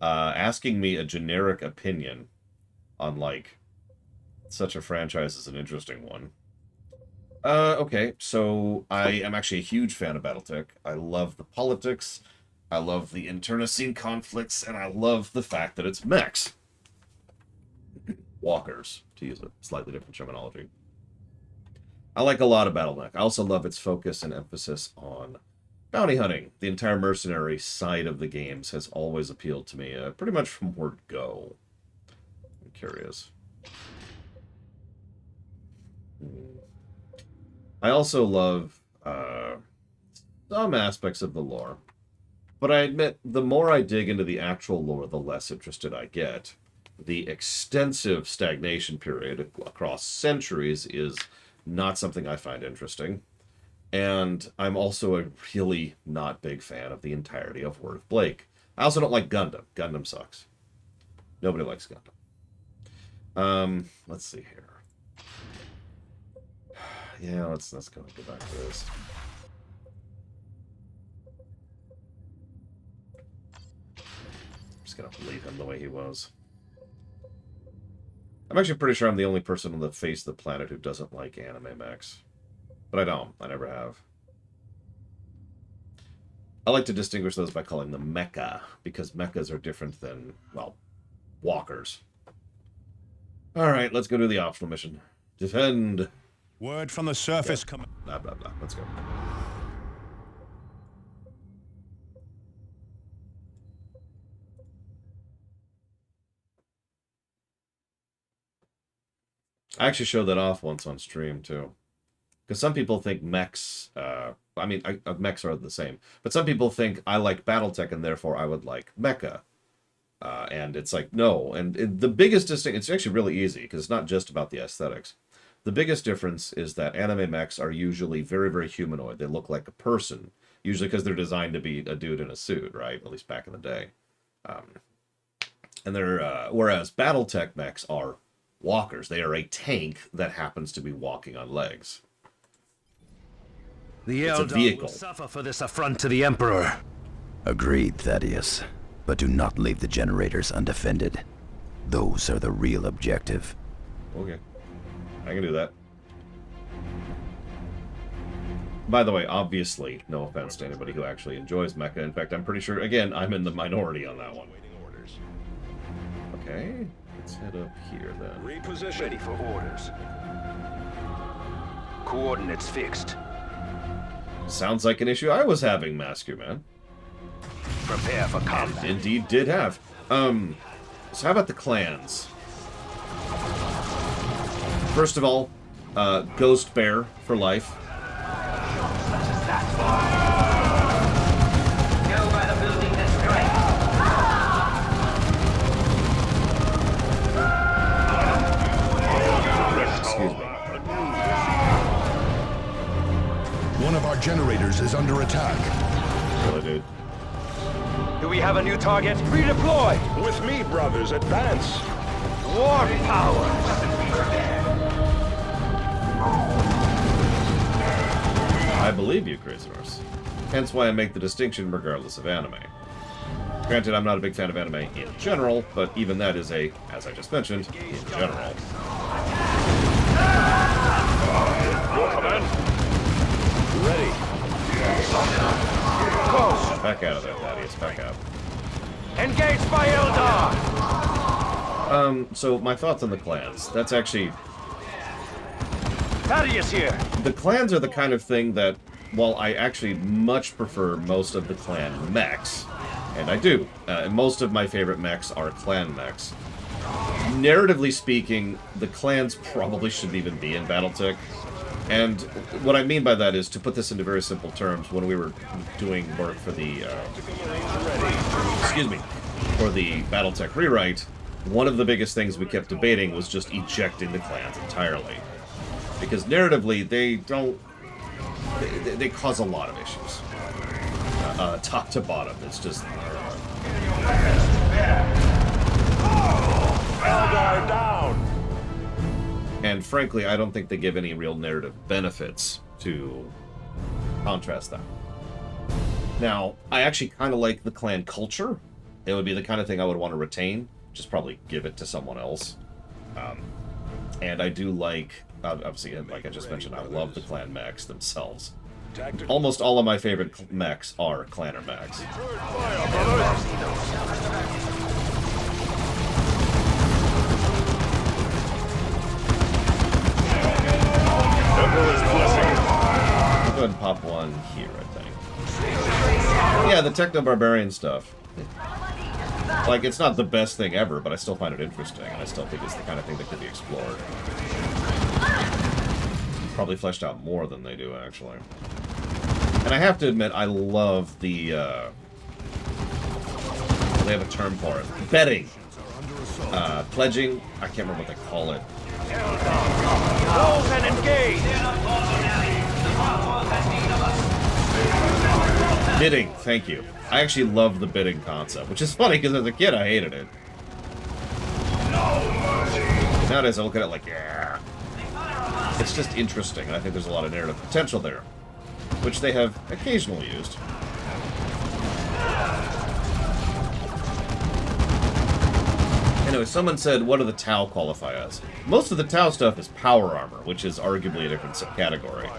Asking me a generic opinion on, like, such a franchise is an interesting one. Okay, so I am actually a huge fan of BattleTech. I love the politics, I love the internecine conflicts, and I love the fact that it's mechs. Walkers, to use a slightly different terminology. I like a lot of BattleTech. I also love its focus and emphasis on bounty hunting. The entire mercenary side of the games has always appealed to me, pretty much from word go. I'm curious. I also love some aspects of the lore. But I admit, the more I dig into the actual lore, the less interested I get. The extensive stagnation period across centuries is not something I find interesting. And I'm also a really not big fan of the entirety of Word of Blake. I also don't like Gundam. Gundam sucks. Nobody likes Gundam. Let's see here. Yeah, let's go back to this. I'm just gonna leave him the way he was. I'm actually pretty sure I'm the only person on the face of the planet who doesn't like anime mechs. But I don't. I never have. I like to distinguish those by calling them mecha, because mechas are different than, well, walkers. Alright, let's go do the optional mission. Defend. Word from the surface. Blah, blah, blah. Let's go. I actually showed that off once on stream, too. Because some people think mechs, mechs are the same. But some people think I like BattleTech and therefore I would like mecha. And it's like, no. And the biggest distinction, it's actually really easy, because it's not just about the aesthetics. The biggest difference is that anime mechs are usually very, very humanoid. They look like a person. Usually because they're designed to be a dude in a suit, right? At least back in the day. And they're, whereas BattleTech mechs are walkers. They are a tank that happens to be walking on legs. The It's a Eldar vehicle. will suffer for this affront to the Emperor. Agreed, Thaddeus. But do not leave the generators undefended. Those are the real objective. Okay. I can do that. By the way, obviously, no offense to anybody who actually enjoys mecha. In fact, I'm pretty sure, again, I'm in the minority on that one. Okay. Let's head up here, then. Reposition. Ready for orders. Coordinates fixed. Sounds like an issue I was having, Masker Man. Prepare for combat. Indeed did have. So how about the clans? First of all, Ghost Bear for life. Go by the building that's right. Excuse me. One of our generators is under attack. Really, dude? Do we have a new target? Redeploy! With me, brothers, advance! War power! I believe you, Crazy Horse. Hence why I make the distinction regardless of anime. Granted, I'm not a big fan of anime in general, but even that is a, as I just mentioned, in general. Your command. Ready. Go! Back out of there, Thaddeus. Back out. Engaged by Eldar! So my thoughts on the clans. That's actually... Thaddeus here! The clans are the kind of thing that, while I actually much prefer most of the clan mechs, and I do, most of my favorite mechs are clan mechs. Narratively speaking, the clans probably shouldn't even be in BattleTech. And what I mean by that is, to put this into very simple terms, when we were doing work for the, for the BattleTech rewrite, one of the biggest things we kept debating was just ejecting the clans entirely. Because narratively, they cause a lot of issues. Top to bottom, it's just... Eldar down! And frankly, I don't think they give any real narrative benefits to contrast that. Now, I actually kind of like the clan culture. It would be the kind of thing I would want to retain. Just probably give it to someone else. And I do like, obviously, like I just mentioned, I love the clan mechs themselves. Almost all of my favorite mechs are clanner mechs. I'll go ahead and pop one here, I think. Yeah, the Techno-Barbarian stuff. Like, it's not the best thing ever, but I still find it interesting, and I still think it's the kind of thing that could be explored. Probably fleshed out more than they do, actually. And I have to admit, I love the, they have a term for it. Betting. Pledging. I can't remember what they call it. Close and engage! Bidding, thank you. I actually love the bidding concept, which is funny because as a kid I hated it. Nowadays I look at it like, yeah. It's just interesting, and I think there's a lot of narrative potential there, which they have occasionally used. Anyway, someone said, what do the Tau qualify as? Most of the Tau stuff is power armor, which is arguably a different category.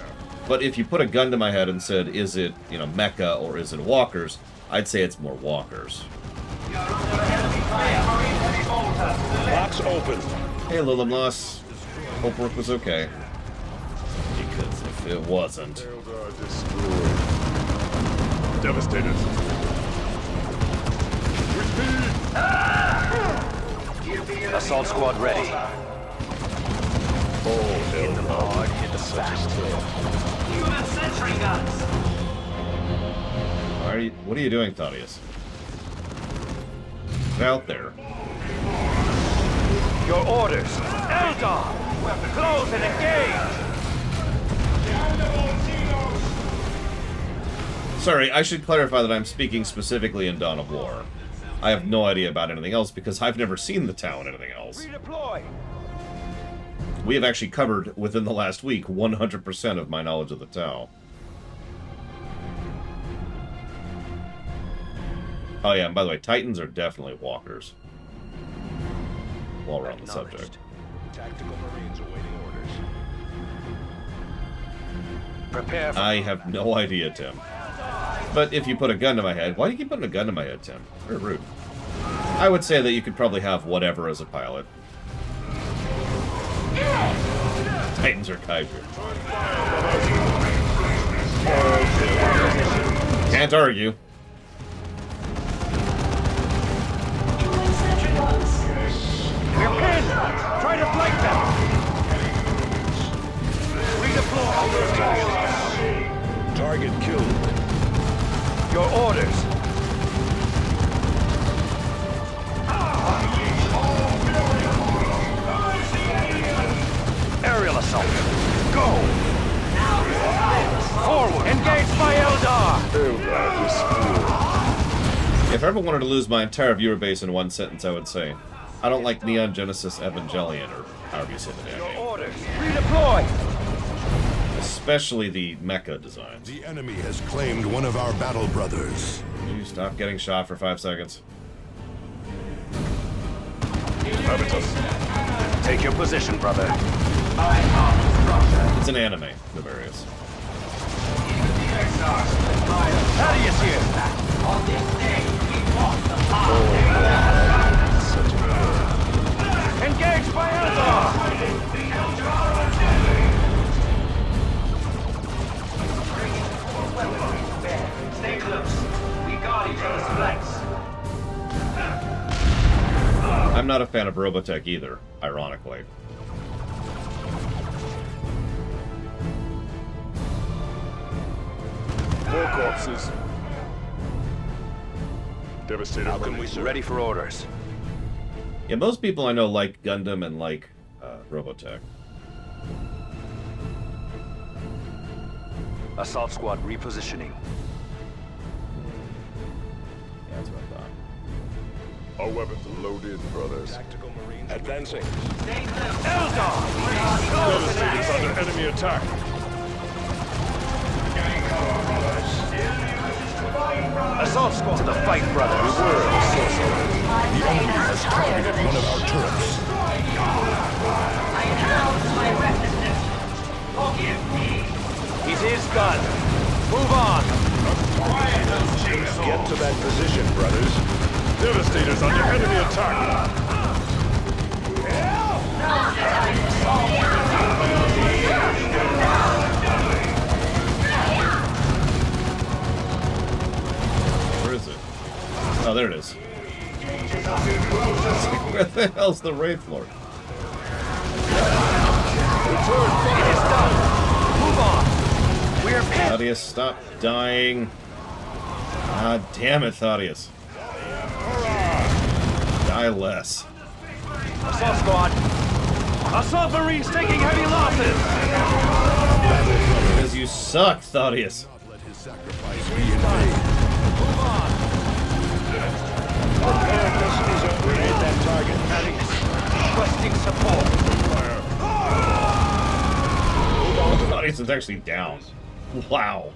But if you put a gun to my head and said, is it, you know, mecha or is it walkers, I'd say it's more walkers. Box open. Hey, Lilimlos. Hope work was okay. Because if it wasn't... Devastated. Assault squad ready. Oh, In the hard, hit the fast. Human sentry guns! What are you doing, Thaddeus? Get out there. Your orders. Eldar! Close and engage! Sorry, I should clarify that I'm speaking specifically in Dawn of War. I have no idea about anything else because I've never seen the Tau in anything else. Redeploy! We have actually covered, within the last week, 100% of my knowledge of the Tau. Oh yeah, and by the way, Titans are definitely walkers. While we're on the subject. Tactical Marines awaiting orders. Prepare for I have no idea, Tim. But if you put a gun to my head... Why do you keep putting a gun to my head, Tim? Very rude. I would say that you could probably have whatever as a pilot. Titans are Kaiju. Can't argue. We're pinned! Try to flank them! Redeploy! Target killed. Your orders! Aerial assault! Go! Forward! Engaged by Eldar! If I ever wanted to lose my entire viewer base in one sentence, I would say, I don't like Neon Genesis Evangelion, or however you say the damn name. Your orders! Redeploy! Especially the mecha designs. The enemy has claimed one of our battle brothers. You stop getting shot for 5 seconds. Take your position, brother. It's an anime, Nefarious. Thaddeus here! On this day, we walk the path. Engaged by Eldar! Stay close. We guard each other's flanks. I'm not a fan of Robotech either, ironically. More corpses. Devastator. Falcon, we ready for orders. Yeah, most people I know like Gundam and like Robotech. Assault squad repositioning. Yeah, that's what I thought. Our weapons are loaded, brothers. Advancing. Devastator's under enemy attack. Assault squad to the fight, brothers. The enemy has targeted one of our turrets. I announce my restlessness. Forgive me. He's his gun. Move on. Get to that position, brothers. Devastator's under enemy attack. Where is it? Oh, there it is. Where the hell's the Wraith Lord? It is done. Move on. We're pinned. Thaddeus, stop dying. God damn it, Thaddeus. Die less. Assault squad. Assault Marines taking heavy losses. Because you suck, Thaddeus. Move on. Preparedness is upgrade that target. Requesting support. Thaddeus is actually down. Wow.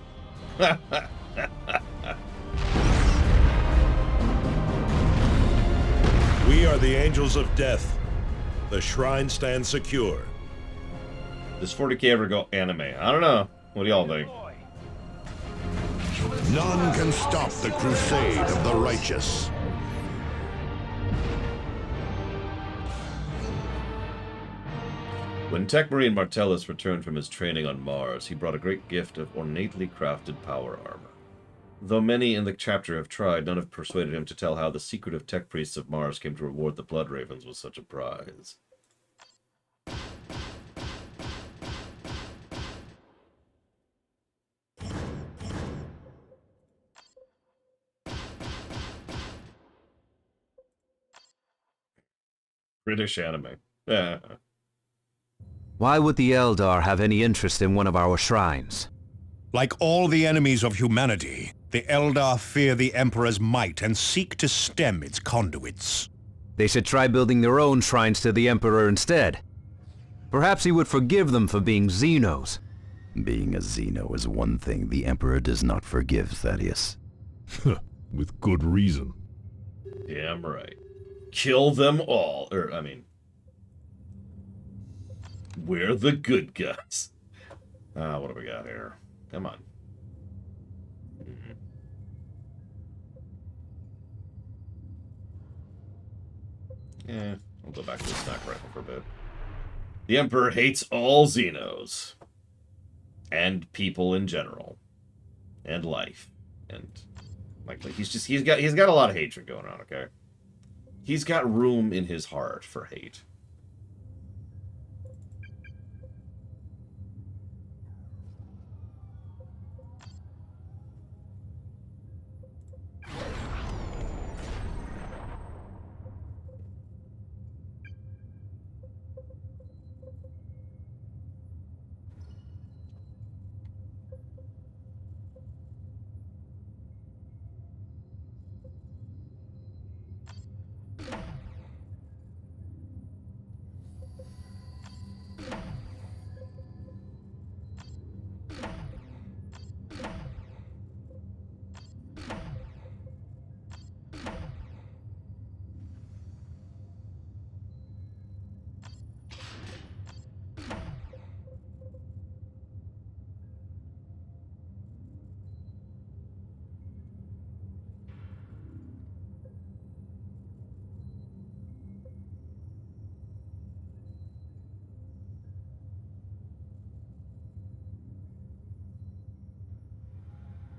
We are the Angels of Death. The shrine stands secure. Does 40k ever go anime? I don't know. What do y'all think? None can stop the crusade of the righteous. When Tech Marine Martellus returned from his training on Mars, he brought a great gift of ornately crafted power armor. Though many in the chapter have tried, none have persuaded him to tell how the secret of Tech Priests of Mars came to reward the Blood Ravens with such a prize. British anime. Yeah. Why would the Eldar have any interest in one of our shrines? Like all the enemies of humanity, the Eldar fear the Emperor's might and seek to stem its conduits. They should try building their own shrines to the Emperor instead. Perhaps he would forgive them for being Xenos. Being a Xeno is one thing the Emperor does not forgive, Thaddeus. With good reason. Damn right. Kill them all. We're the good guys. What do we got here? Come on. Yeah, I'll go back to the sniper rifle for a bit. The Emperor hates all Xenos. And people in general. And life. And like he's got a lot of hatred going on, okay? He's got room in his heart for hate.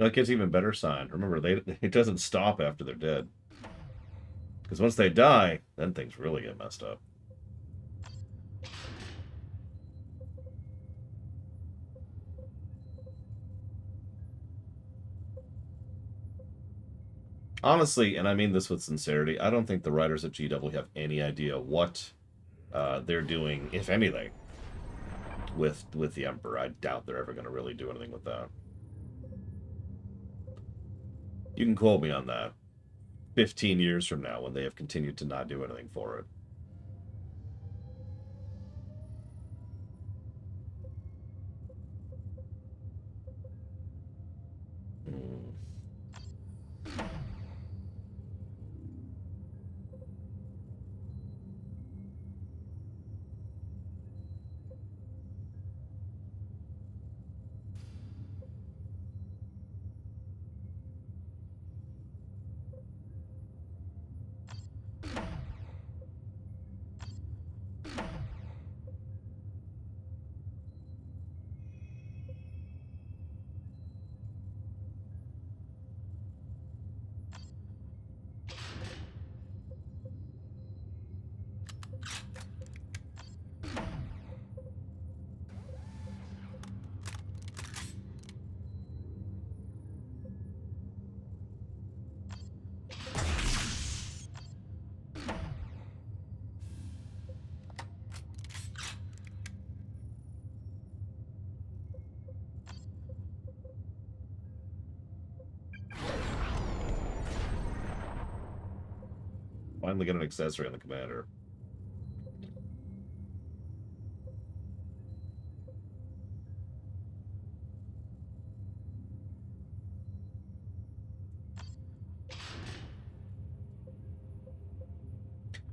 That gets even better sign. Remember, it doesn't stop after they're dead. Because once they die, then things really get messed up. Honestly, and I mean this with sincerity, I don't think the writers at GW have any idea what they're doing, if anything, with the Emperor. I doubt they're ever going to really do anything with that. You can quote me on that 15 years from now when they have continued to not do anything for it. Finally get an accessory on the commander.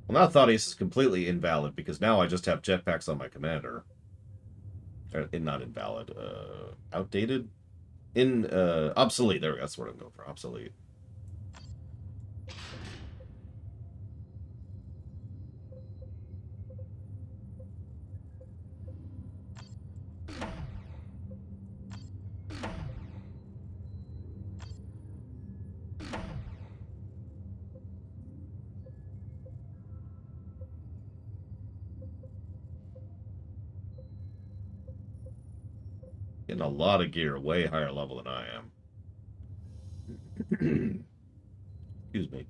Well, now Thaddeus is completely invalid because now I just have jetpacks on my commander. Not invalid. Outdated? Obsolete. There we go. That's what I'm going for. Obsolete. Getting a lot of gear, way higher level than I am. Excuse me.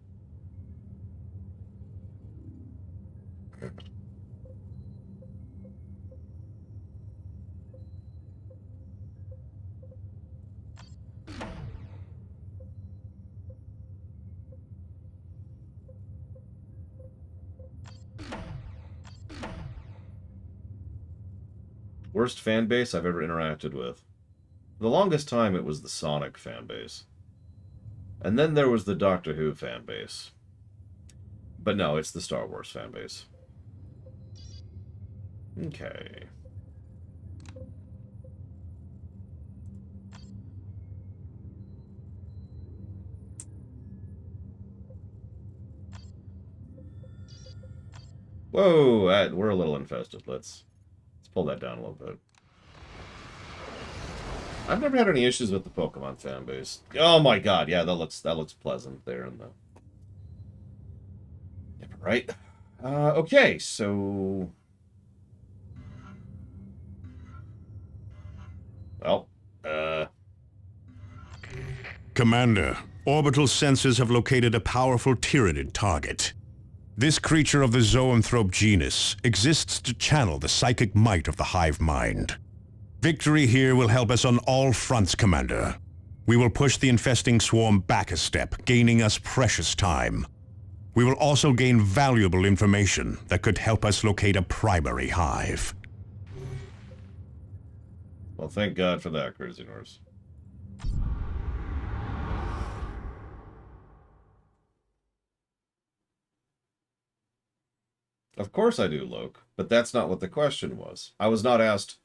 Worst fan base I've ever interacted with. For the longest time, it was the Sonic fan base. And then there was the Doctor Who fan base. But no, it's the Star Wars fan base. Okay. Whoa, we're a little infested. Let's pull that down a little bit. I've never had any issues with the Pokemon fan base. Oh my god, yeah, that looks pleasant there in the... Yeah, right. Okay, so... Well, Commander, orbital sensors have located a powerful Tyranid target. This creature of the zoanthrope genus exists to channel the psychic might of the hive mind. Victory here will help us on all fronts, Commander. We will push the infesting swarm back a step, gaining us precious time. We will also gain valuable information that could help us locate a primary hive. Well, thank God for that, Crazy Norse. Of course I do, Loke, but that's not what the question was. I was not asked,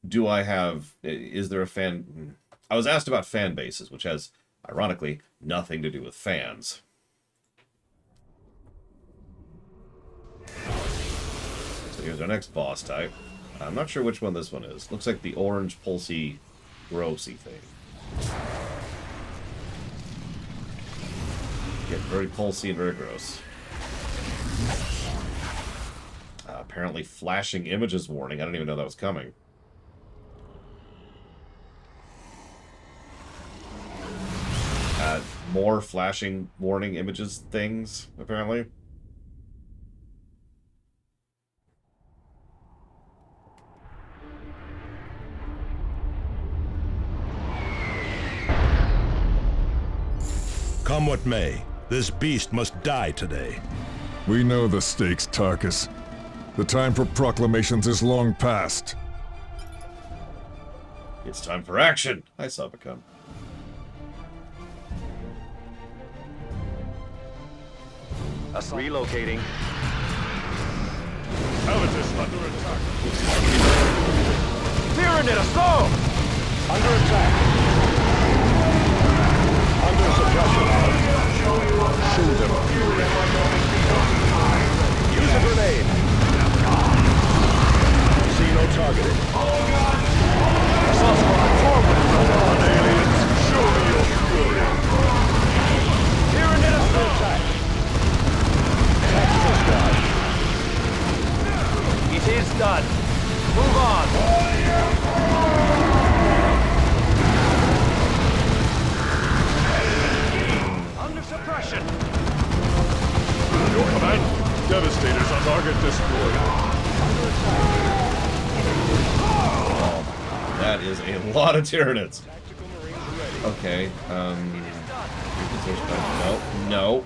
is there a fan... I was asked about fan bases, which has, ironically, nothing to do with fans. So here's our next boss type. I'm not sure which one this one is. Looks like the orange, pulsy, grossy thing. Get very pulsy and very gross. Apparently flashing images warning. I didn't even know that was coming. More flashing warning images things, apparently. Come what may, this beast must die today. We know the stakes, Tarkus. The time for proclamations is long past. It's time for action! Hi, Sabacum. Relocating. Habitus under attack. Tyranid assault! Under attack. Under suppression. Shoot them. Use a grenade. See no targeting. Assault squad, forward! Come on, aliens. Show me your fury. Tyranid assault! Attack. Tactical squad. It is done. Move on. Under suppression. Your command. Devastators on target destroyed. Under attack. That is a lot of Tyranids. Okay, no.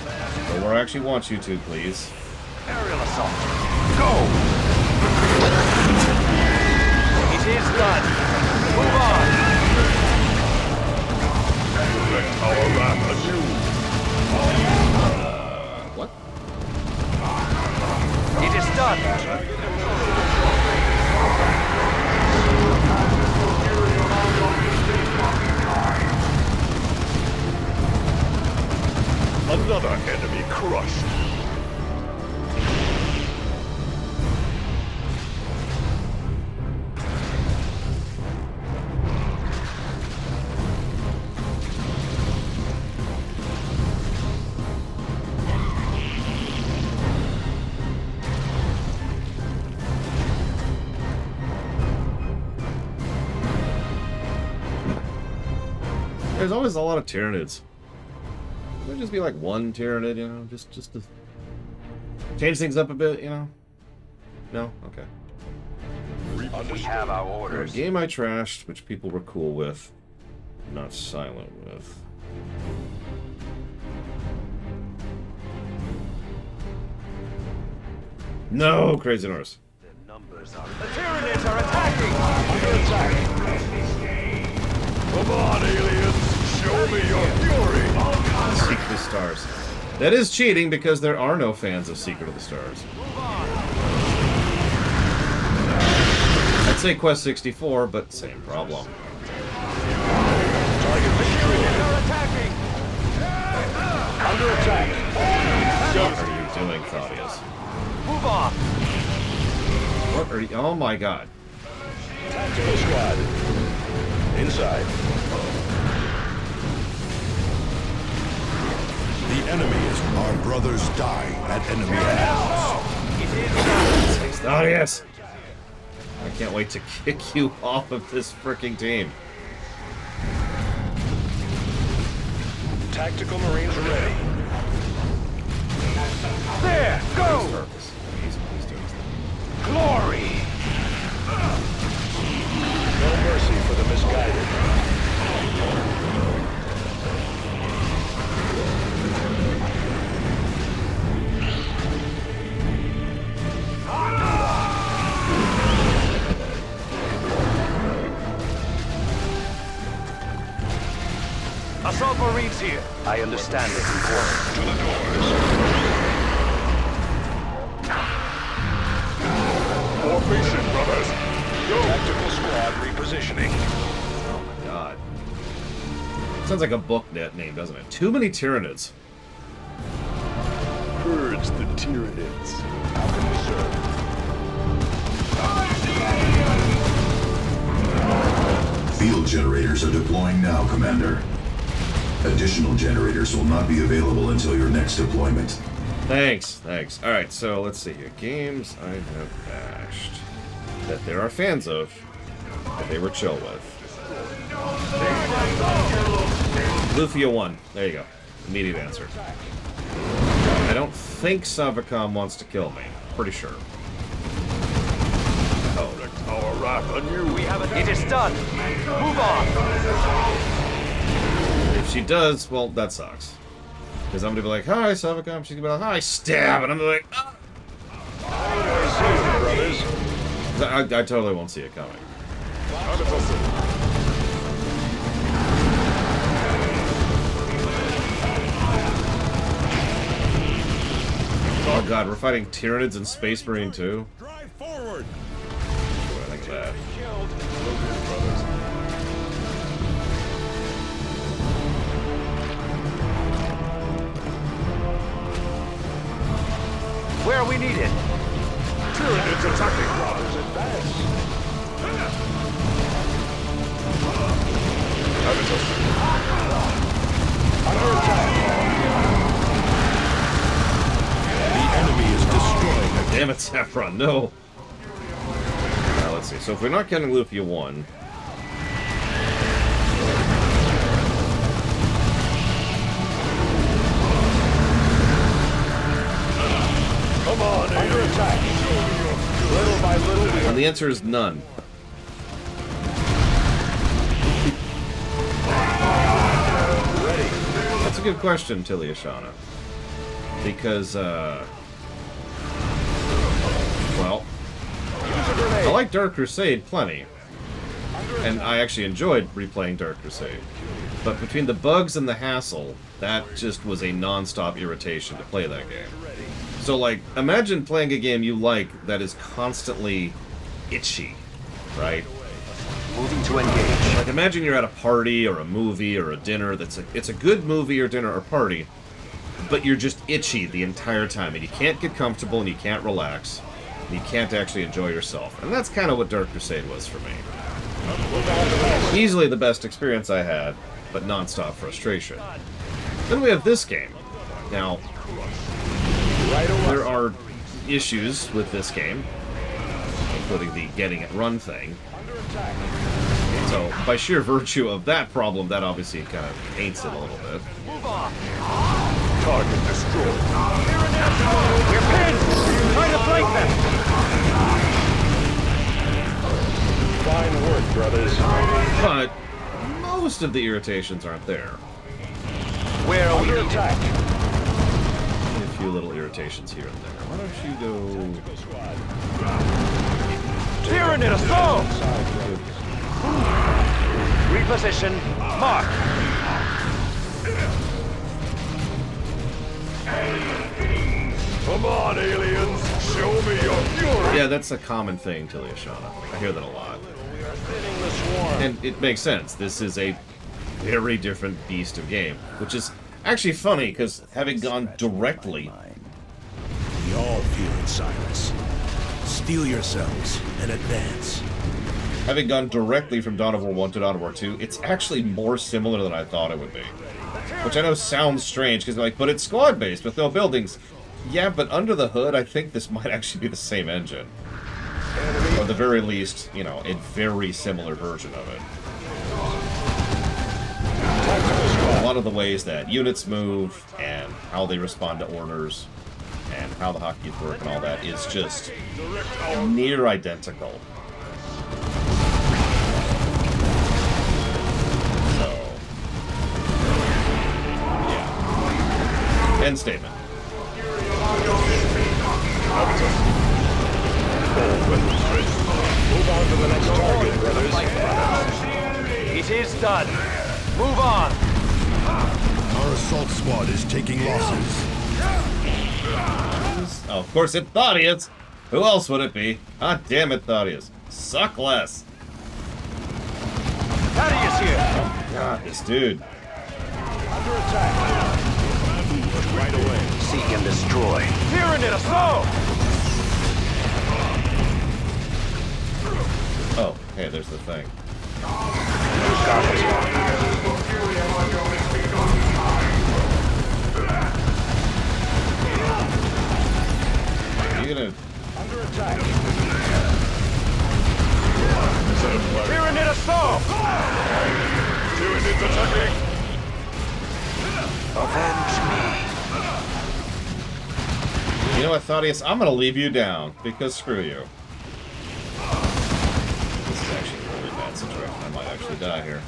But where I actually want you to, please. Aerial assault. Go! It is done. Move on. Direct our wrath anew. What? It is done. Another enemy crushed. There's always a lot of Tyranids. Would just be like one Tyranid, you know, just to change things up a bit, you know? No? Okay. We have our orders. A game I trashed, which people were cool with, not silent with. No, Crazy Norse. The Tyranids are attacking! Under attack. Come on, aliens. Show me your fury. Secret of the Stars. That is cheating because there are no fans of Secret of the Stars. I'd say Quest 64, but same problem. Under attack. What are you doing, Claudius? Move on. What are you? Oh my god. Tactical squad. Inside. The enemies, our brothers, die at enemy hands. Claudius! I can't wait to kick you off of this freaking team. Tactical Marines ready. There! Go! Glory! No mercy for the misguided. Assault Marines here. I understand it's important. To the doors. Formation, brothers. Go. Tactical squad repositioning. Oh my god. Sounds like a book name, doesn't it? Too many Tyranids. Purge the Tyranids. How can we serve? Field generators are deploying now, Commander. Additional generators will not be available until your next deployment. Thanks. Alright, so let's see here. Games I have bashed that there are fans of, that they were chill with. Lufia 1. There you go. Immediate answer. I don't think Savacom wants to kill me. Pretty sure. Oh. Our wrath on you. We have it is done. Move on. If she does, well, that sucks. Because I'm going to be like, hi, Savacom. She's going to be like, hi, stab. And I'm gonna be like, ah. I totally won't see it coming. Oh god, we're fighting Tyranids and Space Marine too? Drive forward! What do I think of that? Where are we needed? Tyranids attacking. Brothers advance. Under attack. The enemy is destroying a... Damn it, Saffron, no! Now, let's see. So if we're not getting Lufia 1... Come on, under attack. Little by little. And the answer is none. Ready. That's a good question, Tilly Ashana. Because, well... I like Dark Crusade plenty. And I actually enjoyed replaying Dark Crusade. But between the bugs and the hassle, that just was a non-stop irritation to play that game. So, like, imagine playing a game you like that is constantly itchy, right? Moving to engage. Like, imagine you're at a party or a movie or a dinner it's a good movie or dinner or party, but you're just itchy the entire time, and you can't get comfortable and you can't relax, and you can't actually enjoy yourself. And that's kind of what Dark Crusade was for me. Easily the best experience I had, but non-stop frustration. Then we have this game. Now, there are issues with this game, including the getting it run thing. So, by sheer virtue of that problem, that obviously kind of paints it a little bit. Move on. Target destroyed. We're pinned. Try to flank them. Fine work, brothers. But most of the irritations aren't there. Where are we needed? Attack. A few little irritations here and there. Why don't you go... Tyranid assault! Reposition. Mark. Come on, aliens. Show me your fury. Yeah, that's a common thing, Tilly Ashana. I hear that a lot. And it makes sense. This is a very different beast of game, which is actually funny, because having gone directly... We all feel it, Cyrus. Steel yourselves and advance. Having gone directly from Dawn of War 1 to Dawn of War 2, it's actually more similar than I thought it would be. Which I know sounds strange, because like, but it's squad-based with no buildings. Yeah, but under the hood, I think this might actually be the same engine. Or at the very least, you know, a very similar version of it. A lot of the ways that units move, and how they respond to orders, and how the hotkeys work and all that is just near identical. So, yeah. End statement. Move on to the next target, brothers. It is done. Move on. Our assault squad is taking losses. Oh, of course it's Thaddeus! Who else would it be? God damn it, Thaddeus. Suck less. Thaddeus here. Oh, God, this dude. Under attack. Right away. Seek and destroy. Tyranid assault! Oh, hey, there's the thing. Got it. You know what, Thaddeus? I'm gonna leave you down, because screw you. This is actually a really bad situation. I might actually die here.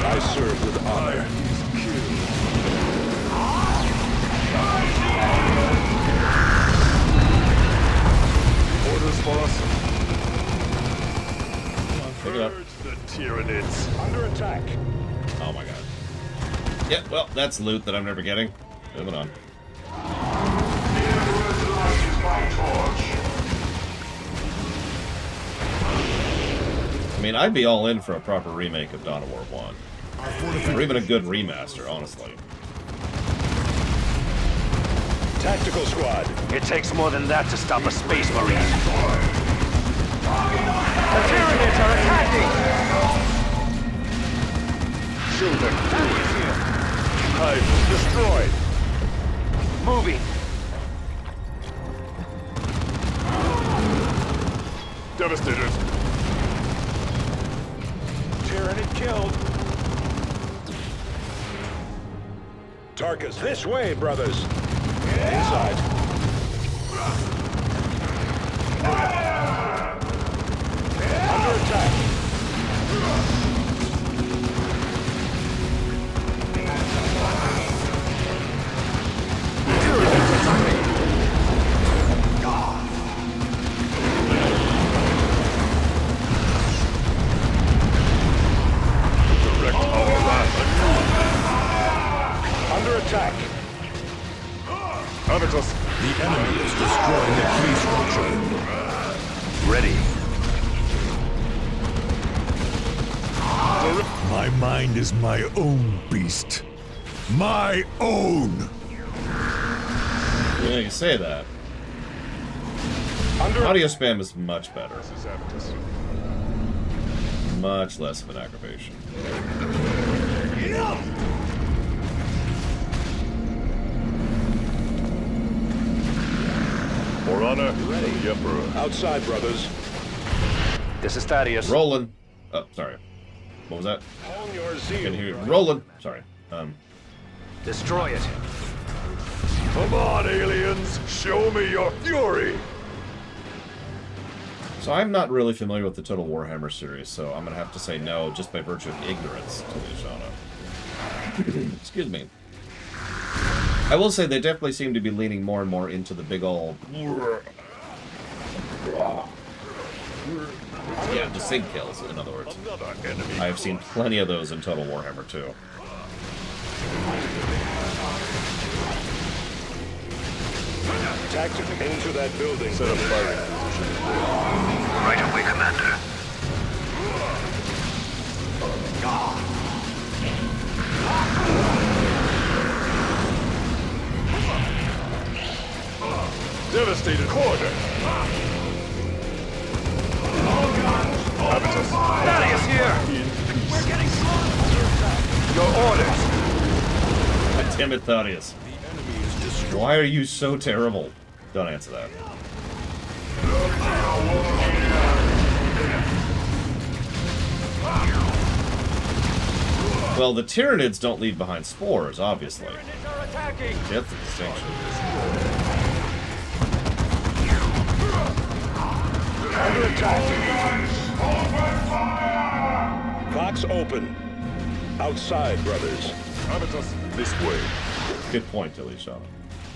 I serve with honor. Orders for us. Pick it up. The Tyranids. Under attack. Oh my god. Yeah, well, that's loot that I'm never getting. Moving on. I mean, I'd be all in for a proper remake of Dawn of War 1. Or even a good remaster, honestly. Tactical squad. It takes more than that to stop a space marine. The Tyranids are attacking! Shoot them. Hive destroyed. Moving. Devastators. Tyranid killed. Tarkus, this way, brothers. Inside. Under attack. Direct our wrath. Under attack. Avitus. The enemy is destroying the key structure. Ready. My mind is my own beast. My own! Yeah, you say that. Audio spam is much better. Much less of an aggravation. For honor, the Emperor. Outside, brothers. This is Thaddeus. Rolling. Oh, sorry. What was that? Hone your I zeal. can hear you. Rolling. Sorry. Destroy it. Come on, aliens. Show me your fury. So I'm not really familiar with the Total Warhammer series, so I'm gonna have to say no just by virtue of ignorance to the genre. Excuse me. I will say they definitely seem to be leaning more and more into the big ol' yeah, just sig kills, in other words. I have seen plenty of those in Total Warhammer 2. Tactic into that building. Set up firing position. Right away, Commander. Devastated quarter. Habitus. Thaddeus here! We're getting close! Your orders! God damn it, Thaddeus. Why are you so terrible? Don't answer that. Well, the Tyranids don't leave behind spores, obviously. That's the distinction. Under attack. Box open. Outside, brothers. Habitus, this way. Good point, Elisha.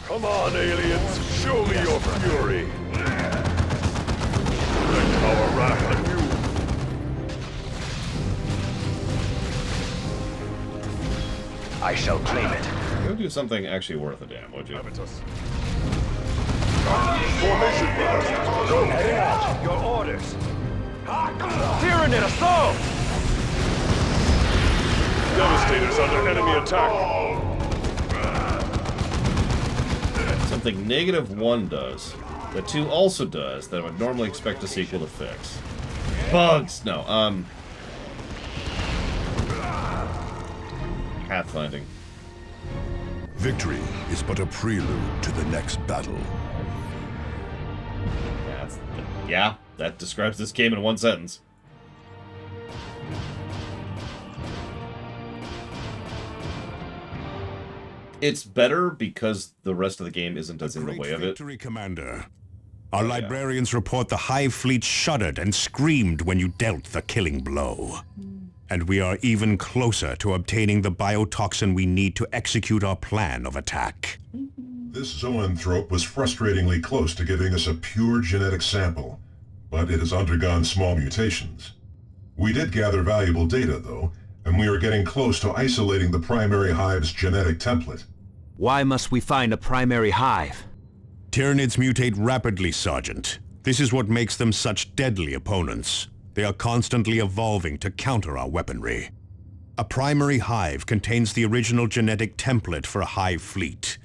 Come on, aliens. Show me your fury. Direct our wrath on you. I shall claim it. Go do something actually worth a damn, would you? Habitus. Formation, brothers. Go heading out. Your orders. Tyranid assault! Devastators under enemy attack. Something -1 does, that 2 also does, that I would normally expect a sequel to fix. Bugs! No, pathfinding. Victory is but a prelude to the next battle. Yeah, that describes this game in one sentence. It's better because the rest of the game isn't as in the way of it. Victory, Commander. Our librarians report the Hive fleet shuddered and screamed when you dealt the killing blow. And we are even closer to obtaining the biotoxin we need to execute our plan of attack. This zoanthrope was frustratingly close to giving us a pure genetic sample, but it has undergone small mutations. We did gather valuable data, though, and we are getting close to isolating the primary hive's genetic template. Why must we find a primary hive? Tyranids mutate rapidly, Sergeant. This is what makes them such deadly opponents. They are constantly evolving to counter our weaponry. A primary hive contains the original genetic template for a hive fleet.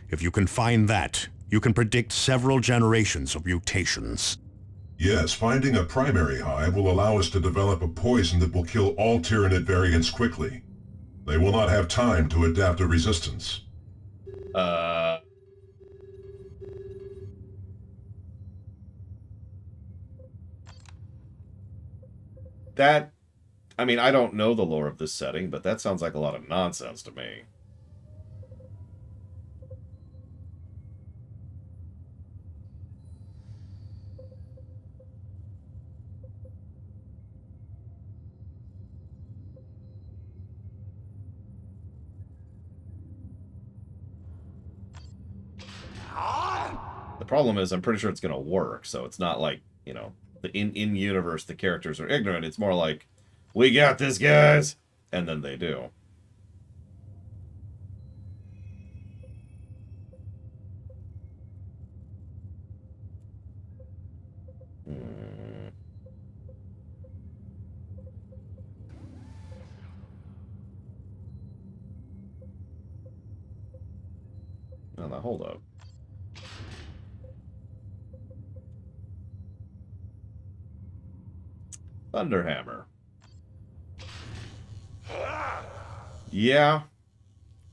If you can find that, you can predict several generations of mutations. Yes, finding a primary hive will allow us to develop a poison that will kill all Tyranid variants quickly. They will not have time to adapt a resistance. That, I mean, I don't know the lore of this setting, but that sounds like a lot of nonsense to me. The problem is, I'm pretty sure it's going to work, so it's not like, you know, in-universe the characters are ignorant. It's more like, we got this, guys! And then they do. Oh, now hold up. Thunderhammer. Yeah.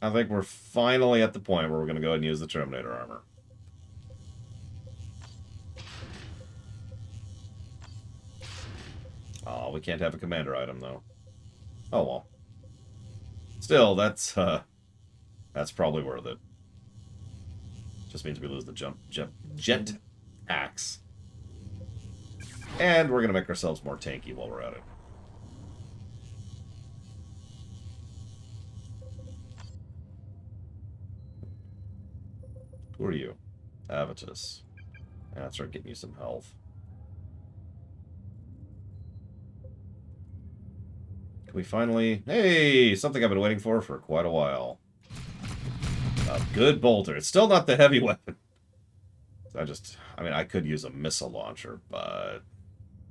I think we're finally at the point where we're going to go ahead and use the Terminator armor. Oh, we can't have a commander item, though. Oh, well. Still, that's probably worth it. Just means we lose the jet axe. And we're going to make ourselves more tanky while we're at it. Who are you? Avitus. Yeah, start getting you some health. Can we finally... Hey! Something I've been waiting for quite a while. A good bolter. It's still not the heavy weapon. I mean, I could use a missile launcher, but...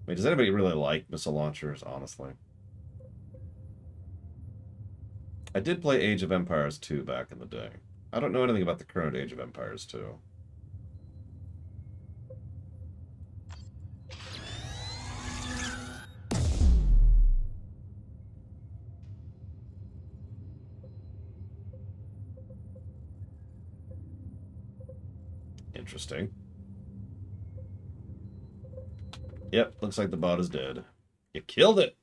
I mean, does anybody really like missile launchers, honestly? I did play Age of Empires 2 back in the day. I don't know anything about the current Age of Empires 2. Interesting. Yep, looks like the bot is dead. You killed it!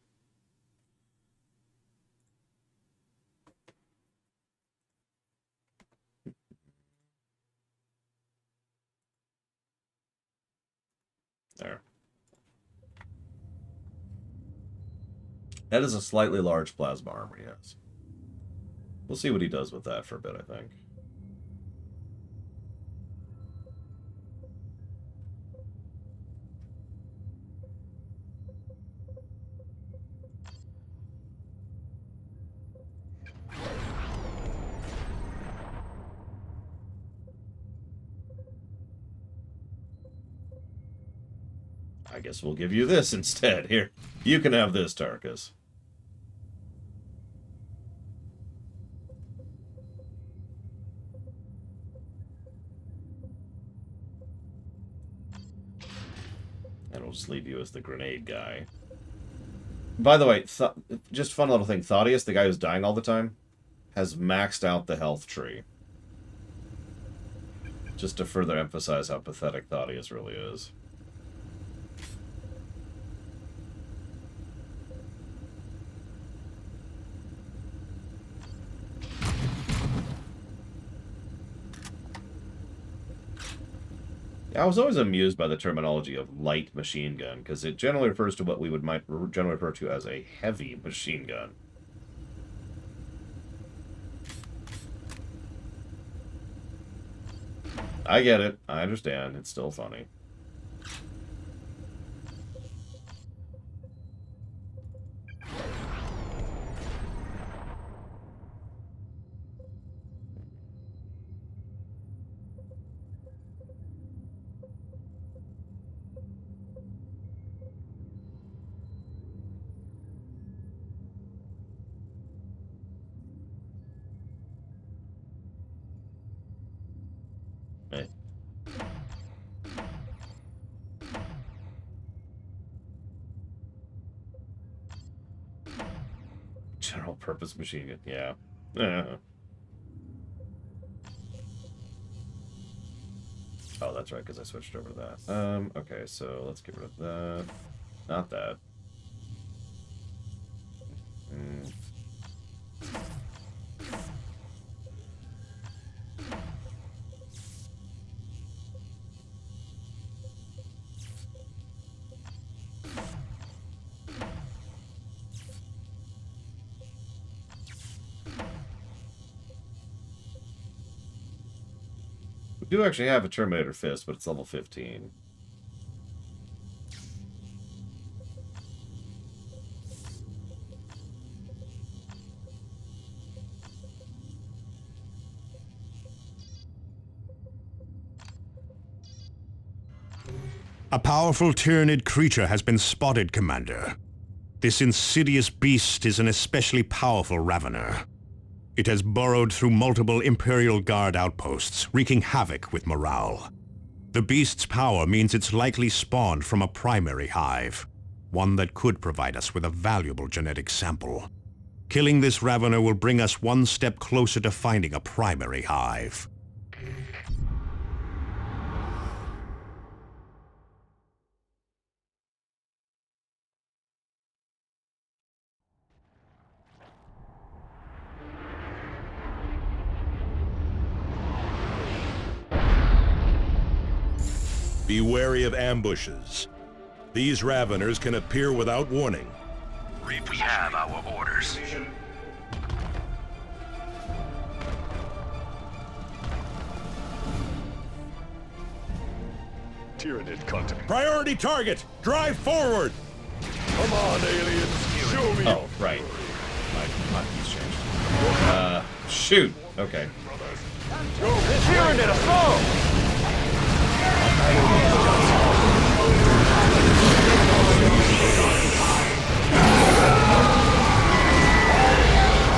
There. That is a slightly large plasma armor, yes. We'll see what he does with that for a bit, I think. I guess we'll give you this instead. Here, you can have this, Tarkus. And we'll just leave you as the grenade guy. By the way, just fun little thing. Thaddeus, the guy who's dying all the time, has maxed out the health tree. Just to further emphasize how pathetic Thaddeus really is. I was always amused by the terminology of light machine gun, because it generally refers to what we might generally refer to as a heavy machine gun. I get it. I understand. It's still funny. Hey. General purpose machine gun, yeah. Oh, that's right, because I switched over to that. Okay, so let's get rid of that. Not that. We do actually have a Terminator Fist, but it's level 15. A powerful Tyranid creature has been spotted, Commander. This insidious beast is an especially powerful Ravener. It has burrowed through multiple Imperial Guard outposts, wreaking havoc with morale. The beast's power means it's likely spawned from a primary hive, one that could provide us with a valuable genetic sample. Killing this Ravener will bring us one step closer to finding a primary hive. Be wary of ambushes. These Raveners can appear without warning. Reap, we have our orders. Tyranid contact. Priority target! Drive forward! Come on, aliens. Show me. Oh, right. My hotkey's changed. Shoot. Okay. Tyranid afloat!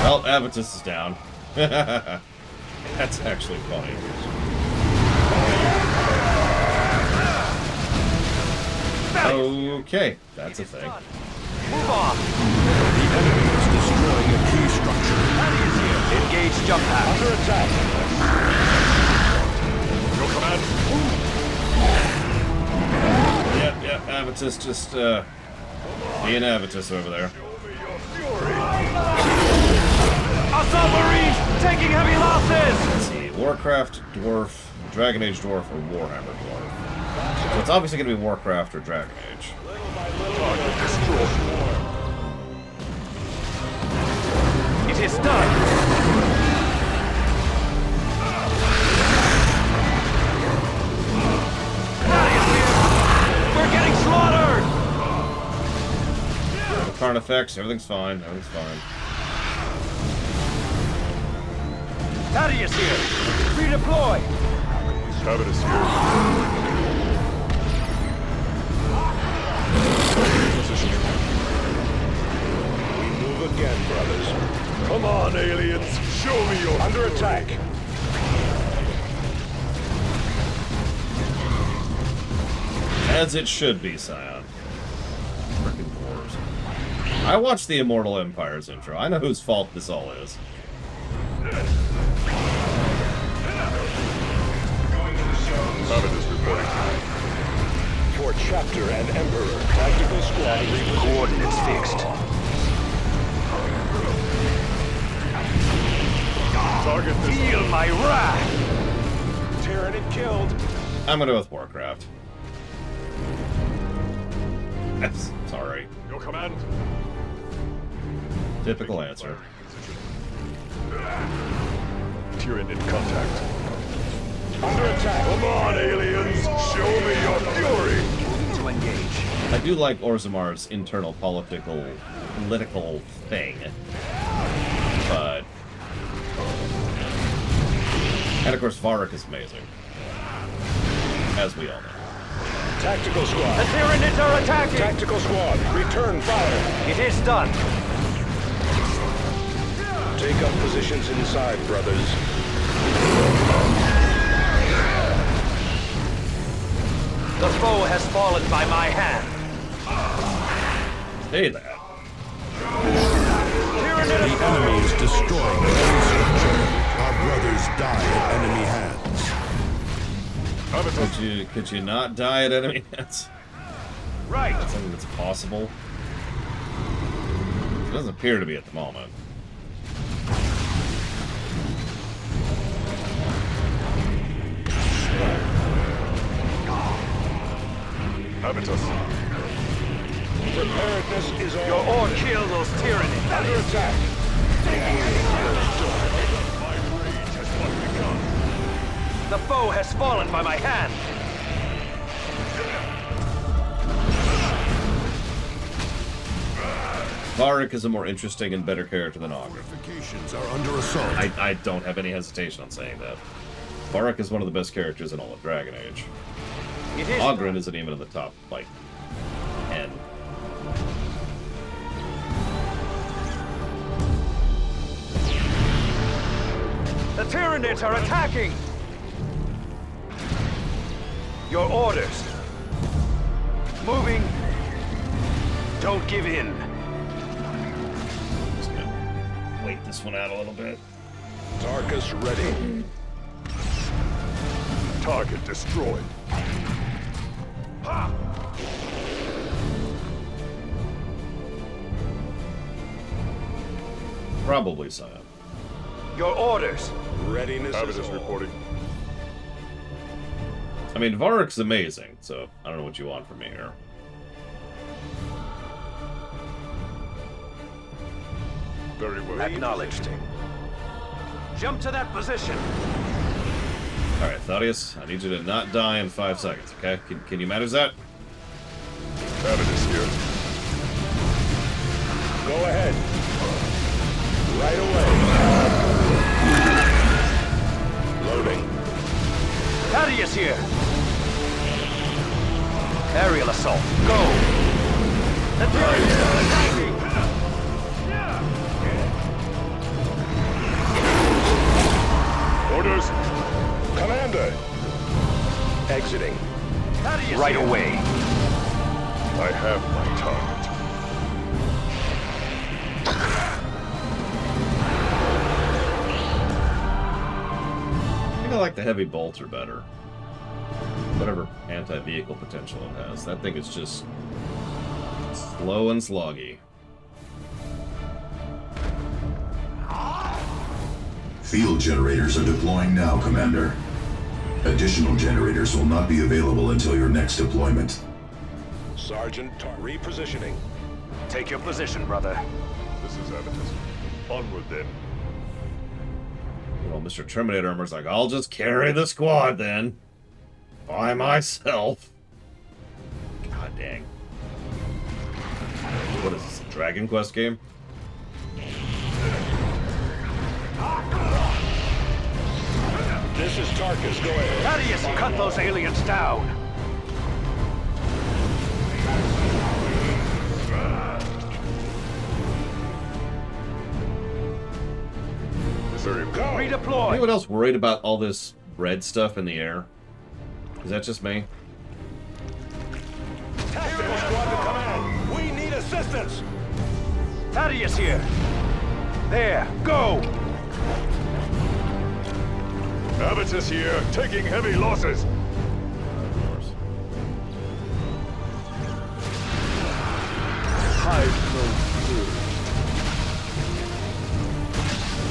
Well, Avitus is down. That's actually funny. Okay, that's a thing. Move on! The enemy is destroying a key structure. Thaddeus here. Engage jump pad. Under attack. Your command. Yep, Avitus just, being Avitus over there. Our submarines taking heavy losses! Let's see, Warcraft, Dwarf, Dragon Age Dwarf, or Warhammer Dwarf. So it's obviously going to be Warcraft or Dragon Age. It is done! We're getting slaughtered! No current effects, everything's fine, everything's fine. Thaddeus here! Redeploy! Avitus here. Position. We move again, brothers. Come on, aliens. Show me your under attack. As it should be, Scion. Frickin' dwarves. I watched the Immortal Empire's intro. I know whose fault this all is. Avitus reporting. For Chapter and Emperor, tactical squad. Coordinates fixed. Target this. Feel my wrath! Tyranid killed. I'm gonna go with Warcraft. Sorry. Your command. Typical answer. Tyrion in contact. Under attack. Come on, aliens. Show me your fury. Moving to engage. I do like Orzamar's internal political thing, but and of course Varric is amazing, as we all know. Tactical squad. The Tyranids are attacking! Tactical squad, return fire. It is done. Take up positions inside, brothers. The foe has fallen by my hand. Say that. The enemy is destroying the structure. Our brothers die at enemy hands. Could you not die at enemy hands? Right. That's something that's possible. It doesn't appear to be at the moment. Habitus. Preparedness is all. Your order. Kill those Tyranids. Under attack. My rage has not begun. The foe has fallen by my hand. Varric is a more interesting and better character than Oghren. Fortifications are under assault. I don't have any hesitation on saying that. Varric is one of the best characters in all of Dragon Age. Oghren isn't even in the top, like, 10. The Tyranids are attacking! Your orders. Moving. Don't give in. Just gonna wait this one out a little bit. Tarkus ready. Target destroyed. Ha! Probably Scion. Your orders. Readiness is reporting. I mean, Varric's amazing, so I don't know what you want from me here. Very well. Acknowledged. Jump to that position. Alright, Thaddeus, I need you to not die in 5 seconds, okay? Can you manage that? Habitus here. Go ahead. Right away. Loading. Thaddeus here. Aerial assault. Go. The Tyranids are attacking. Orders. Commander. Exiting. Thaddeus Right here. away. I have my target. I think I like the heavy bolter better. Whatever anti-vehicle potential it has. That thing is just slow and sloggy. Field generators are deploying now, Commander. Additional generators will not be available until your next deployment. Sergeant, repositioning. Take your position, brother. This is Avitus. Onward then. Well, Mr. Terminator Armor's like, I'll just carry the squad then. By myself. God dang. What is this, a Dragon Quest game? This is Tarkus. Go ahead. Thaddeus, cut those aliens down. Redeploy. Anyone else worried about all this red stuff in the air? Is that just me? Tactical squad to command. We need assistance. Thaddeus here. There. Go. Avitus here, taking heavy losses.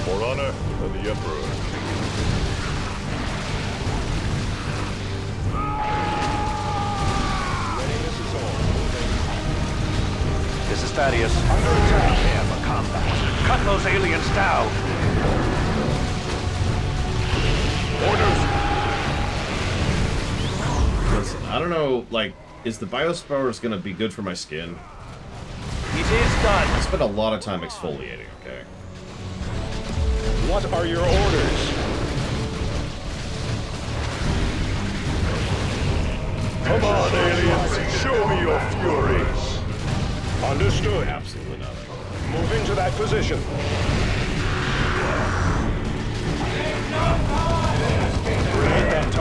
For honor and the Emperor. Thaddeus. Under attack. Prepare for combat. Cut those aliens down. Orders. Listen, I don't know, like, is the Biospores gonna be good for my skin? It is done. I spent a lot of time exfoliating, okay? What are your orders? Come on, aliens! Show me your furies! Understood. Absolutely nothing. Moving to that position.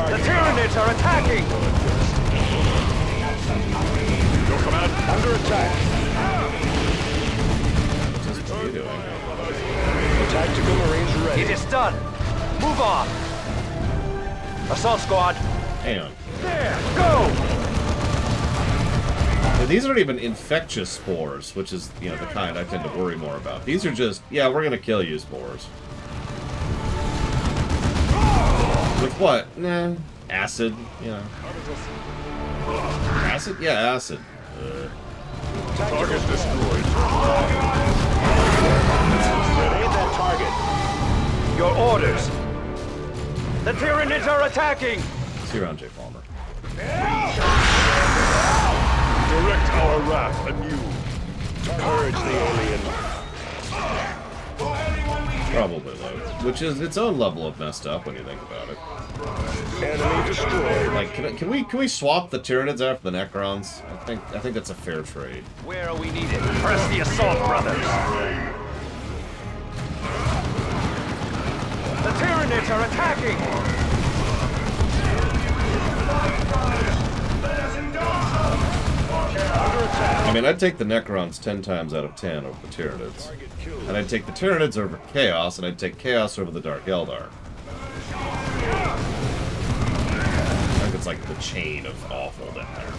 The Tyranids are attacking! Your command, under attack. What are you doing? Tactical Marines ready. It is done. Move on. Assault squad. Hang on. There, go! Now, these aren't even infectious spores, which is, you know, the kind I tend to worry more about. These are just, yeah, we're gonna kill you, spores. With what? Nah, acid, you know. Acid? Yeah, acid. Target destroyed. Grenade that target. Your orders. The Tyranids are attacking! See you around, J. Palmer. Direct our wrath anew. Purge the alien. Probably, though. Which is its own level of messed up when you think about it. Enemy destroyed. Like, can we swap the Tyranids after the Necrons? I think that's a fair trade. Where are we needed? Press the assault, brothers! The Tyranids are attacking! I mean, I'd take the Necrons 10 times out of 10 over the Tyranids. And I'd take the Tyranids over Chaos, and I'd take Chaos over the Dark Eldar. I think it's like the chain of awful down there.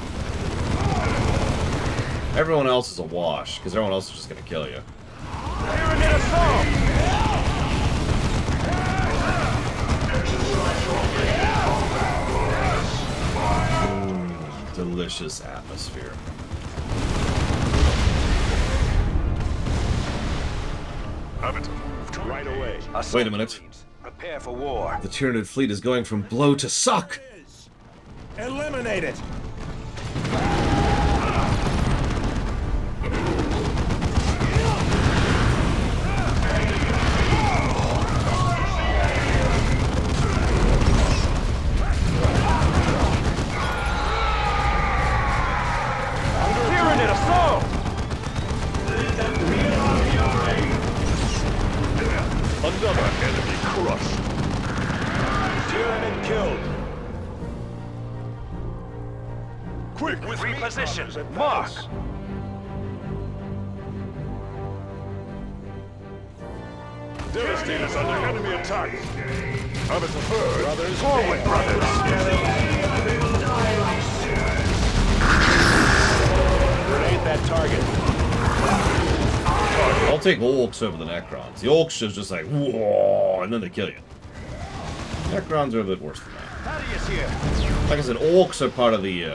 Everyone else is a wash, because everyone else is just going to kill you. Tyranid assault! Delicious atmosphere. Have it moved right away. Wait a minute. Prepare for war. The Tyranid fleet is going from blow to suck! Eliminate it. Tyranid assault! Another enemy crushed. Tyranid killed. Quick, with Reposition. Mark! Devastator's under enemy attack. Have it deferred. Brothers, Forward, brothers! Grenade that target. I'll take Orcs over the Necrons. The Orcs is just like, whoa, and then they kill you. Necrons are a bit worse than that. Thaddeus here! Like I said, Orcs are part of the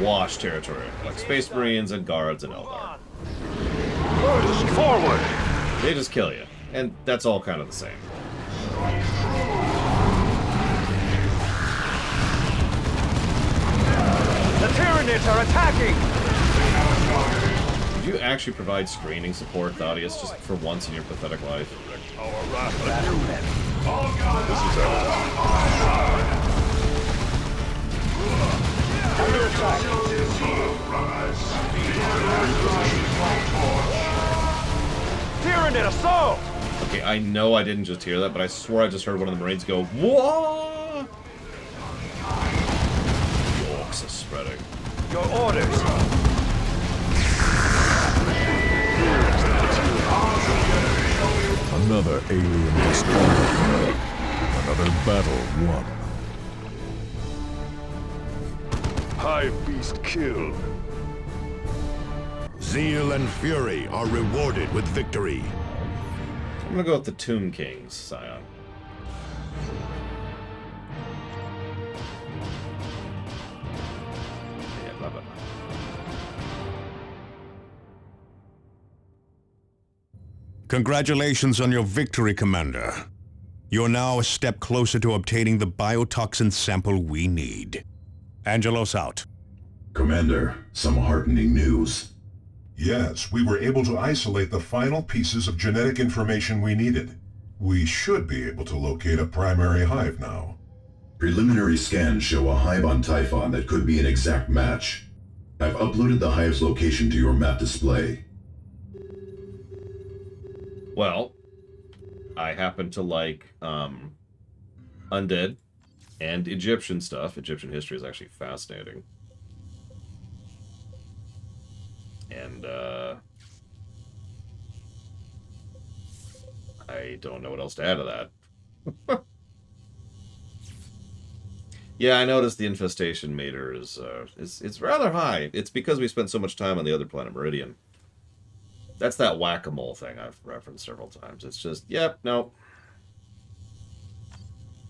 Wash territory, like Space Marines and Guards and Eldar. Forward! They just kill you, and that's all kind of the same. The Tyranids are attacking! Did you actually provide screening support, Thaddeus, just for once in your pathetic life? Our wrath anew. This is under attack. Tyranid assault! Okay, I know I didn't just hear that, but I swore I just heard one of the Marines go, whoa! The Orcs are spreading. Your orders! Another alien destroyed. Another battle won. Hive beast killed. Zeal and fury are rewarded with victory. I'm gonna go with the Tomb Kings, Scion. Yeah, blah, blah, blah. Congratulations on your victory, Commander. You're now a step closer to obtaining the biotoxin sample we need. Angelos out. Commander, some heartening news. Yes, we were able to isolate the final pieces of genetic information we needed. We should be able to locate a primary hive now. Preliminary scans show a hive on Typhon that could be an exact match. I've uploaded the hive's location to your map display. Well, I happen to like undead and Egyptian stuff. Egyptian history is actually fascinating. And I don't know what else to add to that. Yeah, I noticed the infestation meter is it's rather high. It's because we spent so much time on the other planet, Meridian. That's that whack-a-mole thing I've referenced several times. It's just, yep, nope.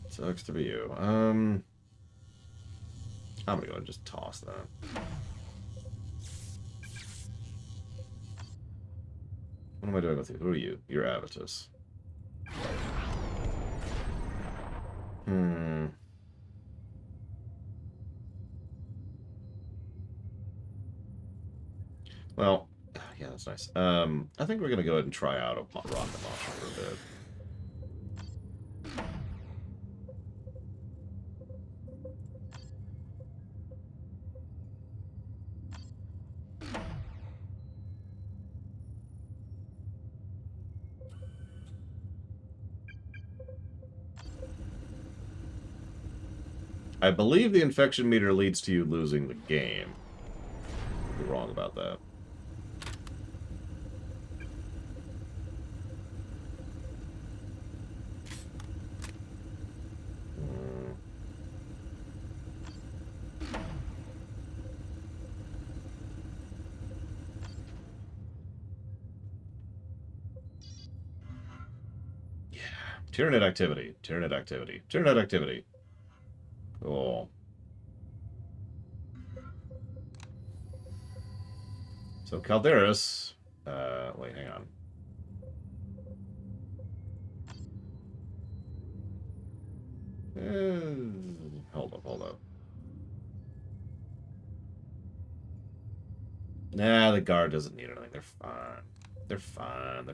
Sucks to be you. I'm gonna go and just toss that. What am I doing with you? Who are you? You're Avitus. Well, yeah, that's nice. I think we're gonna go ahead and try out a rocket launcher for a bit. I believe the infection meter leads to you losing the game. You're wrong about that. Yeah. Tyranid activity. Tyranid activity. Tyranid activity. Cool. So Calderis, wait, hang on. Hold up. Nah, the guard doesn't need anything. They're fine. They're fine.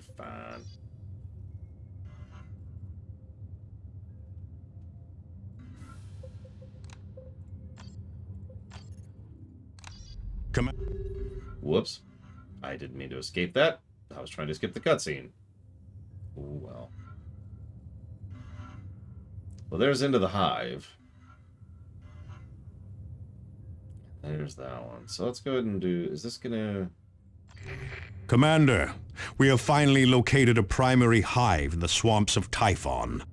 Whoops. I didn't mean to escape that. I was trying to skip the cutscene. Oh, well. Well, there's Into the Hive. There's that one. So let's go ahead and do... Is this gonna... Commander, we have finally located a primary hive in the swamps of Typhon.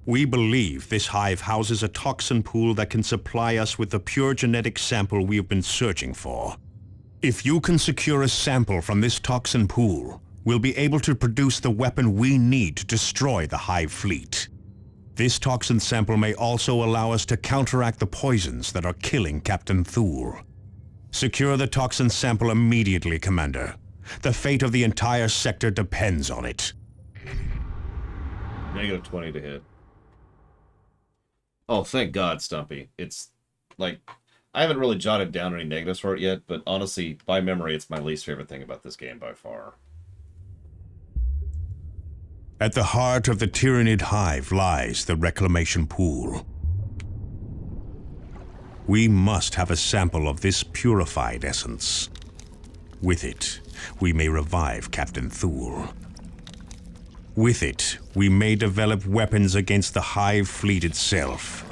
We believe this hive houses a toxin pool that can supply us with the pure genetic sample we have been searching for. If you can secure a sample from this toxin pool, we'll be able to produce the weapon we need to destroy the hive fleet. This toxin sample may also allow us to counteract the poisons that are killing Captain Thule. Secure the toxin sample immediately, Commander. The fate of the entire sector depends on it. Negative 20 to hit. Oh, thank God, Stumpy. It's, like, I haven't really jotted down any negatives for it yet, but honestly, by memory, it's my least favorite thing about this game by far. At the heart of the Tyranid hive lies the reclamation pool. We must have a sample of this purified essence. With it, we may revive Captain Thule. With it, we may develop weapons against the hive fleet itself.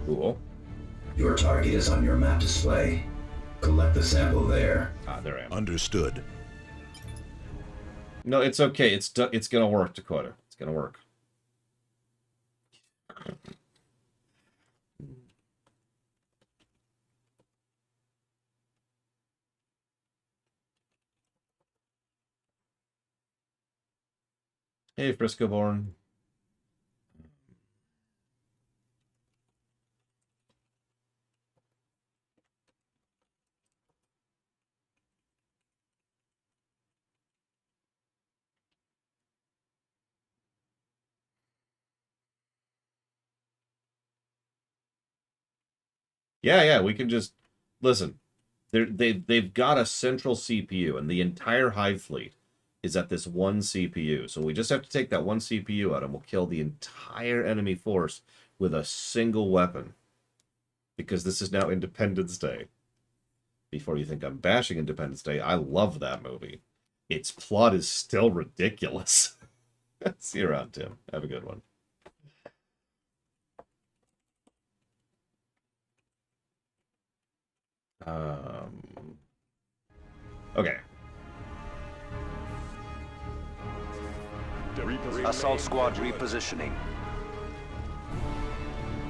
Cool. Your target is on your map display. Collect the sample there. Ah, there I am. Understood. No, it's okay. It's gonna work, Dakota. It's gonna work. Hey, Frisco Born. Yeah, we can just listen. They've got a central CPU, and the entire Hive fleet is at this one CPU. So we just have to take that one CPU out, and we'll kill the entire enemy force with a single weapon. Because this is now Independence Day. Before you think I'm bashing Independence Day, I love that movie. Its plot is still ridiculous. See you around, Tim. Have a good one. Okay. Assault squad repositioning.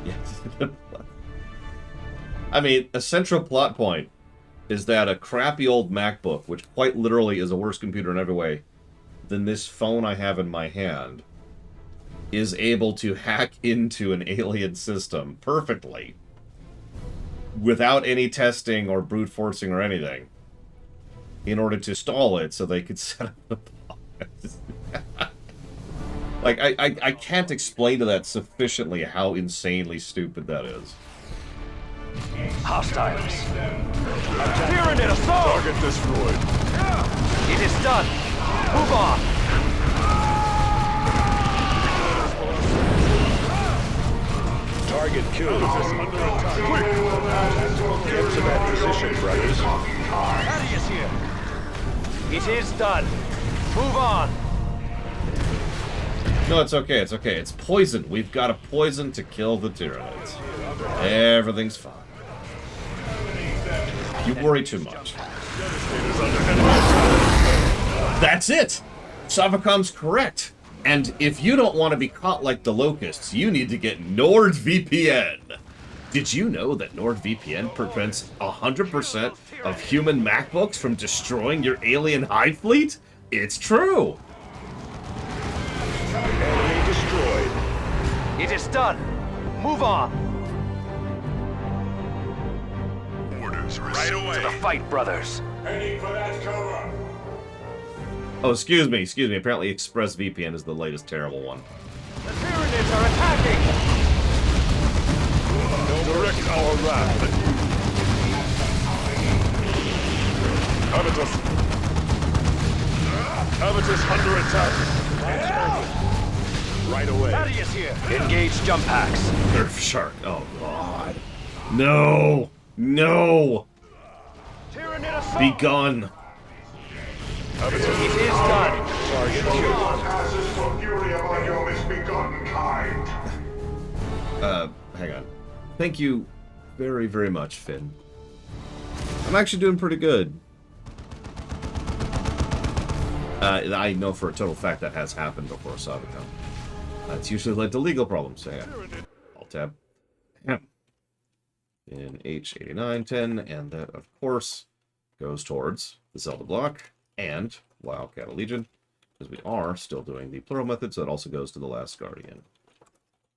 Yes. I mean, a central plot point is that a crappy old MacBook, which quite literally is a worse computer in every way than this phone I have in my hand, is able to hack into an alien system perfectly without any testing or brute forcing or anything in order to stall it so they could set up the bomb. Like, I can't explain to that sufficiently how insanely stupid that is. Hostiles. Tyranid assault! Target destroyed. It is done. Move on. Target killed. Quick! Get to that position, brothers. Thaddeus here. It is done. Move on. No, it's okay, it's okay. It's poison. We've got a poison to kill the Tyranids. Everything's fine. You worry too much. That's it! Savacom's correct. And if you don't want to be caught like the Locusts, you need to get NordVPN. Did you know that NordVPN prevents 100% of human MacBooks from destroying your alien Hive fleet? It's true! Enemy destroyed. It is done. Move on. Orders right away. To the fight, brothers. Heading for that cover. Oh, excuse me. Apparently ExpressVPN is the latest terrible one. The Tyranids are attacking. Direct our wrath. Habitus under attack. Right away. Thaddeus here. Engage jump packs. Nerf shark. Oh, God. No! No! Tyranid assault. Be gone. It is done. Target killed. Passes for fury upon your misbegotten kind. Hang on. Thank you very, very much, Finn. I'm actually doing pretty good. I know for a total fact that has happened before Savacom. That's usually led to legal problems. So yeah. Alt-tab. In H8910, and that, of course, goes towards the Zelda block and Wildcat Legion, because we are still doing the plural method, so it also goes to the Last Guardian.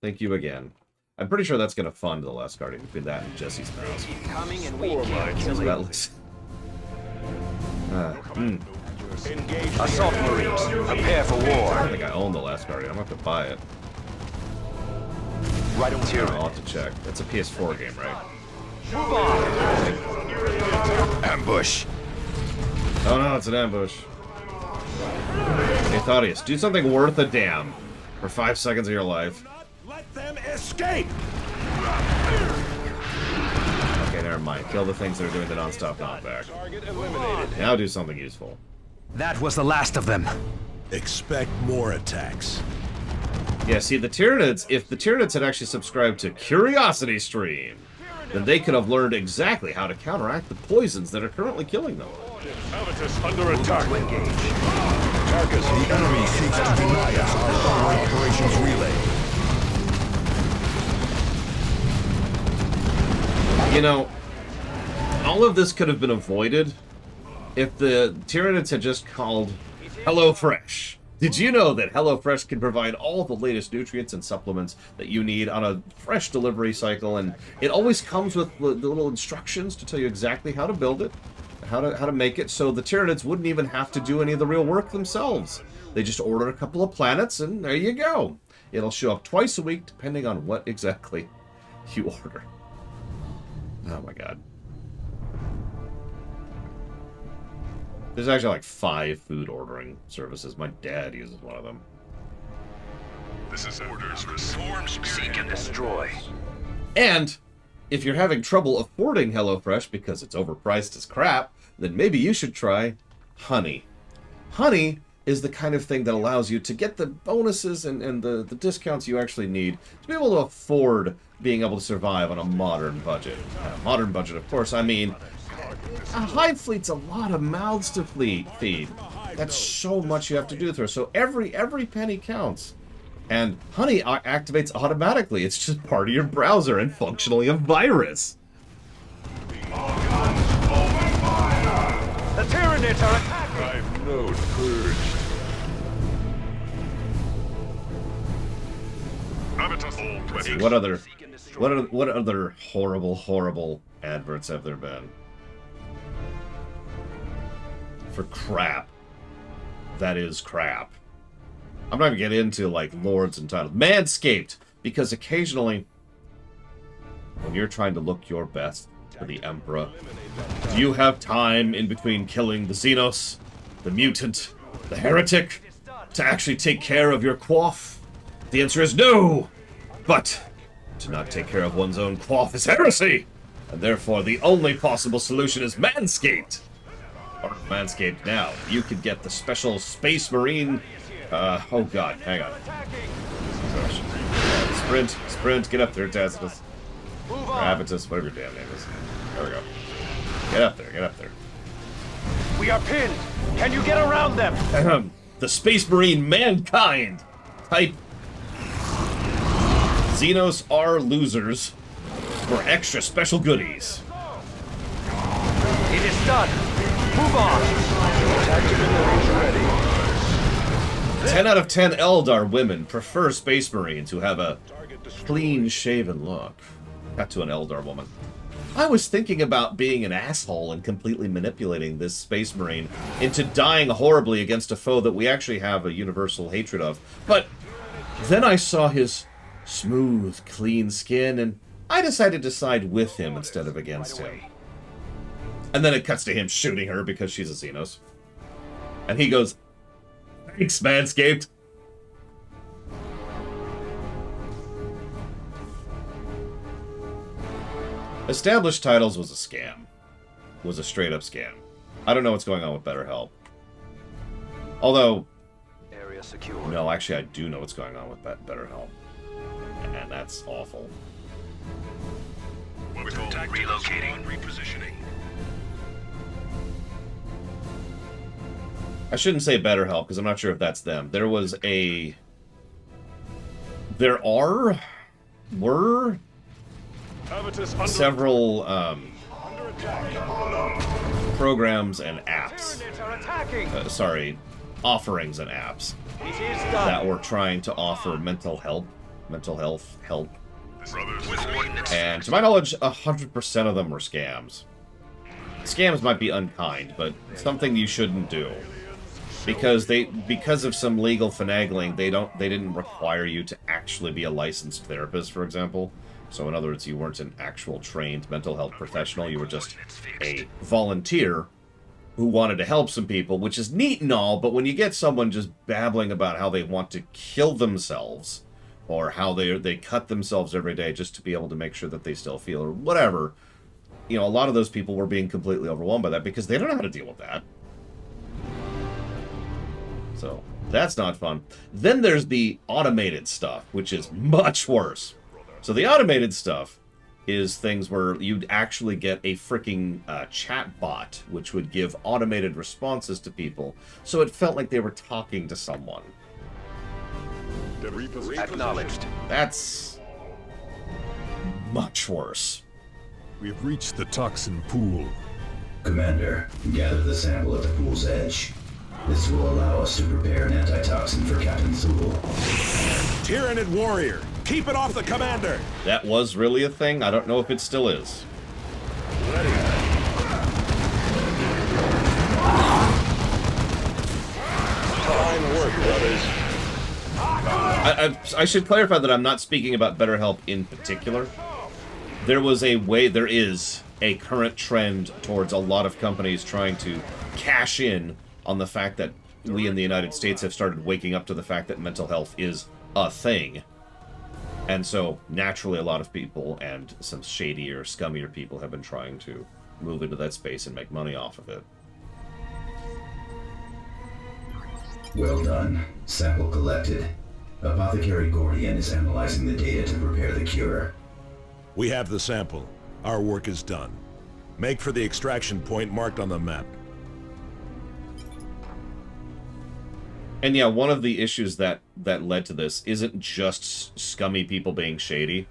Thank you again. I'm pretty sure that's going to fund the Last Guardian between that and Jesse's mouse. Coming and we can't kill it. Assault Marines, prepare for I war. don't think I own the Last Guardian. I'm going to have to buy it. Right on I'll have to check. It's a PS4 game, right? Move on. Ambush. Oh no, it's an ambush. Hey, Thaddeus, do something worth a damn for 5 seconds of your life. Let them escape. Okay, never mind. Kill the things that are doing the non-stop knockback. Target eliminated. Now do something useful. That was the last of them. Expect more attacks. Yeah, see, the Tyranids, if the Tyranids had actually subscribed to Curiosity Stream, then they could have learned exactly how to counteract the poisons that are currently killing them. Habitus under attack. Tarkus, the enemy seeks to deny us our operations relay. You know, all of this could have been avoided if the Tyranids had just called HelloFresh Did you know that HelloFresh can provide all the latest nutrients and supplements that you need on a fresh delivery cycle, and it always comes with the little instructions to tell you exactly how to build it, how to make it, so the Tyranids wouldn't even have to do any of the real work themselves. They just order a couple of planets, and there you go. It'll show up twice a week, depending on what exactly you order. Oh my god. There's actually like 5 food ordering services. My dad uses one of them. This is orders for Swarms seek and destroy. And if you're having trouble affording HelloFresh because it's overpriced as crap, then maybe you should try Honey. Honey is the kind of thing that allows you to get the bonuses and the discounts you actually need to be able to afford being able to survive on a modern budget. Modern budget, of course, I mean, a hive fleet's a lot of mouths to feed. That's so much you have to do through. So every penny counts. And Honey activates automatically. It's just part of your browser and functionally a virus. The Tyranids are attacking! I've no purge. What other horrible adverts have there been? For crap. That is crap. I'm not gonna get into, like, lords and titles. Manscaped! Because occasionally, when you're trying to look your best for the Emperor, do you have time in between killing the Xenos, the mutant, the heretic, to actually take care of your quaff? The answer is no! But to not take care of one's own quaff is heresy! And therefore, the only possible solution is Manscaped! Or Manscaped now. You could get the special Space Marine... oh god, hang on. Sprint, get up there, Tacitus. Gravitas, whatever your damn name is. There we go. Get up there. We are pinned! Can you get around them? The Space Marine Mankind! Type... Xenos are losers for extra special goodies. It is done! Move on! 10 out of 10 Eldar women prefer Space Marines who have a clean-shaven look. Got to an Eldar woman. I was thinking about being an asshole and completely manipulating this Space Marine into dying horribly against a foe that we actually have a universal hatred of. But then I saw his smooth, clean skin, and I decided to side with him instead of against him. And then it cuts to him shooting her because she's a Xenos. And he goes, "Thanks, Manscaped." Established Titles was a scam. Was a straight-up scam. I don't know what's going on with BetterHelp. Although... Area secure. No, actually I do know what's going on with BetterHelp. And that's awful. Relocating. Repositioning. I shouldn't say BetterHelp, because I'm not sure if that's them. There were several programs and apps. Offerings and apps that were trying to offer mental health help. And to my knowledge, 100% of them were scams. Scams might be unkind, but something you shouldn't do. Because of some legal finagling, they didn't require you to actually be a licensed therapist, for example. So in other words, you weren't an actual trained mental health professional, you were just a volunteer who wanted to help some people, which is neat and all, but when you get someone just babbling about how they want to kill themselves, or how they cut themselves every day just to be able to make sure that they still feel, or whatever, you know, a lot of those people were being completely overwhelmed by that because they don't know how to deal with that. So, that's not fun. Then there's the automated stuff, which is much worse. So the automated stuff is things where you'd actually get a freaking chat bot, which would give automated responses to people, so it felt like they were talking to someone. Acknowledged. That's much worse. We have reached the toxin pool. Commander, gather the sample at the pool's edge. This will allow us to prepare an antitoxin for Captain Thule. Tyranid warrior, keep it off the commander! That was really a thing? I don't know if it still is. Fine work, brothers. I should clarify that I'm not speaking about BetterHelp in particular. There is a current trend towards a lot of companies trying to cash in on the fact that we in the United States have started waking up to the fact that mental health is a thing. And so, naturally, a lot of people and some shadier, scummier people have been trying to move into that space and make money off of it. Well done. Sample collected. Apothecary Gordian is analyzing the data to prepare the cure. We have the sample. Our work is done. Make for the extraction point marked on the map. And yeah, one of the issues that led to this isn't just scummy people being shady.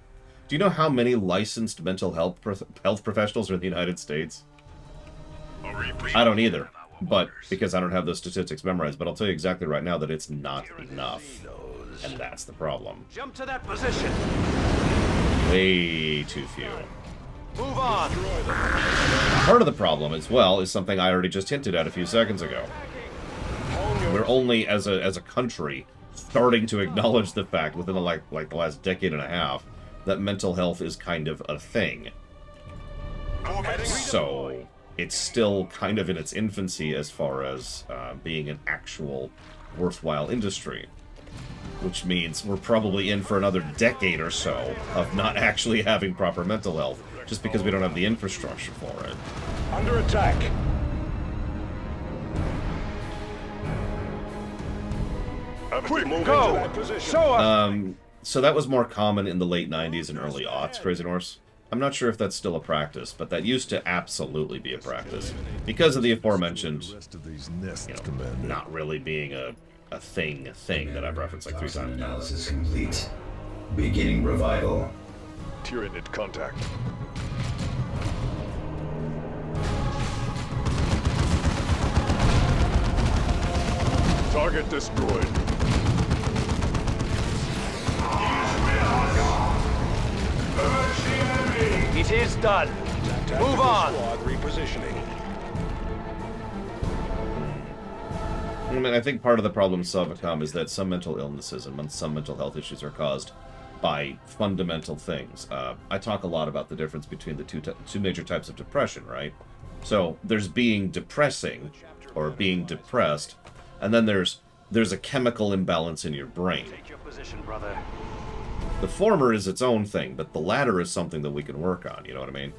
Do you know how many licensed mental health professionals are in the United States? I don't either, but because I don't have those statistics memorized, but I'll tell you exactly right now that it's not enough. And that's the problem. Jump to that position. Way too few. Move on. Part of the problem as well is something I already just hinted at a few seconds ago. We're only, as a country, starting to acknowledge the fact within the the last decade and a half that mental health is kind of a thing. So it's still kind of in its infancy as far as being an actual worthwhile industry. Which means we're probably in for another decade or so of not actually having proper mental health, just because we don't have the infrastructure for it. Under attack. Quick, go! Show us! So that was more common in the late 90s and early aughts, Crazy Norse. I'm not sure if that's still a practice, but that used to absolutely be a practice. Because of the aforementioned, not really being a thing that I've referenced like 3 times now. Analysis complete. Beginning revival. Tyranid contact. Target destroyed. It is done. Move on. Squad repositioning. I mean, I think part of the problem with Salvacom is that some mental illnesses and some mental health issues are caused by fundamental things. I talk a lot about the difference between the two major types of depression, right? So there's being depressing or being depressed, and then there's a chemical imbalance in your brain. Take your position, brother. The former is its own thing, but the latter is something that we can work on, you know what I mean?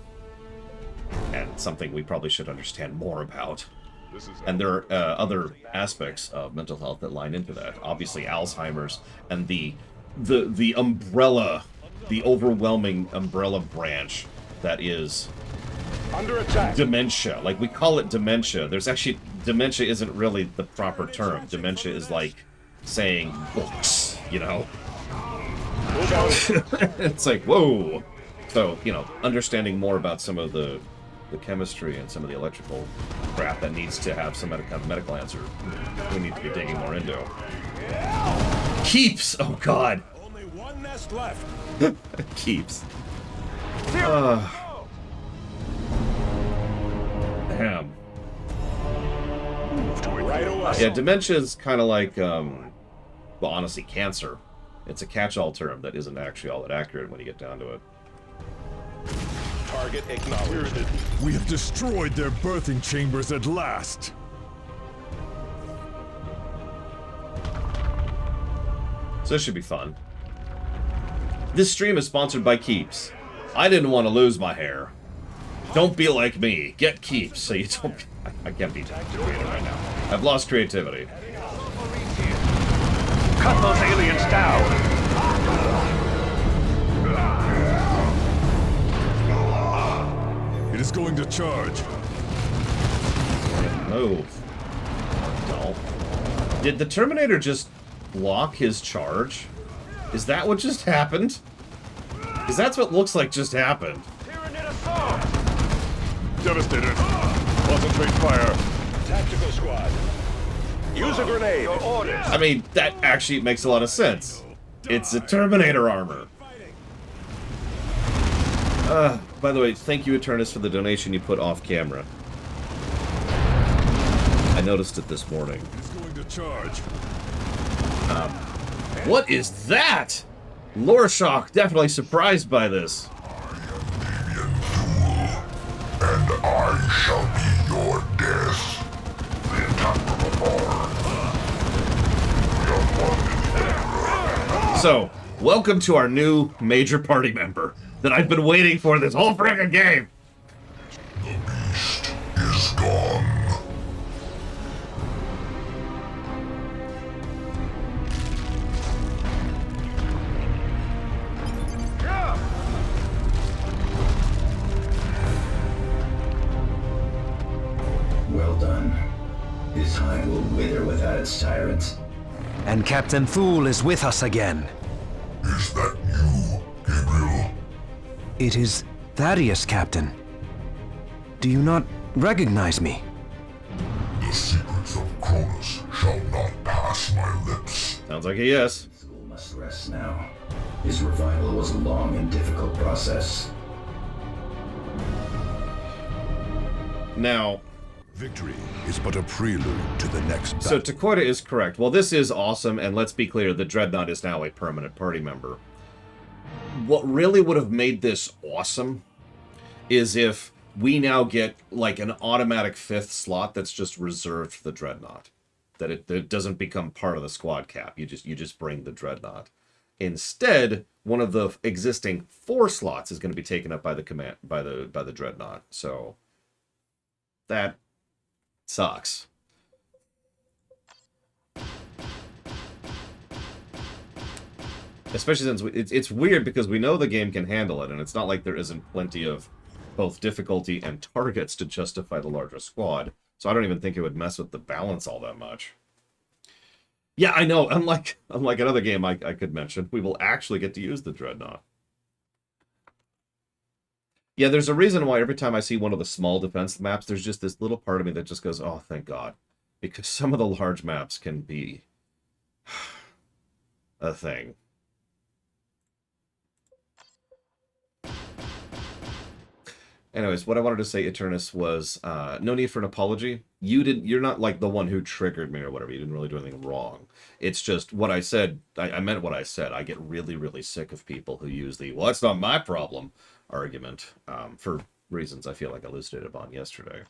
And something we probably should understand more about. And there are other aspects of mental health that line into that. Obviously, Alzheimer's and the umbrella, the overwhelming umbrella branch that is under attack. Dementia. Like, we call it dementia. There's actually, dementia isn't really the proper term. Dementia is like saying books, you know? It's like, whoa! So, you know, understanding more about some of the chemistry and some of the electrical crap that needs to have some kind of medical answer, we need to be digging more into. Keeps! Oh, God! Only one nest left. Keeps. Damn. Right away. Yeah, dementia is kind of like, well, honestly, cancer. It's a catch-all term that isn't actually all that accurate when you get down to it. Target acknowledged. We have destroyed their birthing chambers at last. So this should be fun. This stream is sponsored by Keeps. I didn't want to lose my hair. Don't be like me. Get Keeps so you don't... I can't be creative right now. I've lost creativity. Cut those aliens down! It is going to charge. Move. No. Did the Terminator just block his charge? Is that what just happened? Because that's what looks like just happened. Devastator. Concentrate fire. Tactical squad. Use a grenade. Your orders. I mean, that actually makes a lot of sense. It's a Terminator armor. By the way, thank you, Eternus, for the donation you put off camera. I noticed it this morning. He's going to charge. What is that? Loreshock, definitely surprised by this. And I shall be your death. The attack from afar. So, welcome to our new major party member that I've been waiting for this whole friggin' game. The beast is gone. Well done. His hide will wither without its tyrants. And Captain Thule is with us again. Is that you, Gabriel? It is Thaddeus, Captain. Do you not recognize me? The secrets of Cronus shall not pass my lips. Sounds like a yes. Thule must rest now. His revival was a long and difficult process. Now, Victory is but a prelude to the next battle. so Takoida is correct. Well, this is awesome, and let's be clear, the Dreadnought is now a permanent party member. What really would have made this awesome is if we now get, like, an automatic 5th slot that's just reserved for the Dreadnought. That it doesn't become part of the squad cap. You just bring the Dreadnought. Instead, one of the existing 4 slots is going to be taken up by the Dreadnought. So that sucks. Especially since it's weird because we know the game can handle it, and it's not like there isn't plenty of both difficulty and targets to justify the larger squad. So I don't even think it would mess with the balance all that much. Yeah, I know. Unlike another game I could mention, we will actually get to use the Dreadnought. Yeah, there's a reason why every time I see one of the small defense maps, there's just this little part of me that just goes, oh, thank God. Because some of the large maps can be a thing. Anyways, what I wanted to say, Eternus, was no need for an apology. You're not like the one who triggered me or whatever. You didn't really do anything wrong. It's just what I said. I meant what I said. I get really, really sick of people who use the, well, it's not my problem argument for reasons I feel like I elucidated upon yesterday.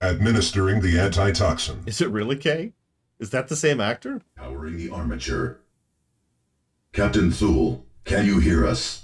Administering the antitoxin. Is it really Kay? Is that the same actor? Powering the armature. Captain Thule, can you hear us?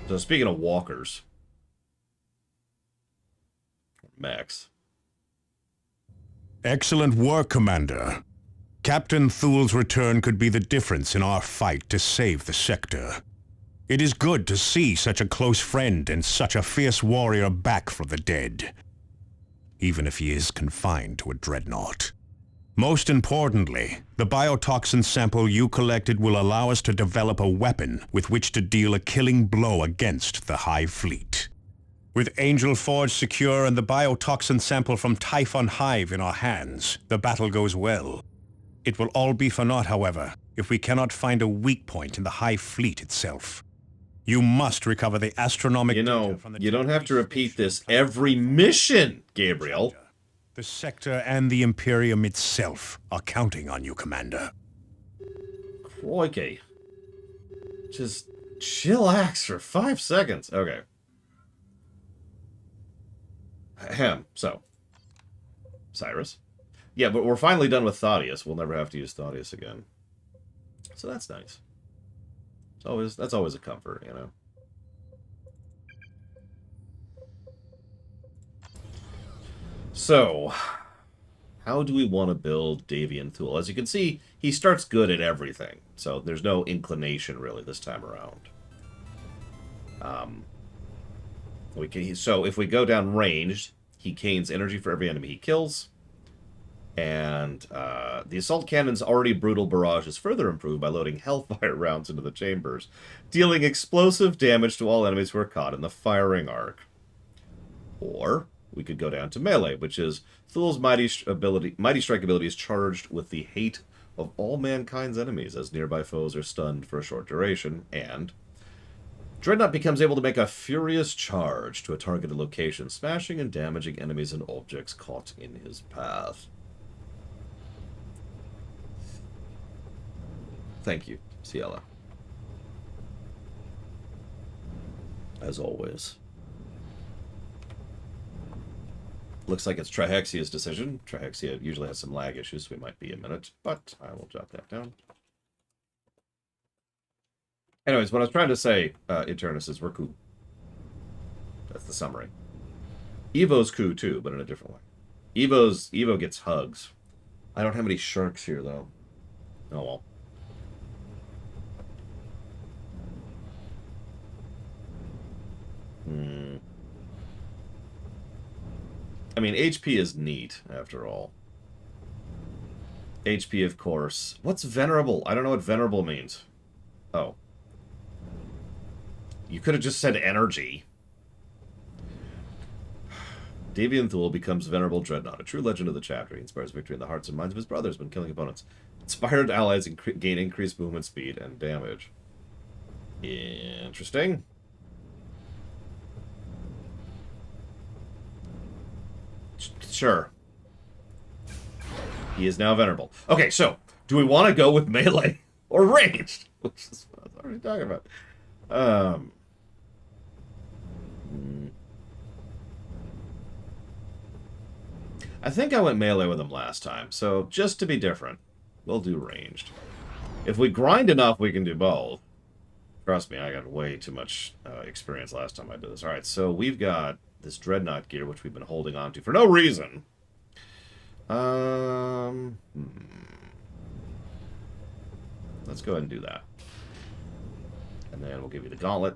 So speaking of walkers, Max. Excellent work, Commander. Captain Thule's return could be the difference in our fight to save the sector. It is good to see such a close friend and such a fierce warrior back from the dead, even if he is confined to a dreadnought. Most importantly, the biotoxin sample you collected will allow us to develop a weapon with which to deal a killing blow against the Hive Fleet. With Angel Forge secure and the biotoxin sample from Typhon Hive in our hands, the battle goes well. It will all be for naught, however, if we cannot find a weak point in the Hive Fleet itself. You must recover the astronomical data from the... You don't have to repeat this every mission, Gabriel. The sector and the Imperium itself are counting on you, Commander. Crikey. Just chillax for 5 seconds. Okay. Ahem. So, Cyrus. Yeah, but we're finally done with Thaddeus. We'll never have to use Thaddeus again. So that's nice. That's always a comfort, you know. So, how do we want to build Davian Thule? As you can see, he starts good at everything. So there's no inclination, really, this time around. So if we go down ranged, he gains energy for every enemy he kills. And the assault cannon's already brutal barrage is further improved by loading hellfire rounds into the chambers, dealing explosive damage to all enemies who are caught in the firing arc. Or we could go down to melee, which is Thul's Mighty Strike ability is charged with the hate of all mankind's enemies as nearby foes are stunned for a short duration, and Dreadnought becomes able to make a furious charge to a targeted location, smashing and damaging enemies and objects caught in his path. Thank you, Ciela. As always. Looks like it's Trihexia's decision. Trihexia usually has some lag issues, so we might be a minute, but I will jot that down. Anyways, what I was trying to say, Eternus, is we're cool. That's the summary. Evo's cool too, but in a different way. Evo gets hugs. I don't have any sharks here, though. Oh well. I mean, HP is neat, after all. HP, of course. What's venerable? I don't know what venerable means. Oh. You could have just said energy. Davian Thule becomes Venerable Dreadnought, a true legend of the chapter. He inspires victory in the hearts and minds of his brothers when killing opponents. Inspired allies gain increased movement speed and damage. Interesting. Sure. He is now Venerable. Okay, so, do we want to go with melee or ranged? Which is what I was already talking about. I think I went melee with him last time, so just to be different, we'll do ranged. If we grind enough, we can do both. Trust me, I got way too much experience last time I did this. Alright, so we've got this Dreadnought gear, which we've been holding on to for no reason. Let's go ahead and do that. And then we'll give you the gauntlet,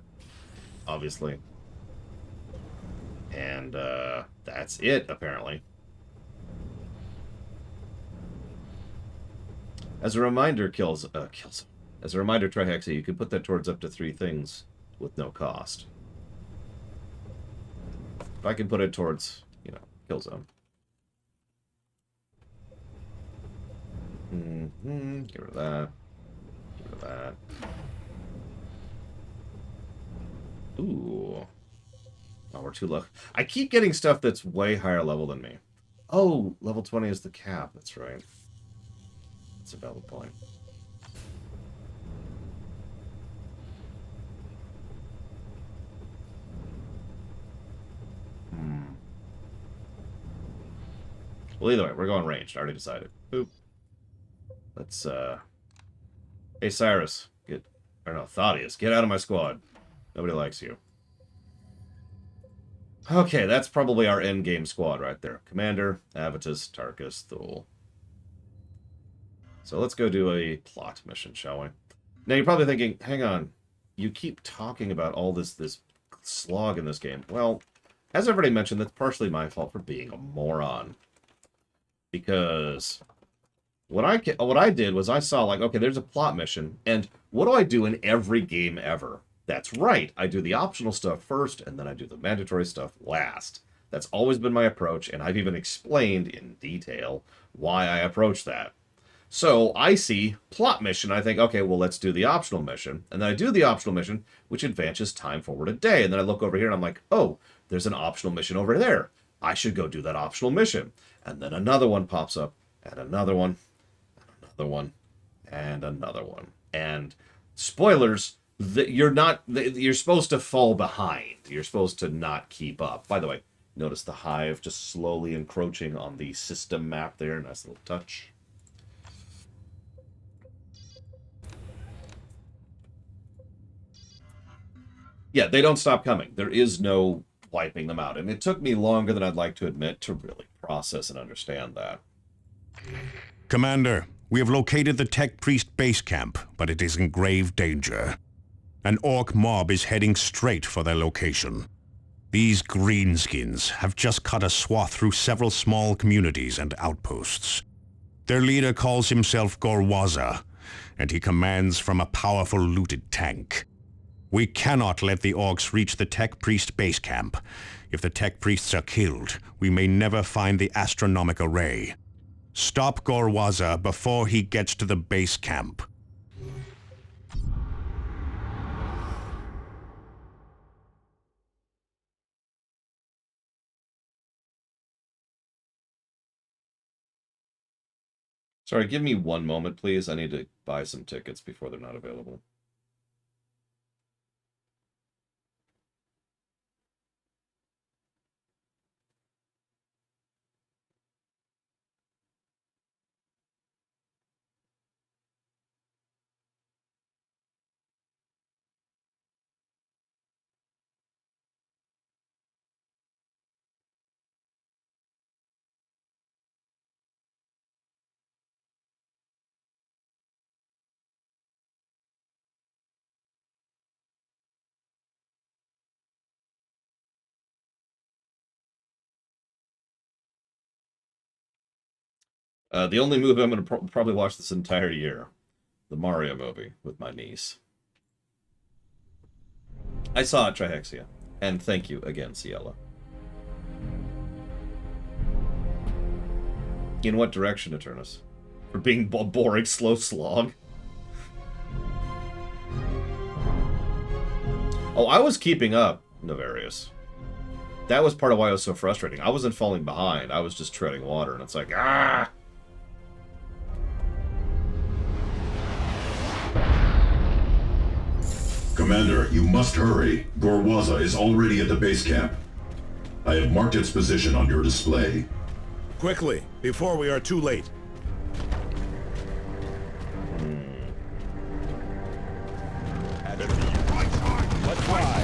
obviously. And that's it, apparently. As a reminder, as a reminder, Trihexia, you can put that towards up to 3 things with no cost. If I can put it towards, you know, Killzone. Get rid of that. Get rid of that. Ooh. Oh, we're too low. I keep getting stuff that's way higher level than me. Oh, level 20 is the cap. That's right. That's a valid point. Well, either way, we're going ranged. I already decided. Oop. Let's, Hey, Cyrus. Thaddeus. Get out of my squad. Nobody likes you. Okay, that's probably our endgame squad right there. Commander, Avitus, Tarkus, Thule. So let's go do a plot mission, shall we? Now, you're probably thinking, hang on. You keep talking about all this slog in this game. Well, as I've already mentioned, that's partially my fault for being a moron. Because what I did was I saw, like, okay, there's a plot mission, and what do I do in every game ever? That's right, I do the optional stuff first, and then I do the mandatory stuff last. That's always been my approach, and I've even explained in detail why I approach that. So I see plot mission, I think, okay, well, let's do the optional mission. And then I do the optional mission, which advances time forward a day. And then I look over here, and I'm like, oh, there's an optional mission over there. I should go do that optional mission. And then another one pops up, and another one, and another one, and another one. And spoilers, you're supposed to fall behind. You're supposed to not keep up. By the way, notice the hive just slowly encroaching on the system map there. Nice little touch. Yeah, they don't stop coming. There is no wiping them out. And it took me longer than I'd like to admit to really process and understand that. Commander, we have located the Tech Priest base camp, but it is in grave danger. An orc mob is heading straight for their location. These greenskins have just cut a swath through several small communities and outposts. Their leader calls himself Gorwaza, and he commands from a powerful looted tank. We cannot let the orcs reach the Tech Priest base camp. If the Tech Priests are killed, we may never find the astronomic array. Stop Gorwaza before he gets to the base camp. Sorry, give me one moment, please. I need to buy some tickets before they're not available. The only movie I'm going to probably watch this entire year. The Mario movie with my niece. I saw it, Trihexia. And thank you again, Ciela. In what direction, Eternus? For being a boring, slow slog? Oh, I was keeping up, Navarius. That was part of why it was so frustrating. I wasn't falling behind. I was just treading water, and it's like, ah! Commander, you must hurry. Gorwaza is already at the base camp. I have marked its position on your display. Quickly, before we are too late. Let's fly.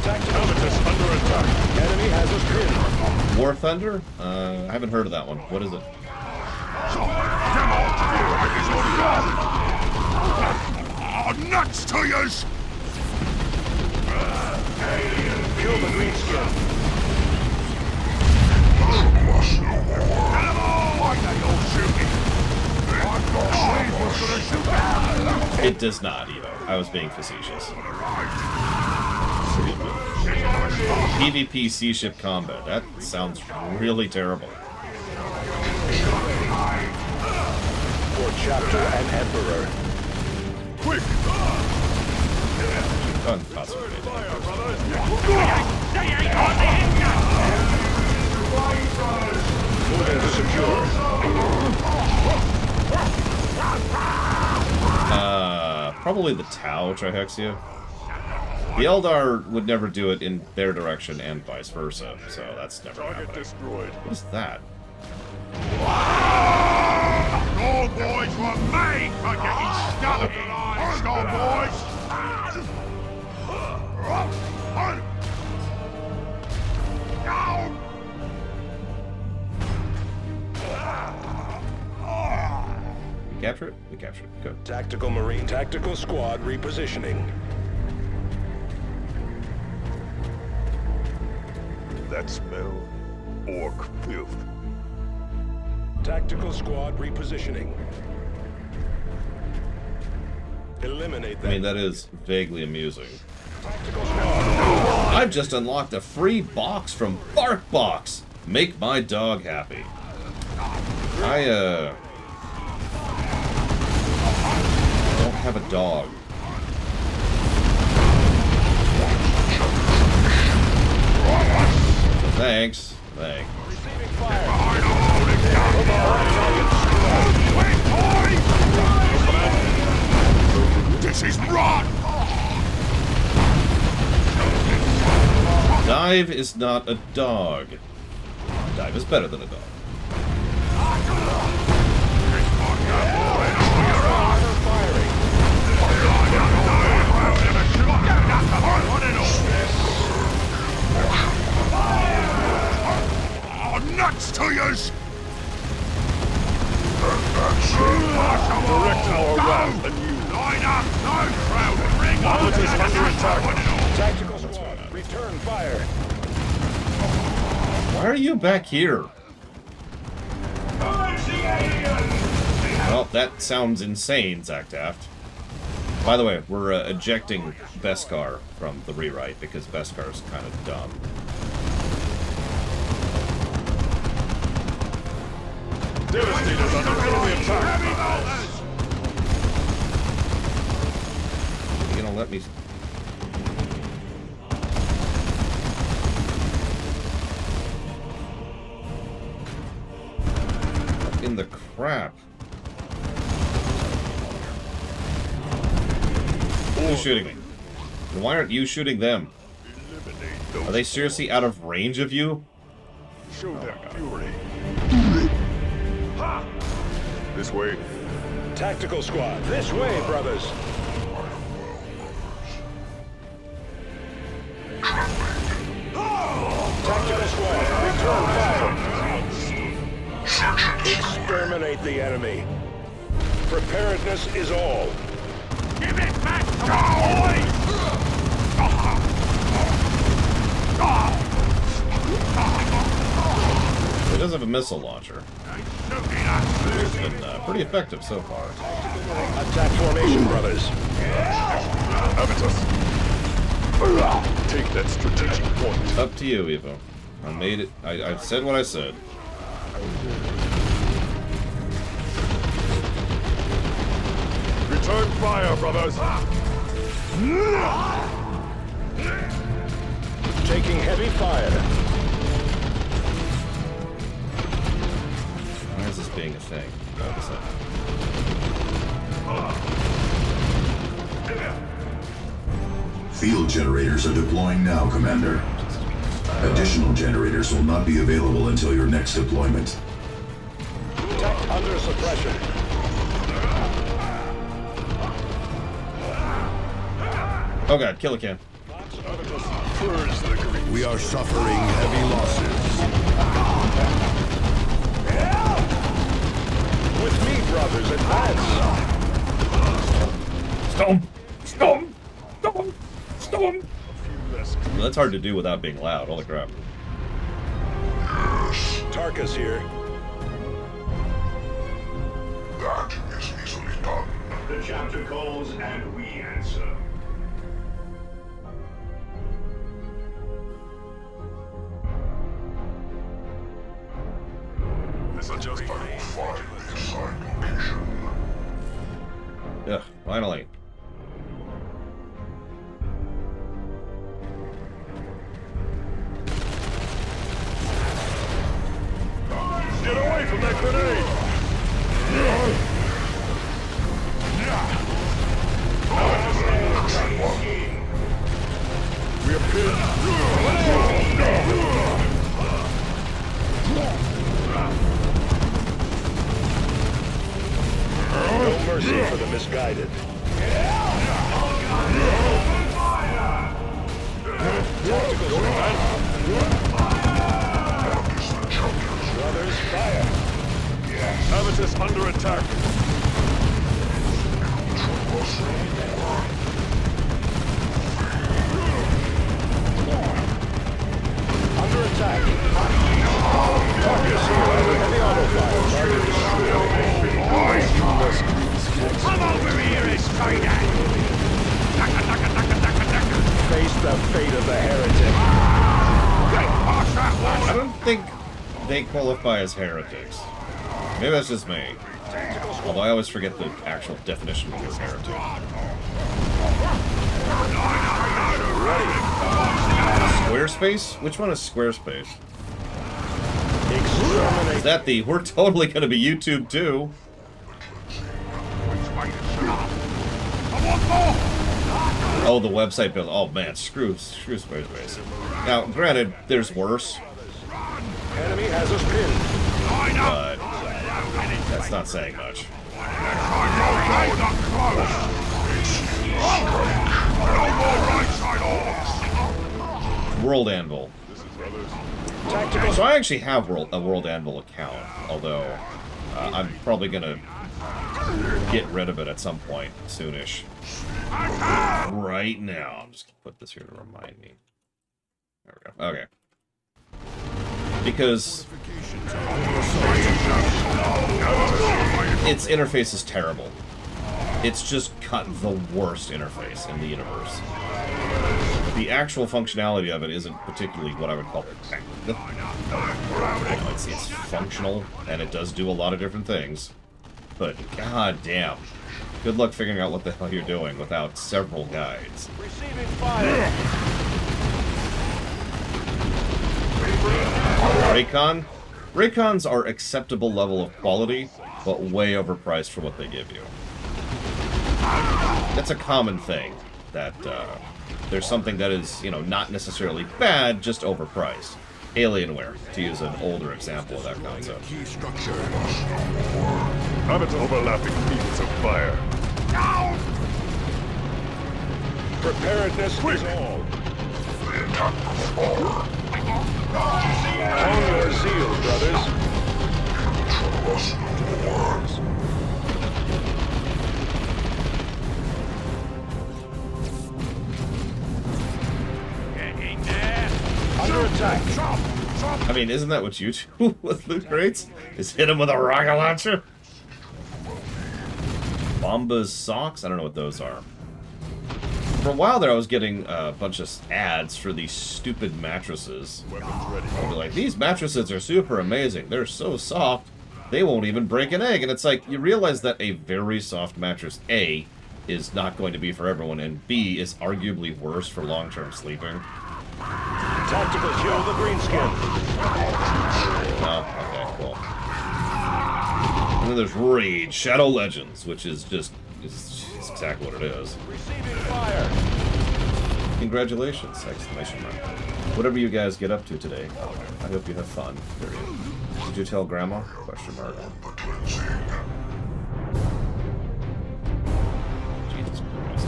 Covetous under attack. Enemy has us pinned. War Thunder? I haven't heard of that one. What is it? Nuts to yous! Kill the greenskin. It does not, Evo. I was being facetious. PvP sea ship combat. That sounds really terrible. For chapter and emperor. Quick! Possibly. Moving to secure. Probably the Tau, Trihexia. The Eldar would never do it in their direction and vice versa, so that's never happening. Destroyed. What is that? Your boys were made for getting stuck in iron, your boys! We capture it? We capture it. Good. Tactical Marine Tactical Squad repositioning. That smell? Orc filth. Tactical Squad repositioning. Eliminate that. I mean, that is vaguely amusing. I've just unlocked a free box from BarkBox. Make my dog happy. I don't have a dog. So thanks. Thanks. This is rot! Dive is not a dog. Dive is better than a dog. Oh, nuts to yous! Direct our wrath and you. Line up! No crowd! Ring Covetous under attack. Tactical Squad Return fire. Why are you back here? Well, that sounds insane, Zach Taft. By the way, we're ejecting Beskar from the rewrite because Beskar's kind of dumb. Devastator's under enemy attack. You gonna let me? What in the crap? Who's shooting me? And why aren't you shooting them? Are they seriously out of range of you? Show them fury. This way. Tactical squad, this way, brothers. Tactical squad, return fire. Exterminate the enemy. Preparedness is all. Give it back to our boys! It does have a missile launcher. It's been pretty effective so far. Attack formation, brothers. Avitus. Take that strategic point. Up to you, Evo. I made it. I've said what I said. Return fire, brothers. Taking heavy fire. Why is this being a thing? Notice it. Field generators are deploying now, Commander. Additional generators will not be available until your next deployment. Tech under suppression. Oh god, kill a can. We are suffering heavy losses. With me, brothers, advance. Stomp! Stomp! Stomp! Stomp! Well, that's hard to do without being loud. Holy crap. Tarkus here. That is easily done. The chapter calls and we answer. Just I will find the assigned location. Ugh, finally. Get away from that grenade! We are pinned. No mercy for the misguided. Tactical squad. Brothers, fire. Avitus under attack. Under attack. Tarkus here under heavy auto fire. Target destroyed. Come over here, Strider! Face the fate of the heretic. I don't think they qualify as heretics. Maybe that's just me. Although I always forget the actual definition of heretic. Squarespace? Which one is Squarespace? Is that the we're totally gonna be YouTube too? Oh, the website build. Oh man, screw Squarespace. Now, granted, there's worse. Enemy has us pinned. But that's not saying much. World Anvil. So I actually have a World Anvil account, although I'm probably gonna get rid of it at some point soonish. Right now, I'm just gonna put this here to remind me. There we go. Okay. Because its interface is terrible. It's just cut the worst interface in the universe. The actual functionality of it isn't particularly what I would call it. It's functional, and it does do a lot of different things. But god damn. Good luck figuring out what the hell you're doing without several guides. Receiving fire. Raycon? Raycons are acceptable level of quality, but way overpriced for what they give you. That's a common thing, that there's something that is, you know, not necessarily bad, just overpriced. Alienware, to use an older example of that concept. Have its overlapping fields of fire. Preparedness is all. On your zeal, brothers. Getting there. Under attack. I mean, isn't that what you do with loot crates? Is hit him with a rocket launcher? Bombas socks? I don't know what those are. For a while there, I was getting a bunch of ads for these stupid mattresses. I'd be like, these mattresses are super amazing. They're so soft, they won't even break an egg. And it's like, you realize that a very soft mattress, A, is not going to be for everyone, and B, is arguably worse for long-term sleeping. Tactical kill the greenskin. Oh, okay, cool. And then there's Raid, Shadow Legends, which is just, it's exactly what it is. Receiving fire. Congratulations, exclamation mark. Whatever you guys get up to today, I hope you have fun, period. Did you tell Grandma? Question mark. Jesus Christ.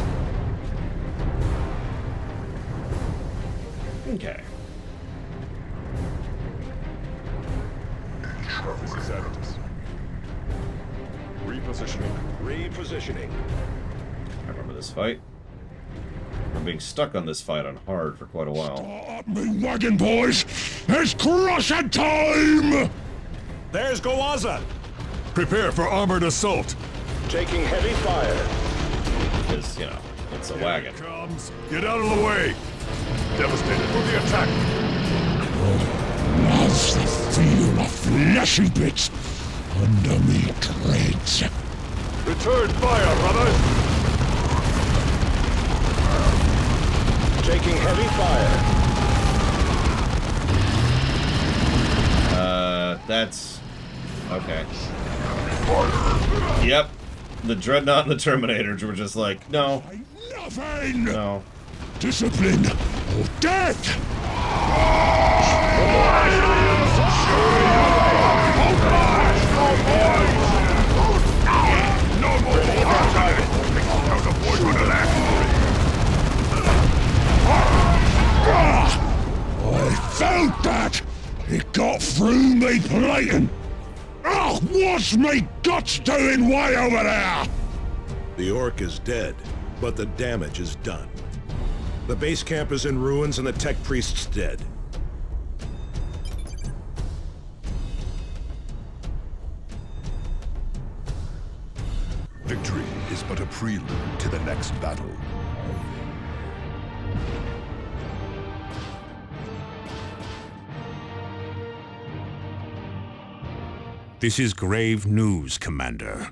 Okay. This is Avitus. Repositioning. Repositioning. I remember this fight. I'm being stuck on this fight on hard for quite a while. Start me wagon, boys! It's crushing time! There's Goaza! Prepare for armored assault. Taking heavy fire. Because, you know, it's a wagon. Comes. Get out of the way! Devastator, for the attack! Now's the feel of fleshy bits under me treads. Return fire, brothers! Taking heavy fire. That's... okay. Yep. The Dreadnought and the Terminators were just like, no. Nothing! No. Discipline or death! I felt that! It got through me plating! Oh, what's me guts doing way over there? The Orc is dead, but the damage is done. The base camp is in ruins and the tech priest's dead. Victory is but a prelude to the next battle. This is grave news, Commander.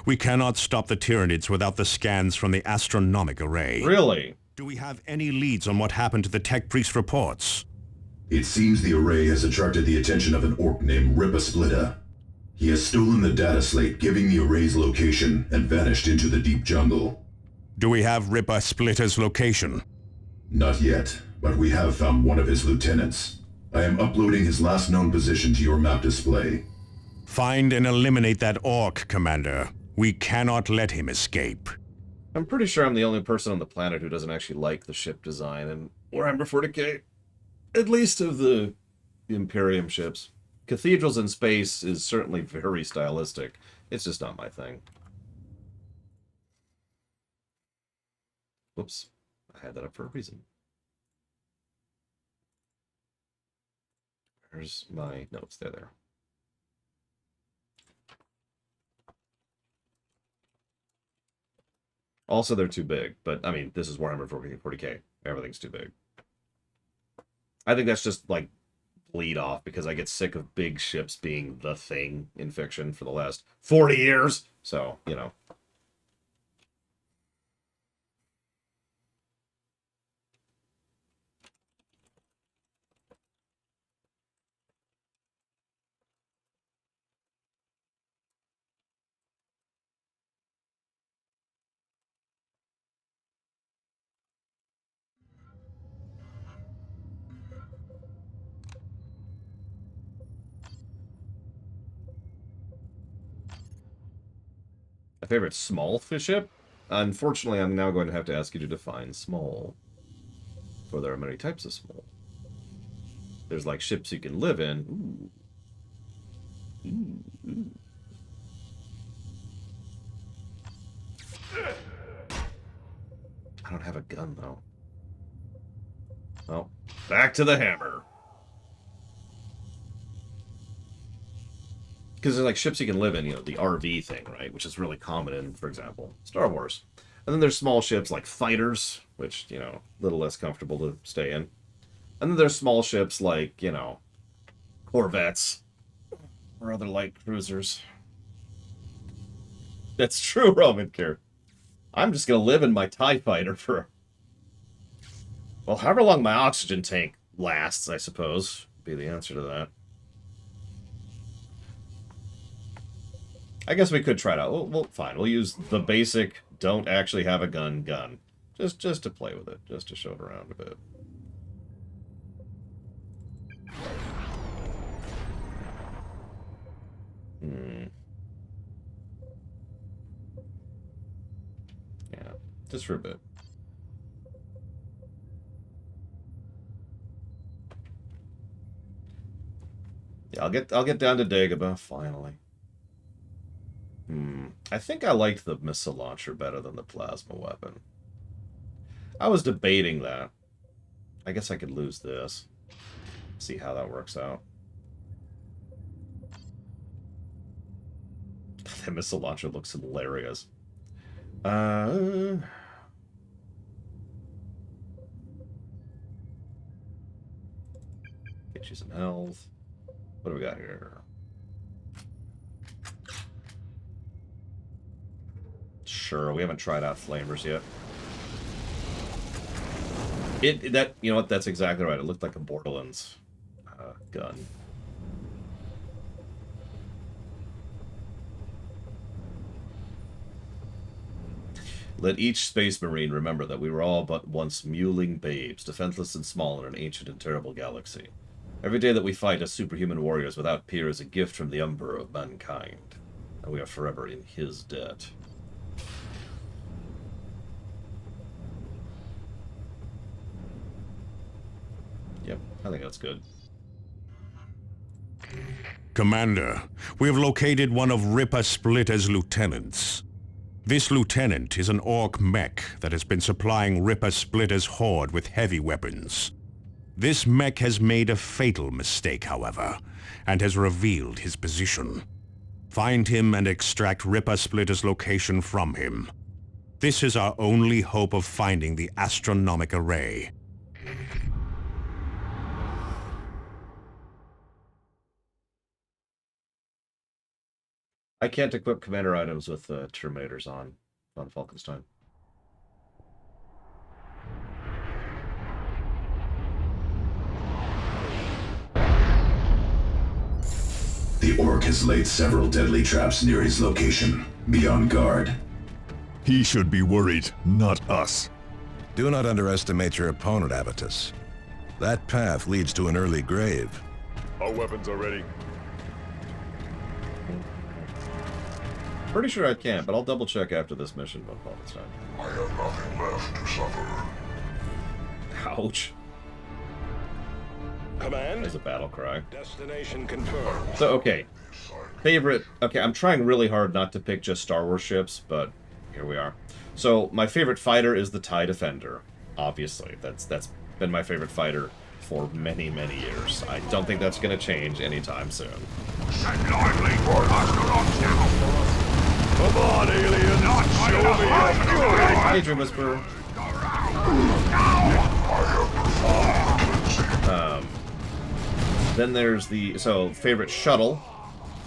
We cannot stop the Tyranids without the scans from the astronomic array. Really? Do we have any leads on what happened to the tech priest reports? It seems the array has attracted the attention of an orc named Ripa Splitta. He has stolen the data slate giving the array's location and vanished into the deep jungle. Do we have Ripa Splitta's location? Not yet, but we have found one of his lieutenants. I am uploading his last known position to your map display. Find and eliminate that orc, Commander. We cannot let him escape. I'm pretty sure I'm the only person on the planet who doesn't actually like the ship design in Warhammer 40k. At least of the Imperium ships. Cathedrals in space is certainly very stylistic. It's just not my thing. Whoops. I had that up for a reason. Where's my notes? There. Also, they're too big, but I mean, this is Warhammer 40k. Everything's too big. I think that's just like bleed off because I get sick of big ships being the thing in fiction for the last 40 years. So, you know. My favorite small fish ship? Unfortunately, I'm now going to have to ask you to define small. For there are many types of small. There's like ships you can live in. Ooh. Ooh, ooh. I don't have a gun, though. Well, back to the hammer. Because there's like ships you can live in, you know, the RV thing, right? Which is really common in, for example, Star Wars. And then there's small ships like fighters, which, you know, a little less comfortable to stay in. And then there's small ships like, you know, corvettes or other light cruisers. That's true, Roman Care. I'm just going to live in my TIE fighter for, well, however long my oxygen tank lasts, I suppose, would be the answer to that. I guess we could try it out. Well, fine. We'll use the basic don't actually have a gun. Just to play with it. Just to show it around a bit. Yeah, just for a bit. Yeah, I'll get down to Dagobah finally. I think I liked the missile launcher better than the plasma weapon. I was debating that. I guess I could lose this. See how that works out. That missile launcher looks hilarious. Get you some health. What do we got here? Sure, we haven't tried out flamers yet. You know what? That's exactly right. It looked like a Borderlands gun. Let each space marine remember that we were all but once mewling babes, defenseless and small in an ancient and terrible galaxy. Every day that we fight as superhuman warriors without peer is a gift from the Emperor of mankind, and we are forever in his debt. Yep, I think that's good. Commander, we have located one of Ripper Splitter's lieutenants. This lieutenant is an orc mech that has been supplying Ripper Splitter's horde with heavy weapons. This mech has made a fatal mistake, however, and has revealed his position. Find him and extract Ripper Splitter's location from him. This is our only hope of finding the astronomic array. I can't equip commander items with Terminators on Falkenstein. The orc has laid several deadly traps near his location. Be on guard. He should be worried, not us. Do not underestimate your opponent, Avitus. That path leads to an early grave. Our weapons are ready. Pretty sure I can, but I'll double check after this mission von Falkenstein. I have nothing left to suffer. Ouch. Command? There's a battle cry. Destination confirmed. So, okay. Favorite... Okay, I'm trying really hard not to pick just Star Wars ships, but here we are. So, my favorite fighter is the TIE Defender. Obviously. That's been my favorite fighter for many, many years. I don't think that's going to change anytime soon. Send lively for us now. Come on, aliens! Show me your fury! Hey, Dream Whisperer. Then there's the favorite shuttle,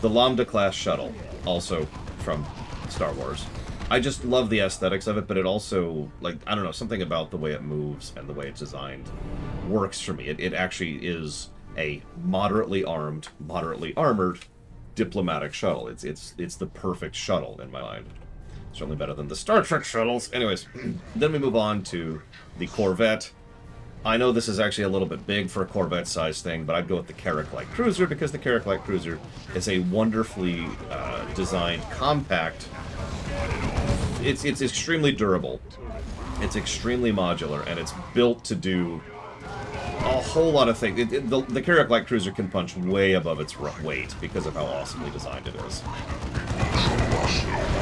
the Lambda class shuttle, also from Star Wars. I just love the aesthetics of it, but it also, like, I don't know, something about the way it moves and the way it's designed works for me. It actually is a moderately armed, moderately armored diplomatic shuttle. It's the perfect shuttle in my mind. Certainly better than the Star Trek shuttles. Anyways, then we move on to the Corvette. I know this is actually a little bit big for a Corvette-sized thing, but I'd go with the Carrack Light Cruiser because the Carrack Light Cruiser is a wonderfully designed, compact. It's extremely durable. It's extremely modular, and it's built to do a whole lot of things. The Carrack Light Cruiser can punch way above its weight because of how awesomely designed it is.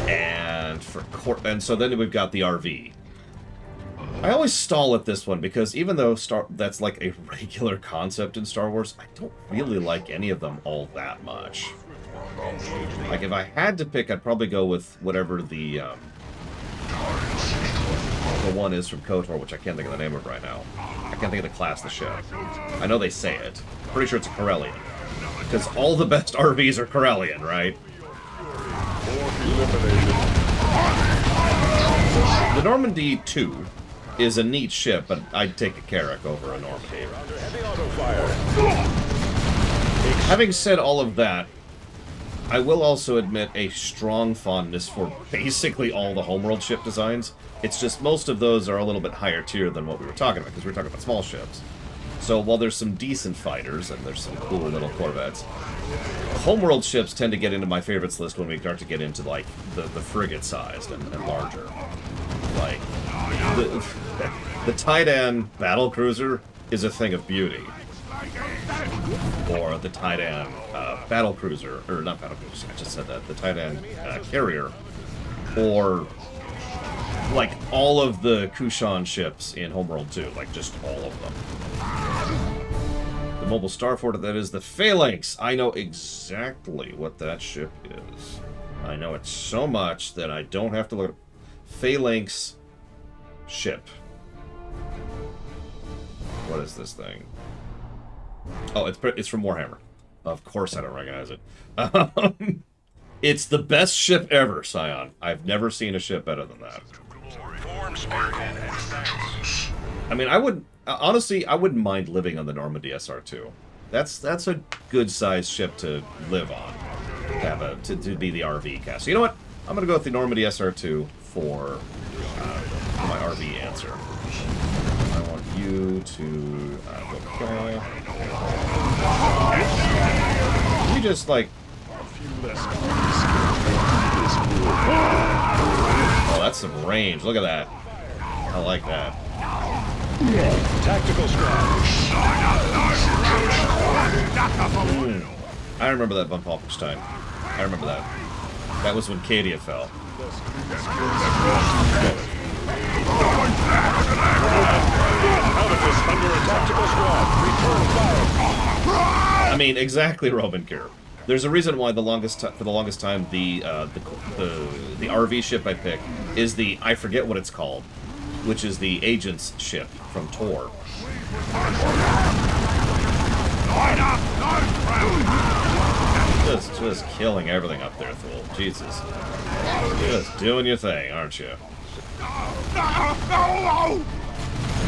And so then we've got the RV. I always stall at this one because even though that's like a regular concept in Star Wars, I don't really like any of them all that much. Like, if I had to pick, I'd probably go with whatever the one is from KOTOR, which I can't think of the name of right now. I can't think of the class of the ship. I know they say it. Pretty sure it's a Corellian. Because all the best RVs are Corellian, right? The Normandy 2 is a neat ship, but I'd take a Carrack over a Normandy. Having said all of that, I will also admit a strong fondness for basically all the homeworld ship designs. It's just most of those are a little bit higher tier than what we were talking about, because we were talking about small ships. So while there's some decent fighters, and there's some cool little Corvettes, homeworld ships tend to get into my favorites list when we start to get into, like, the frigate-sized and larger. Like, the Titan battle cruiser is a thing of beauty. Or the Titan battle cruiser, or not battle cruiser, I just said that, the Titan carrier, or like all of the Kushan ships in Homeworld 2, like just all of them. The mobile starfort, that is the Phalanx. I know exactly what that ship is. I know it so much that I don't have to look. Phalanx ship. What is this thing? Oh, it's from Warhammer. Of course I don't recognize it. It's the best ship ever, Scion. I've never seen a ship better than that. I mean, honestly, I wouldn't mind living on the Normandy SR2. That's a good-sized ship to live on. To be the RV cast. So you know what? I'm going to go with the Normandy SR2 for my RV answer. I want you to go. You just like. Oh, that's some range. Look at that. I like that. Tactical squad. I remember that von Falkenstein. I remember that. That was when Cadia fell. I mean, exactly, Roman Kier. There's a reason why for the longest time the RV ship I pick is the, I forget what it's called, which is the Agent's ship from Tor. Just killing everything up there, Thule. Jesus. Just doing your thing, aren't you? I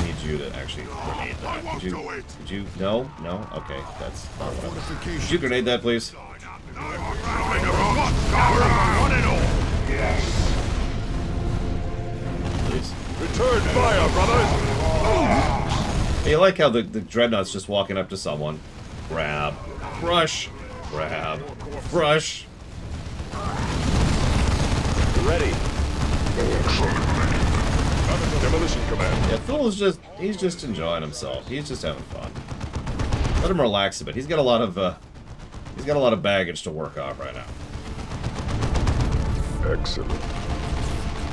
need you to actually grenade that. Could you? No? No? Okay, that's not what I'm... Could you grenade that, please? Please. Return fire, brothers! You like how the Dreadnought's just walking up to someone. Grab. Crush. Grab. Crush. Ready. Demolition command. Yeah, Thule is he's just enjoying himself. He's just having fun. Let him relax a bit. He's got a lot of baggage to work off right now. Excellent.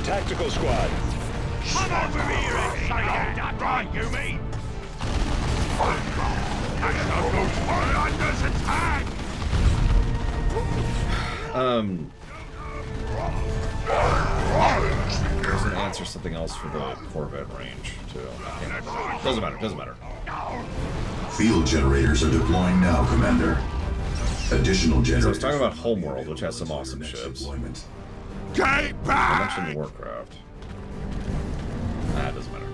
Tactical squad. Come over here and say that, right, you mean? There's an answer something else for the Corvette range, too. Doesn't matter. Field generators are deploying now, Commander. Additional generators. So I was talking about Homeworld, which has some awesome ships. Get back! I mentioned Warcraft. It doesn't matter.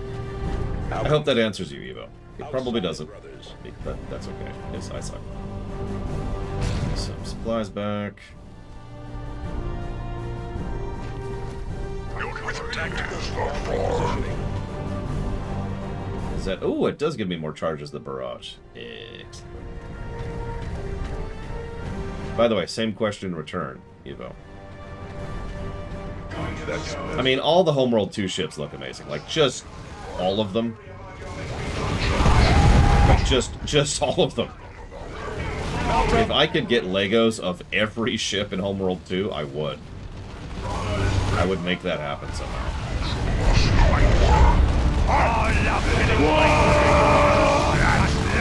I hope that answers you, Evo. It probably doesn't, but that's okay. Yes, I suck. Some supplies back. Is that... Oh, it does give me more charges than Barrage. Excellent. By the way, same question in return, Evo. I mean, all the Homeworld 2 ships look amazing. Like, just all of them. Like, just all of them. If I could get Legos of every ship in Homeworld 2, I would. I would make that happen somehow.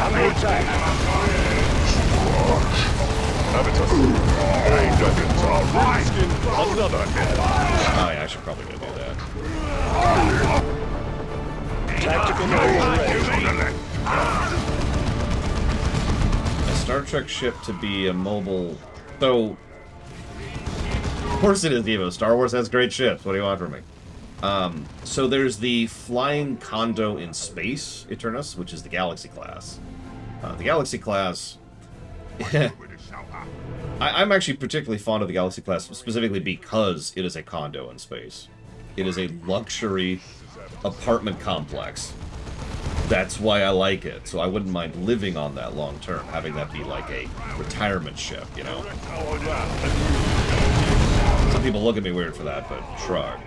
Under attack. Another hit. Oh yeah, I should probably go do that. Tactical mode. A Star Trek ship to be a mobile... So... Of course it is, Evo. Star Wars has great ships. What do you want from me? So there's the Flying Condo in Space, Eternus, which is the Galaxy class. The Galaxy class... I'm actually particularly fond of the Galaxy class, specifically because it is a condo in space. It is a luxury apartment complex. That's why I like it. So I wouldn't mind living on that long term, having that be like a retirement ship, you know? Some people look at me weird for that, but shrug.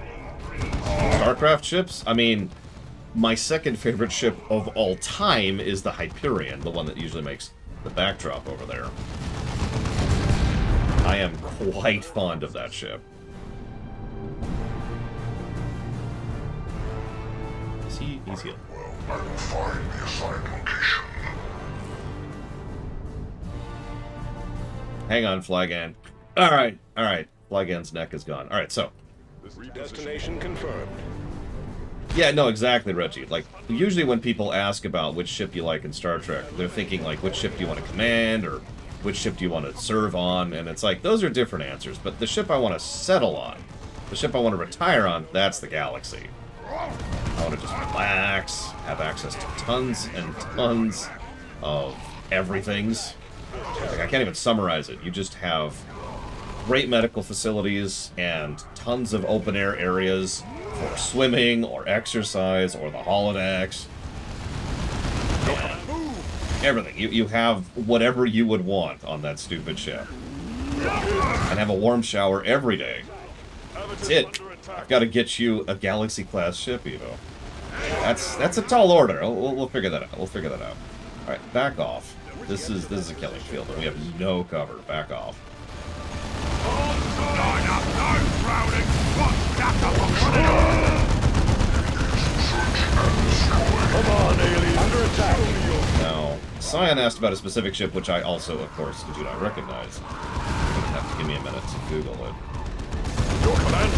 StarCraft ships? I mean, my second favorite ship of all time is the Hyperion, the one that usually makes the backdrop over there. I am quite fond of that ship. He's healed. I will find the assigned location. Hang on, Flagan. Alright. Flagan's neck is gone. Alright, so. Destination confirmed. Yeah, no, exactly, Reggie. Like, usually when people ask about which ship you like in Star Trek, they're thinking, like, which ship do you want to command, or which ship do you want to serve on, and it's like, those are different answers. But the ship I want to settle on, the ship I want to retire on, that's the Galaxy. I want to just relax, have access to tons and tons of everythings. Like, I can't even summarize it. You just have great medical facilities and tons of open-air areas for swimming or exercise or the holodecks. And everything. You have whatever you would want on that stupid ship. And have a warm shower every day. That's it. I've got to get you a Galaxy-class ship, Evo. That's a tall order. We'll figure that out. We'll figure that out. All right, back off. This is a killing field, and we have no cover. Back off. Come on, alien. Under attack. Now, Cyan asked about a specific ship, which I also, of course, do not recognize. You'll have to give me a minute to Google it. Your command?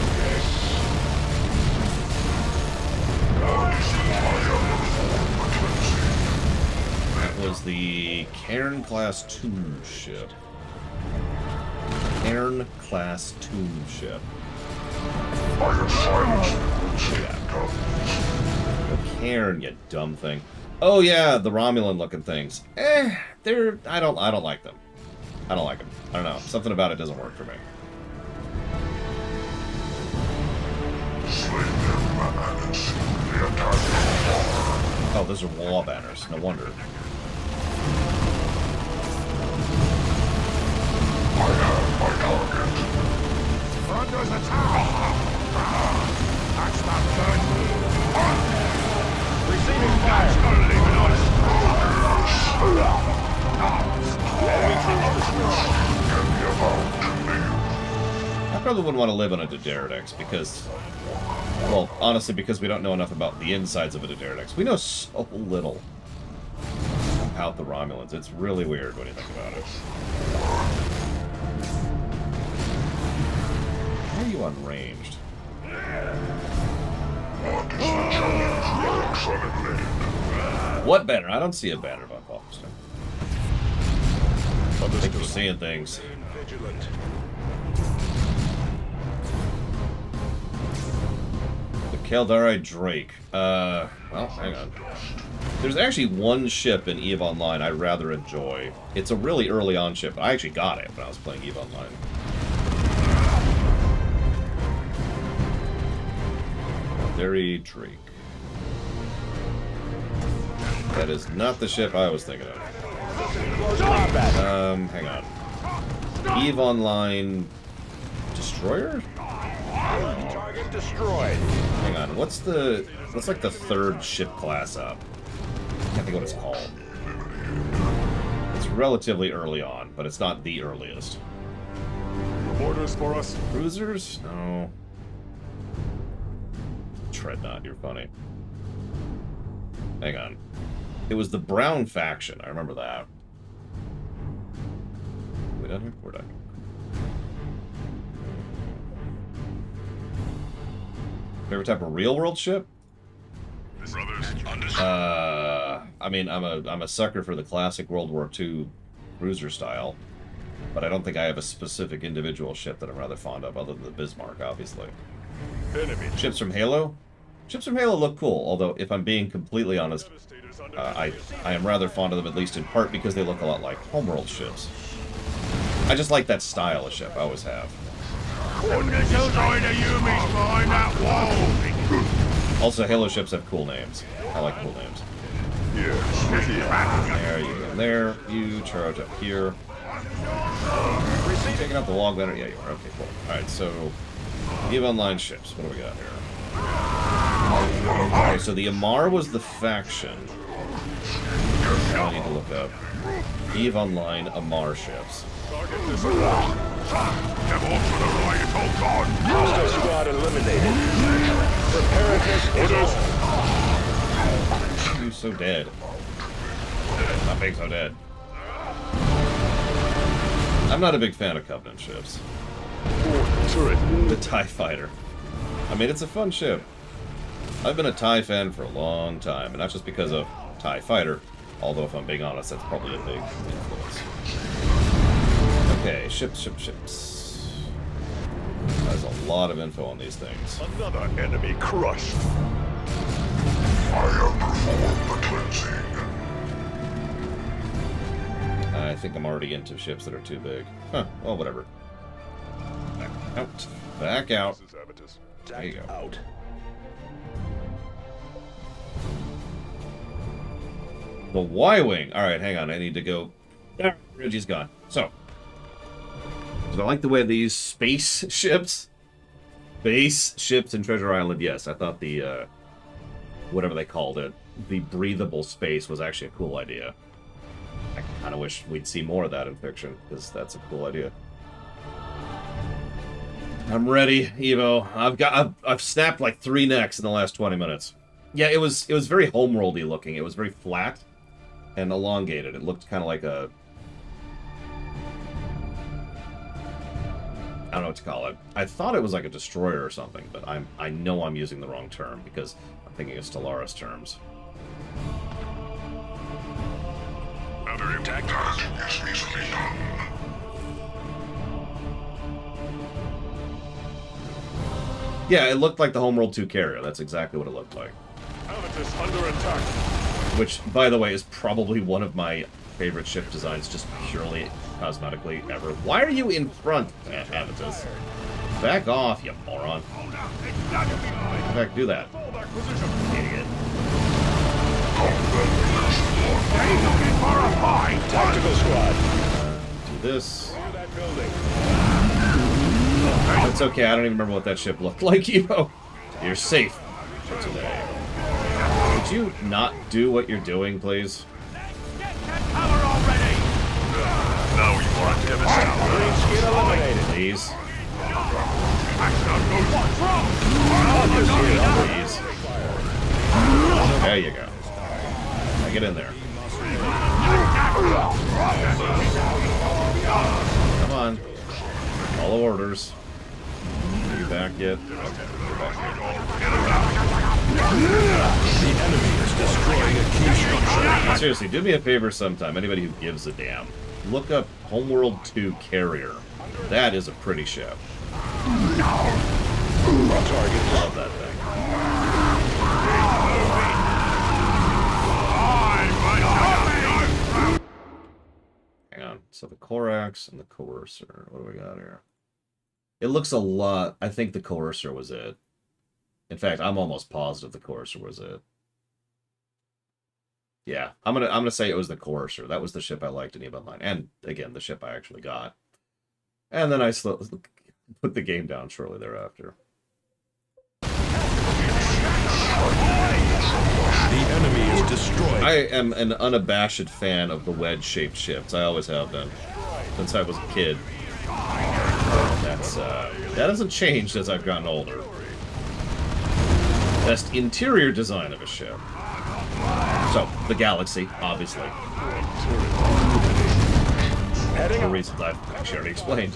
That was the Cairn-class tomb ship. Cairn-class tomb ship. Oh, Cairn, you dumb thing. Oh yeah, the Romulan-looking things. They're... I don't like them. I don't like them. I don't know. Something about it doesn't work for me. Oh, those are wall banners. No wonder. Receiving fire. I probably wouldn't want to live on a D'Deridex because... Well, honestly, because we don't know enough about the insides of a D'Deridex. We know so little. out the Romulans. It's really weird when you think about it. Why are you unranged? What banner? I don't see a banner about Falkenstein. I think we're seeing things. The Kaldari Drake. Well, hang on. There's actually one ship in EVE Online I rather enjoy. It's a really early on ship. I actually got it when I was playing EVE Online. Kaldari Drake. That is not the ship I was thinking of. Hang on. EVE Online Destroyer? Target destroyed. Hang on, what's like the third ship class up? I can't think what it's called. It's relatively early on, but it's not the earliest. Orders for us? Cruisers? No. Dreadnought, you're funny. Hang on. It was the Brown faction, I remember that. We done here? We're done. Favorite type of real world ship? I mean, I'm a sucker for the classic World War II cruiser style, but I don't think I have a specific individual ship that I'm rather fond of, other than the Bismarck, obviously. Enemy. Ships from Halo? Ships from Halo look cool, although if I'm being completely honest, I am rather fond of them, at least in part because they look a lot like homeworld ships. I just like that style of ship, I always have. Also, Halo ships have cool names. I like cool names. There you go. There, you charge up here. Taking out the log banner? Yeah, you are. Okay, cool. Alright, so EVE Online ships. What do we got here? Okay, so the Amar was the faction. Now I need to look up EVE Online Amar ships. Hostile squad eliminated. Preparedness orders. You're so dead. Not being so dead. I'm not a big fan of Covenant ships. The TIE Fighter. I mean, it's a fun ship. I've been a TIE fan for a long time, and not just because of TIE Fighter, although if I'm being honest, that's probably a big influence. Okay, ships. There's a lot of info on these things. Another enemy crushed. I have performed the cleansing. I think I'm already into ships that are too big. Huh, well, whatever. Back out. Back out. There you go. Out. The Y-Wing. Alright, hang on. I need to go. Reggie's gone. So I like the way these space ships in Treasure Island. Yes, I thought the, whatever they called it, the breathable space was actually a cool idea. I kind of wish we'd see more of that in fiction, because that's a cool idea. I'm ready, Evo. I've snapped like 3 necks in the last 20 minutes. Yeah, it was very homeworldy looking. It was very flat and elongated. It looked kind of like a, I don't know what to call it. I thought it was like a destroyer or something, but I know I'm using the wrong term because I'm thinking of Stellaris terms. Yeah, it looked like the Homeworld 2 carrier. That's exactly what it looked like. Amatus under attack. Which, by the way, is probably one of my favorite ship designs, just purely cosmetically ever. Why are you in front, Amatus? Back off, you moron. In fact, do that. Idiot. Tactical squad. Do this. It's okay, I don't even remember what that ship looked like, Evo. You're safe for today. Would you not do what you're doing, please? Now you are devastated. Please. Please. There you go. Now get in there. Come on. Follow orders. Are you back yet? Okay. The enemy is destroying a key structure. Seriously, do me a favor sometime, anybody who gives a damn. Look up Homeworld 2 Carrier. That is a pretty ship. Love that thing. Hang on. So the Corax and the Coercer. What do we got here? It looks a lot. I think the Coercer was it. In fact, I'm almost positive the Coercer was it. Yeah, I'm gonna say it was the Coercer. That was the ship I liked in EVE Online, and again, the ship I actually got. And then I put the game down shortly thereafter. The enemy is destroyed. I am an unabashed fan of the wedge-shaped ships. I always have been, since I was a kid. That hasn't changed as I've gotten older. Best interior design of a ship. So, the Galaxy, obviously. For reasons I've actually already explained.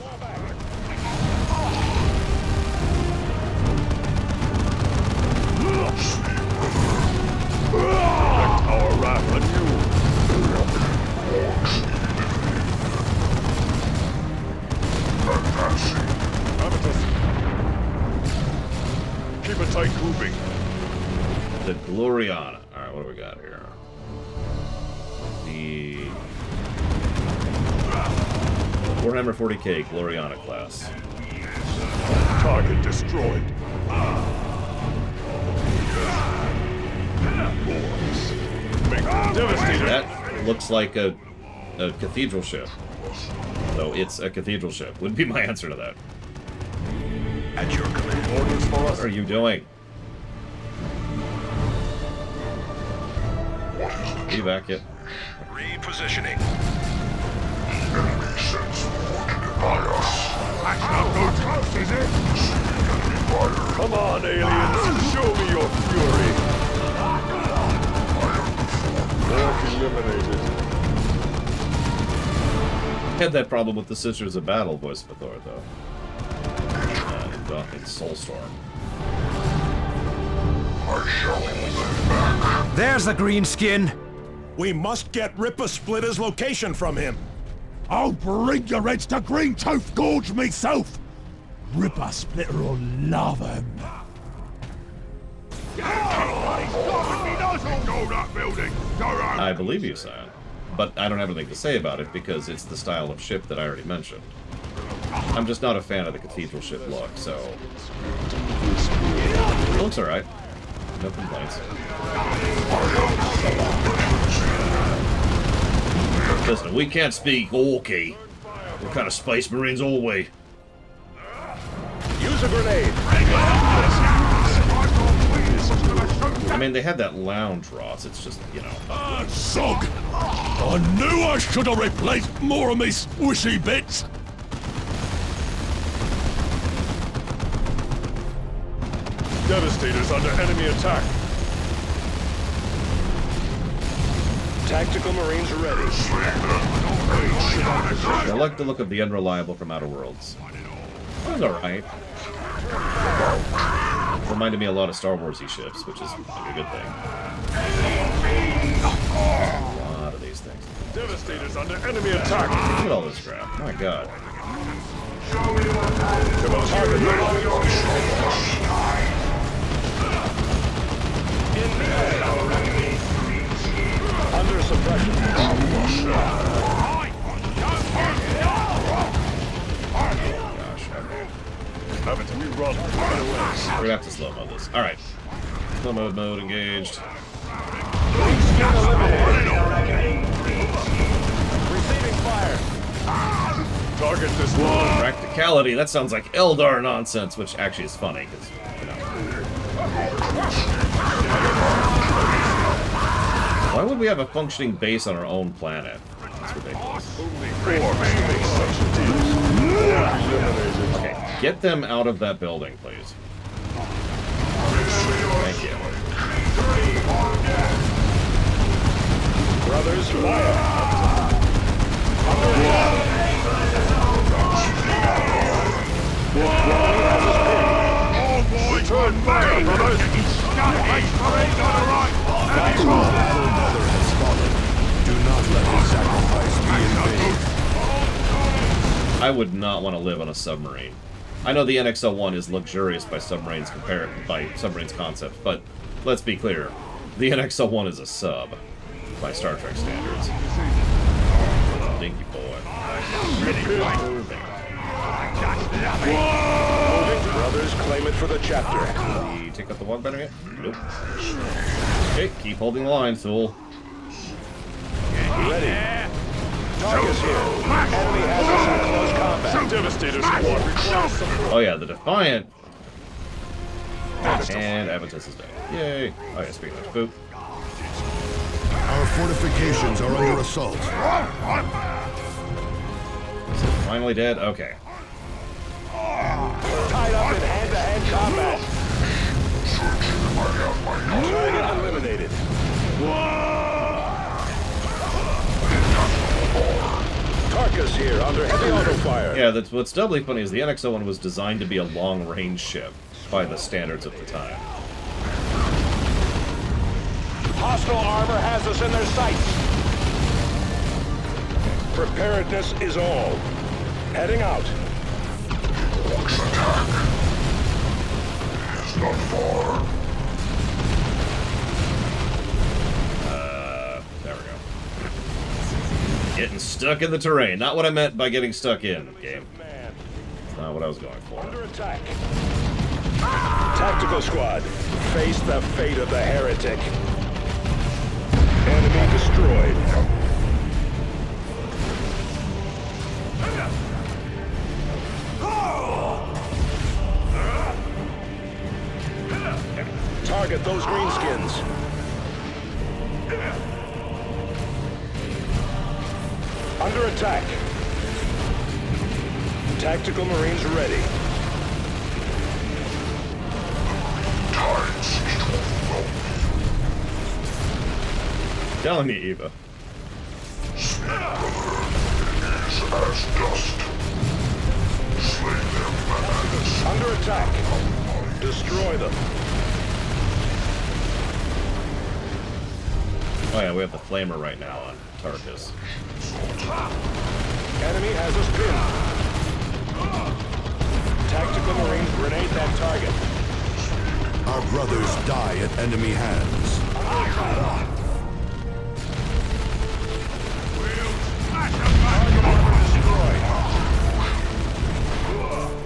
Our wrath anew. Keep it tight, moving. The Gloriana. Alright, what do we got here? The Warhammer 40k Gloriana class. Target destroyed. That looks like a cathedral ship. So it's a cathedral ship. Would be my answer to that. At your command. Orders for us. What are you doing? Are you back yet? Repositioning. Enemy sends more to deny us. That's not so close, is it? Come on, aliens. Show me your fury. Orc eliminated. Had that problem with the Sisters of Battle voice of Thor, though. In Soulstorm. There's the green skin. We must get Ripper Splitter's location from him. I'll bring your heads to Green Tooth Gorge myself. Ripper Splitter will love him. I believe you, Sion. But I don't have anything to say about it because it's the style of ship that I already mentioned. I'm just not a fan of the cathedral ship look, so... It looks alright. No complaints. Listen, we can't speak Orky. What kind of space marines are we? Use a grenade. I mean, they had that lounge, Ross. It's just, you know... Sog! I knew I should have replaced more of me squishy bits! Devastators under enemy attack. Tactical Marines are ready. I like the look of the Unreliable from Outer Worlds. It was alright. Reminded me a lot of Star Wars-y ships, which is like a good thing. A lot of these things. Devastators under enemy attack. Look at all this crap. My god. Under suppression. Have it to me run. We're gonna have to slow mode this. Alright. Slow mode engaged. Receiving fire. Target this one. Practicality. That sounds like Eldar nonsense, which actually is funny, because, you know. Why would we have a functioning base on our own planet? That's ridiculous. Okay, get them out of that building, please. Thank you. Brothers, fire! Turn fire, brothers! I would not want to live on a submarine. I know the NX-01 is luxurious by submarines concepts, but let's be clear, the NX-01 is a sub by Star Trek standards. Dinky boy. Brothers, claim it for the chapter. You take up the walk better yet? Nope. Okay, keep holding the line, Thule. Ready. Target's here. Enemy has us in close combat. Devastator squad requires support. Oh yeah, the Defiant. And Avitus is dead. Yay. Oh yeah, speaking of boop. Our fortifications are under assault. Is it finally dead? Okay. Tied up in hand-to-hand combat. Target eliminated. Tarkus here under heavy auto fire. Yeah, that's what's doubly funny is the NX-01 was designed to be a long-range ship by the standards of the time. Hostile armor has us in their sights. Preparedness is all. Heading out. Orc's attack is not far. There we go. Getting stuck in the terrain. Not what I meant by getting stuck in, game. That's not what I was going for. Under attack. Tactical squad, face the fate of the heretic. Enemy destroyed. Target those greenskins. Under attack. Tactical Marines ready. Telling me, Eva. Is as dust. Slay them, madness. Under attack. Destroy them. Oh yeah, we have the flamer right now on Tarkus. Enemy has us pinned. Tactical Marines grenade that target. Our brothers die at enemy hands.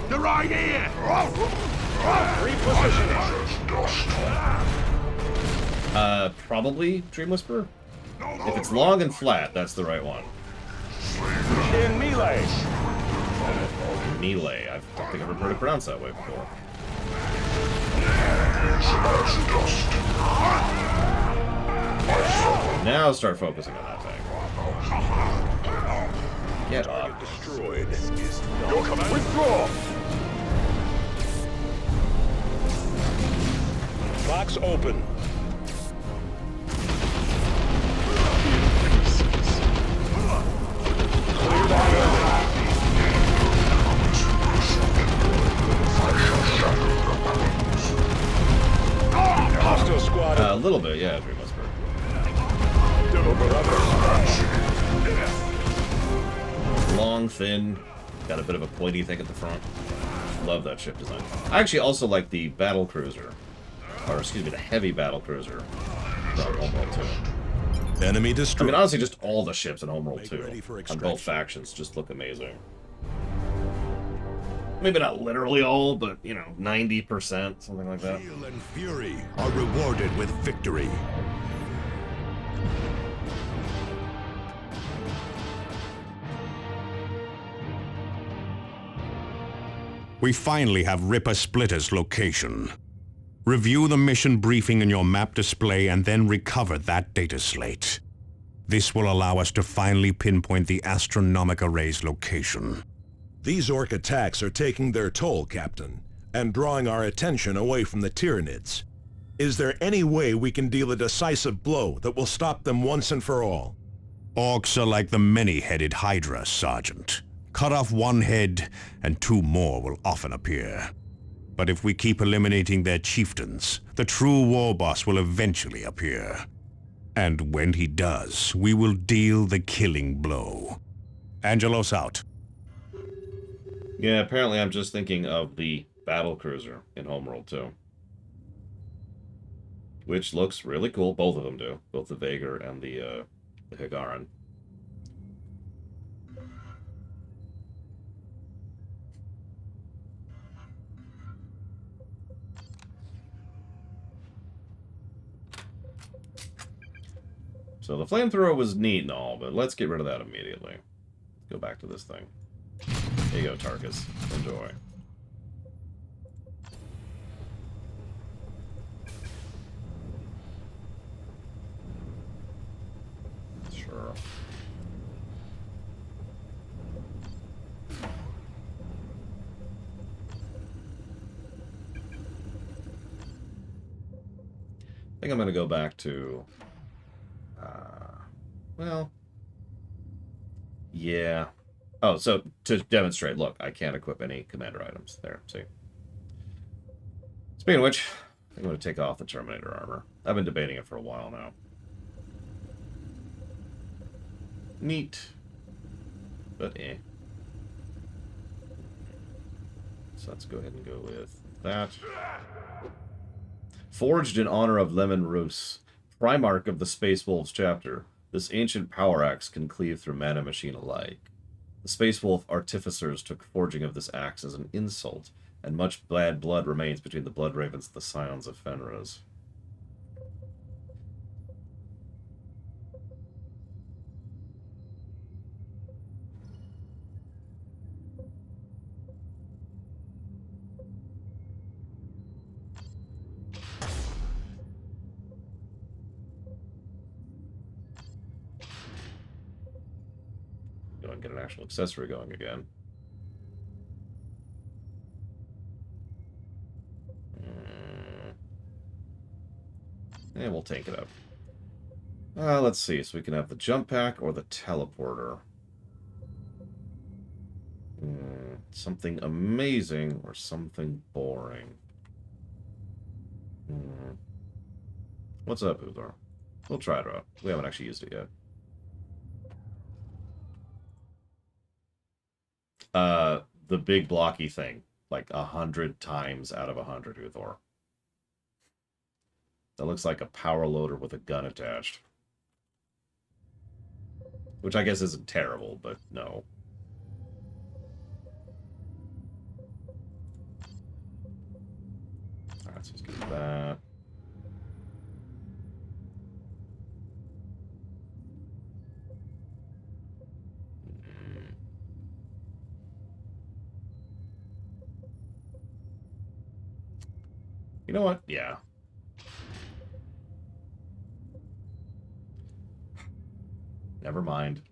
They're right here! Repositioning. Probably Dream Whisperer? If it's long and flat, that's the right one. In melee. Melee. I don't think I've ever heard it pronounced that way before. Now start focusing on that thing. Get up. Destroyed. Your command. Withdraw! Box open. Clear that building. Hostile squad. A little bit, yeah, Dream Whisperer. Long, thin, got a bit of a pointy thing at the front. Love that ship design. I actually also like the battle cruiser, or excuse me, the heavy battle cruiser from Homeworld 2. Enemy I destroyed. mean, honestly, just all the ships in Homeworld 2 on both factions just look amazing. Maybe not literally all, but, you know, 90%, something like that. Steel and fury are rewarded with victory. We finally have Ripper Splitter's location. Review the mission briefing in your map display and then recover that data slate. This will allow us to finally pinpoint the astronomic array's location. These Orc attacks are taking their toll, Captain, and drawing our attention away from the Tyranids. Is there any way we can deal a decisive blow that will stop them once and for all? Orcs are like the many-headed Hydra, Sergeant. Cut off one head, and 2 more will often appear. But if we keep eliminating their chieftains, the true war boss will eventually appear. And when he does, we will deal the killing blow. Angelos out. Yeah, apparently I'm just thinking of the battle cruiser in Homeworld 2. Which looks really cool. Both of them do. Both the Vaegir and the Higaran. So the flamethrower was neat and all, but let's get rid of that immediately. Go back to this thing. There you go, Tarkus. Enjoy. Sure. I think I'm going to go back to... well... yeah. Oh, so to demonstrate, look, I can't equip any commander items. There, see? Speaking of which, I'm going to take off the Terminator armor. I've been debating it for a while now. Neat. But eh. So let's go ahead and go with that. Forged in honor of Lemon Roos, Primarch of the Space Wolves chapter, this ancient power axe can cleave through man and machine alike. The Space Wolf artificers took forging of this axe as an insult, and much bad blood remains between the Blood Ravens and the Scions of Fenris. Go and get an actual accessory going again. And we'll take it up. Let's see. So we can have the jump pack or the teleporter. Something amazing or something boring. What's up, Uthor? We'll try it out. We haven't actually used it yet. The big blocky thing. Like 100 times out of 100, Uthor. That looks like a power loader with a gun attached. Which I guess isn't terrible, but no. Alright, so let's get that. You know what? Yeah. Never mind.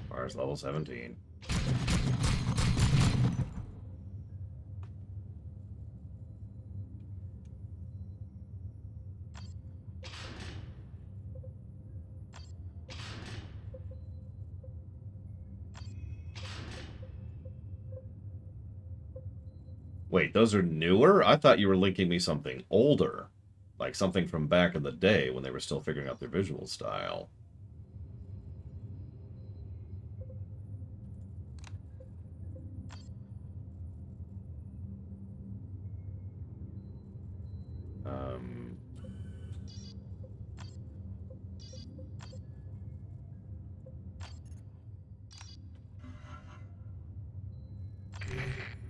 Fire's level 17. Wait, those are newer? I thought you were linking me something older. Like something from back in the day when they were still figuring out their visual style.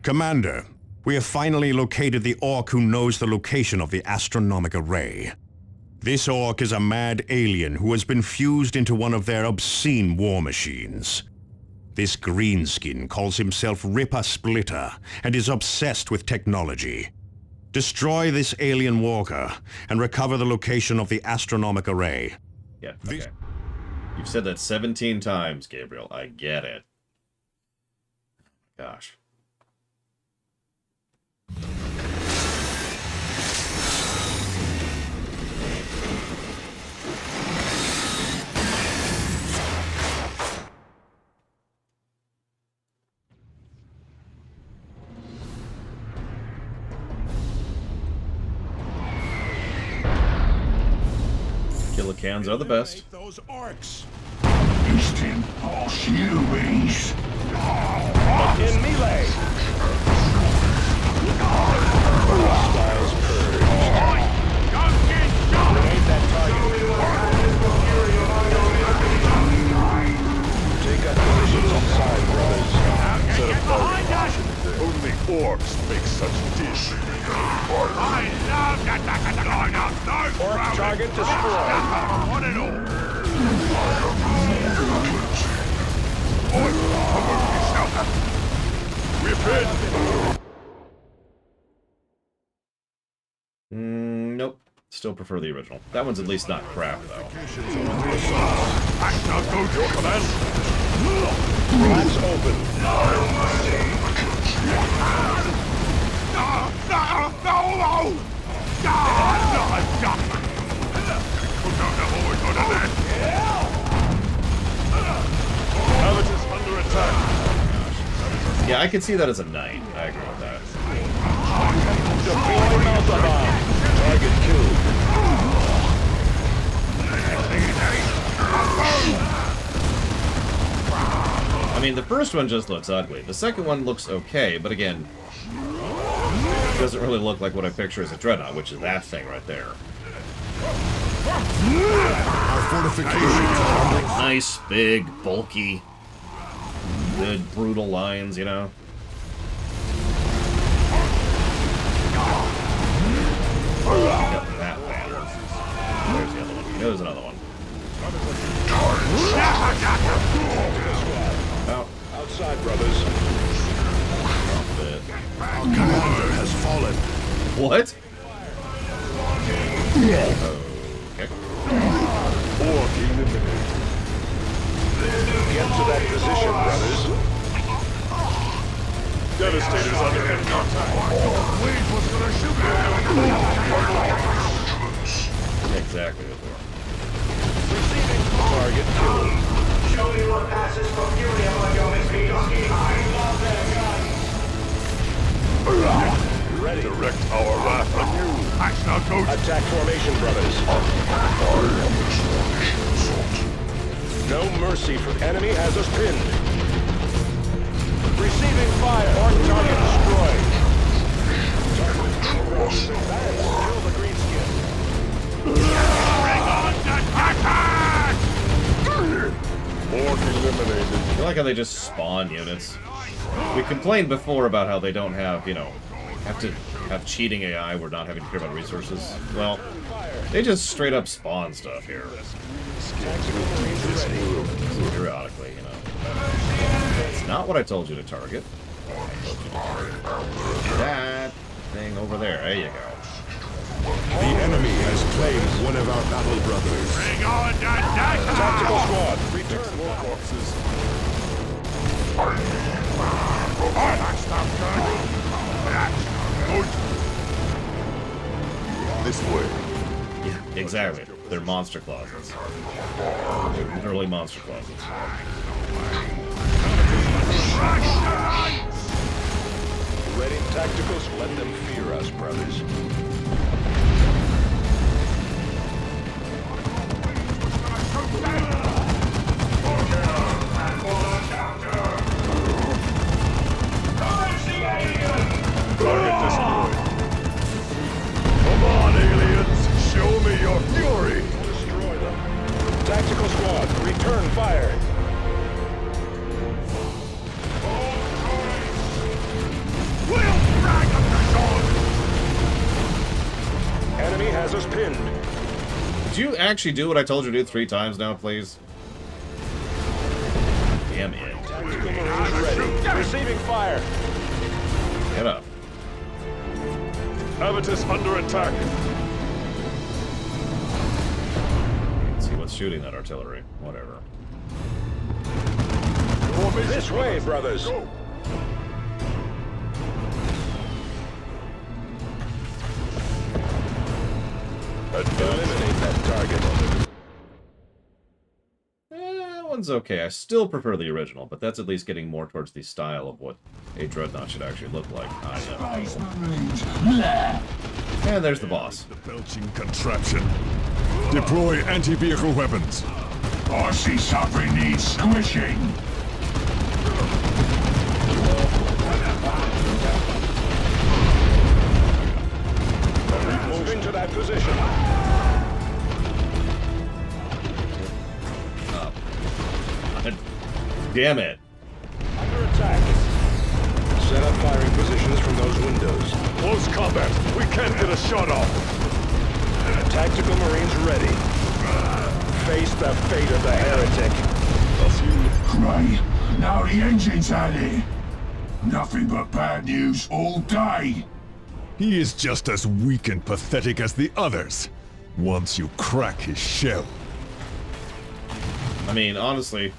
Commander, we have finally located the Orc who knows the location of the astronomic array. This Orc is a mad alien who has been fused into one of their obscene war machines. This greenskin calls himself Ripper Splitter and is obsessed with technology. Destroy this alien walker and recover the location of the astronomic array. Yeah, okay. You've said that 17 times, Gabriel. I get it. Gosh. Killicans are the best. Those orcs. Eastern Auxiliaries. In melee. Hostiles purged. Grenade that target. Take up positions inside, brothers. Set up target. Only orcs make such dish. I love that. Orc target destroyed. One and all. Nope. Still prefer the original. That one's at least not crap, though. Act now, go to your command. Flaps open. Habitus under attack. Yeah, I can see that as a knight. I agree with that. Deploy Melta Bomb. Target killed. I mean, the first one just looks ugly. The second one looks okay, but again, it doesn't really look like what I picture as a dreadnought, which is that thing right there. Our fortifications are under Nice, big, bulky, good, brutal lines, you know? Got that banner. There's the other one. There's another one. Out. Outside, brothers. Our commander has fallen. What? Okay. Get to that position, brothers. Devastator's under heavy contact. Wait, what's gonna shoot Exactly what they are. Receiving target killed. Show me what passes for fury among your misbegotten. I love them guys. Ready. Direct our wrath on you. Act now, go. Attack formation, brothers. No mercy for enemy has us pinned. Receiving fire. Orc target destroyed. Kill the greenskin. Bring on the attack! Orc eliminated. I like how they just spawn units. We complained before about how they don't have, you know, have to have cheating AI. We're not having to care about resources. Well, they just straight up spawn stuff here. Periodically, you know. It's not what I told you to target. That thing over there. There you go. The enemy has claimed one of our battle brothers. Bring on the attack! Tactical squad, return war corpses. That's not good. That's not good. This way. Yeah, exactly. They're monster closets. They're literally monster closets. Ready tacticals, let them fear us, brothers. Target destroyed. Come on, aliens! Show me your fury! Destroy them. Tactical squad, return fire. We'll drag them to Enemy has us pinned. Did you actually do what I told you to do 3 times now, please? Damn it. Tactical marines ready. Receiving fire. Get up. Habitus under attack. Let's see what's shooting that artillery. Whatever. This way, brothers. Go. Eliminate that target. That one's okay. I still prefer the original, but that's at least getting more towards the style of what a dreadnought should actually look like. I know. And there's the boss. The belching contraption. Deploy anti-vehicle weapons. I see something needs squishing. Move into that position. Damn it. Under attack. Set up firing positions from those windows. Close combat. We can't get a shot off. Tactical Marines ready. Face the fate of the heretic. Gray, now the engine's at it. Nothing but bad news all day. He is just as weak and pathetic as the others. Once you crack his shell. I mean, honestly,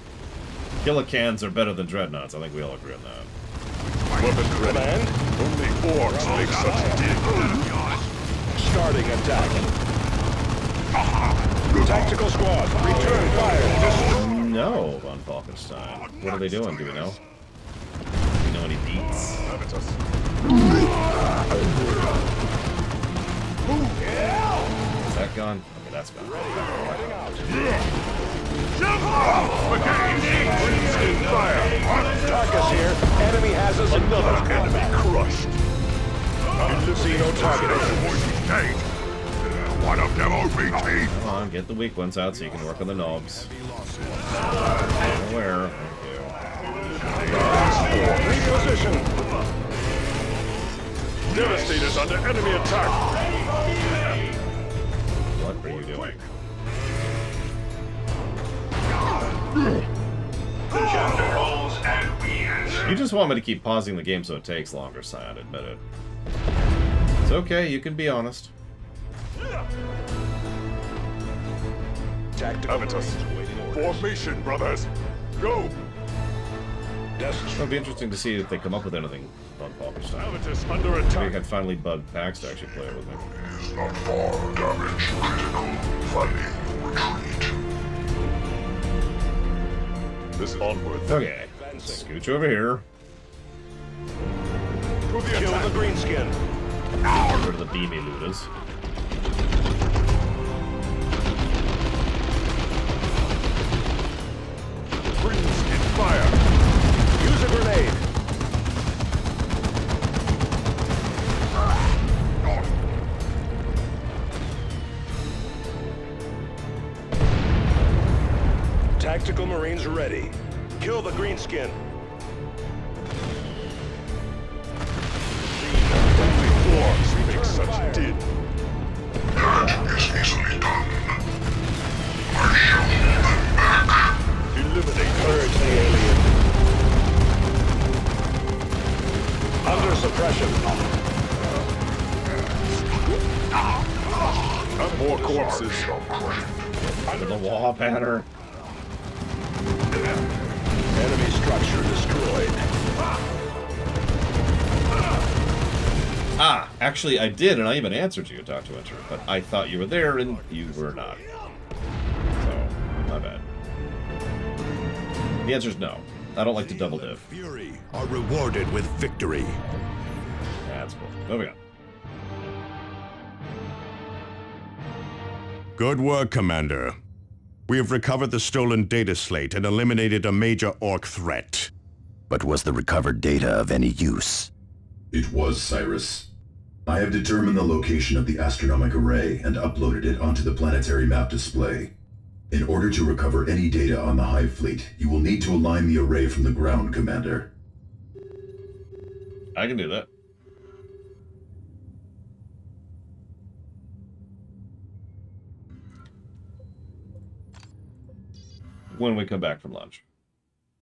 Gillicans are better than Dreadnoughts. I think we all agree on that. Weapons ready. Only orcs make such a deal. Starting attack. Tactical squad, return fire. No, von Falkenstein. What are they doing? Do we know? Do we know any beats? Is that gone? Okay, that's gone. Tarkus here. Enemy has us. Another enemy crushed. See no target. One of them OPT. Come on, get the weak ones out so you can work on the knobs. Where? Reposition. Devastator's under enemy attack. What are you doing? The chapter calls and we answer. You just want me to keep pausing the game so it takes longer, Cyan, admit it. It's okay, you can be honest. Tactical Avitus. Formation, brothers. Go. It'll be interesting to see if they come up with anything on Falkenstein. Avitus under Maybe I attack. can finally bug Pax to actually play it with me. Is not far. Damage critical. Fighting retreat. This onward. Okay, scooch over here. To the Kill the greenskin. Get rid of the beamy looters. Greenskin fire. Use a grenade. Tactical Marines ready. Kill the greenskin. Orcs make such din. That is easily done. I shall hold them back. Eliminate Purge the alien. Under suppression. more corpses. Under the wall banner. Enemy structure destroyed. Ah, actually I did, and I even answered you, Dr. Winter, but I thought you were there, and you were not. So, my bad. The answer is no. I don't like to double dip. Fury are rewarded with victory. That's cool. Moving on. Good work, Commander. We have recovered the stolen data slate and eliminated a major Orc threat. But was the recovered data of any use? It was, Cyrus. I have determined the location of the astronomic array and uploaded it onto the planetary map display. In order to recover any data on the Hive Fleet, you will need to align the array from the ground, Commander. I can do that. When we come back from lunch.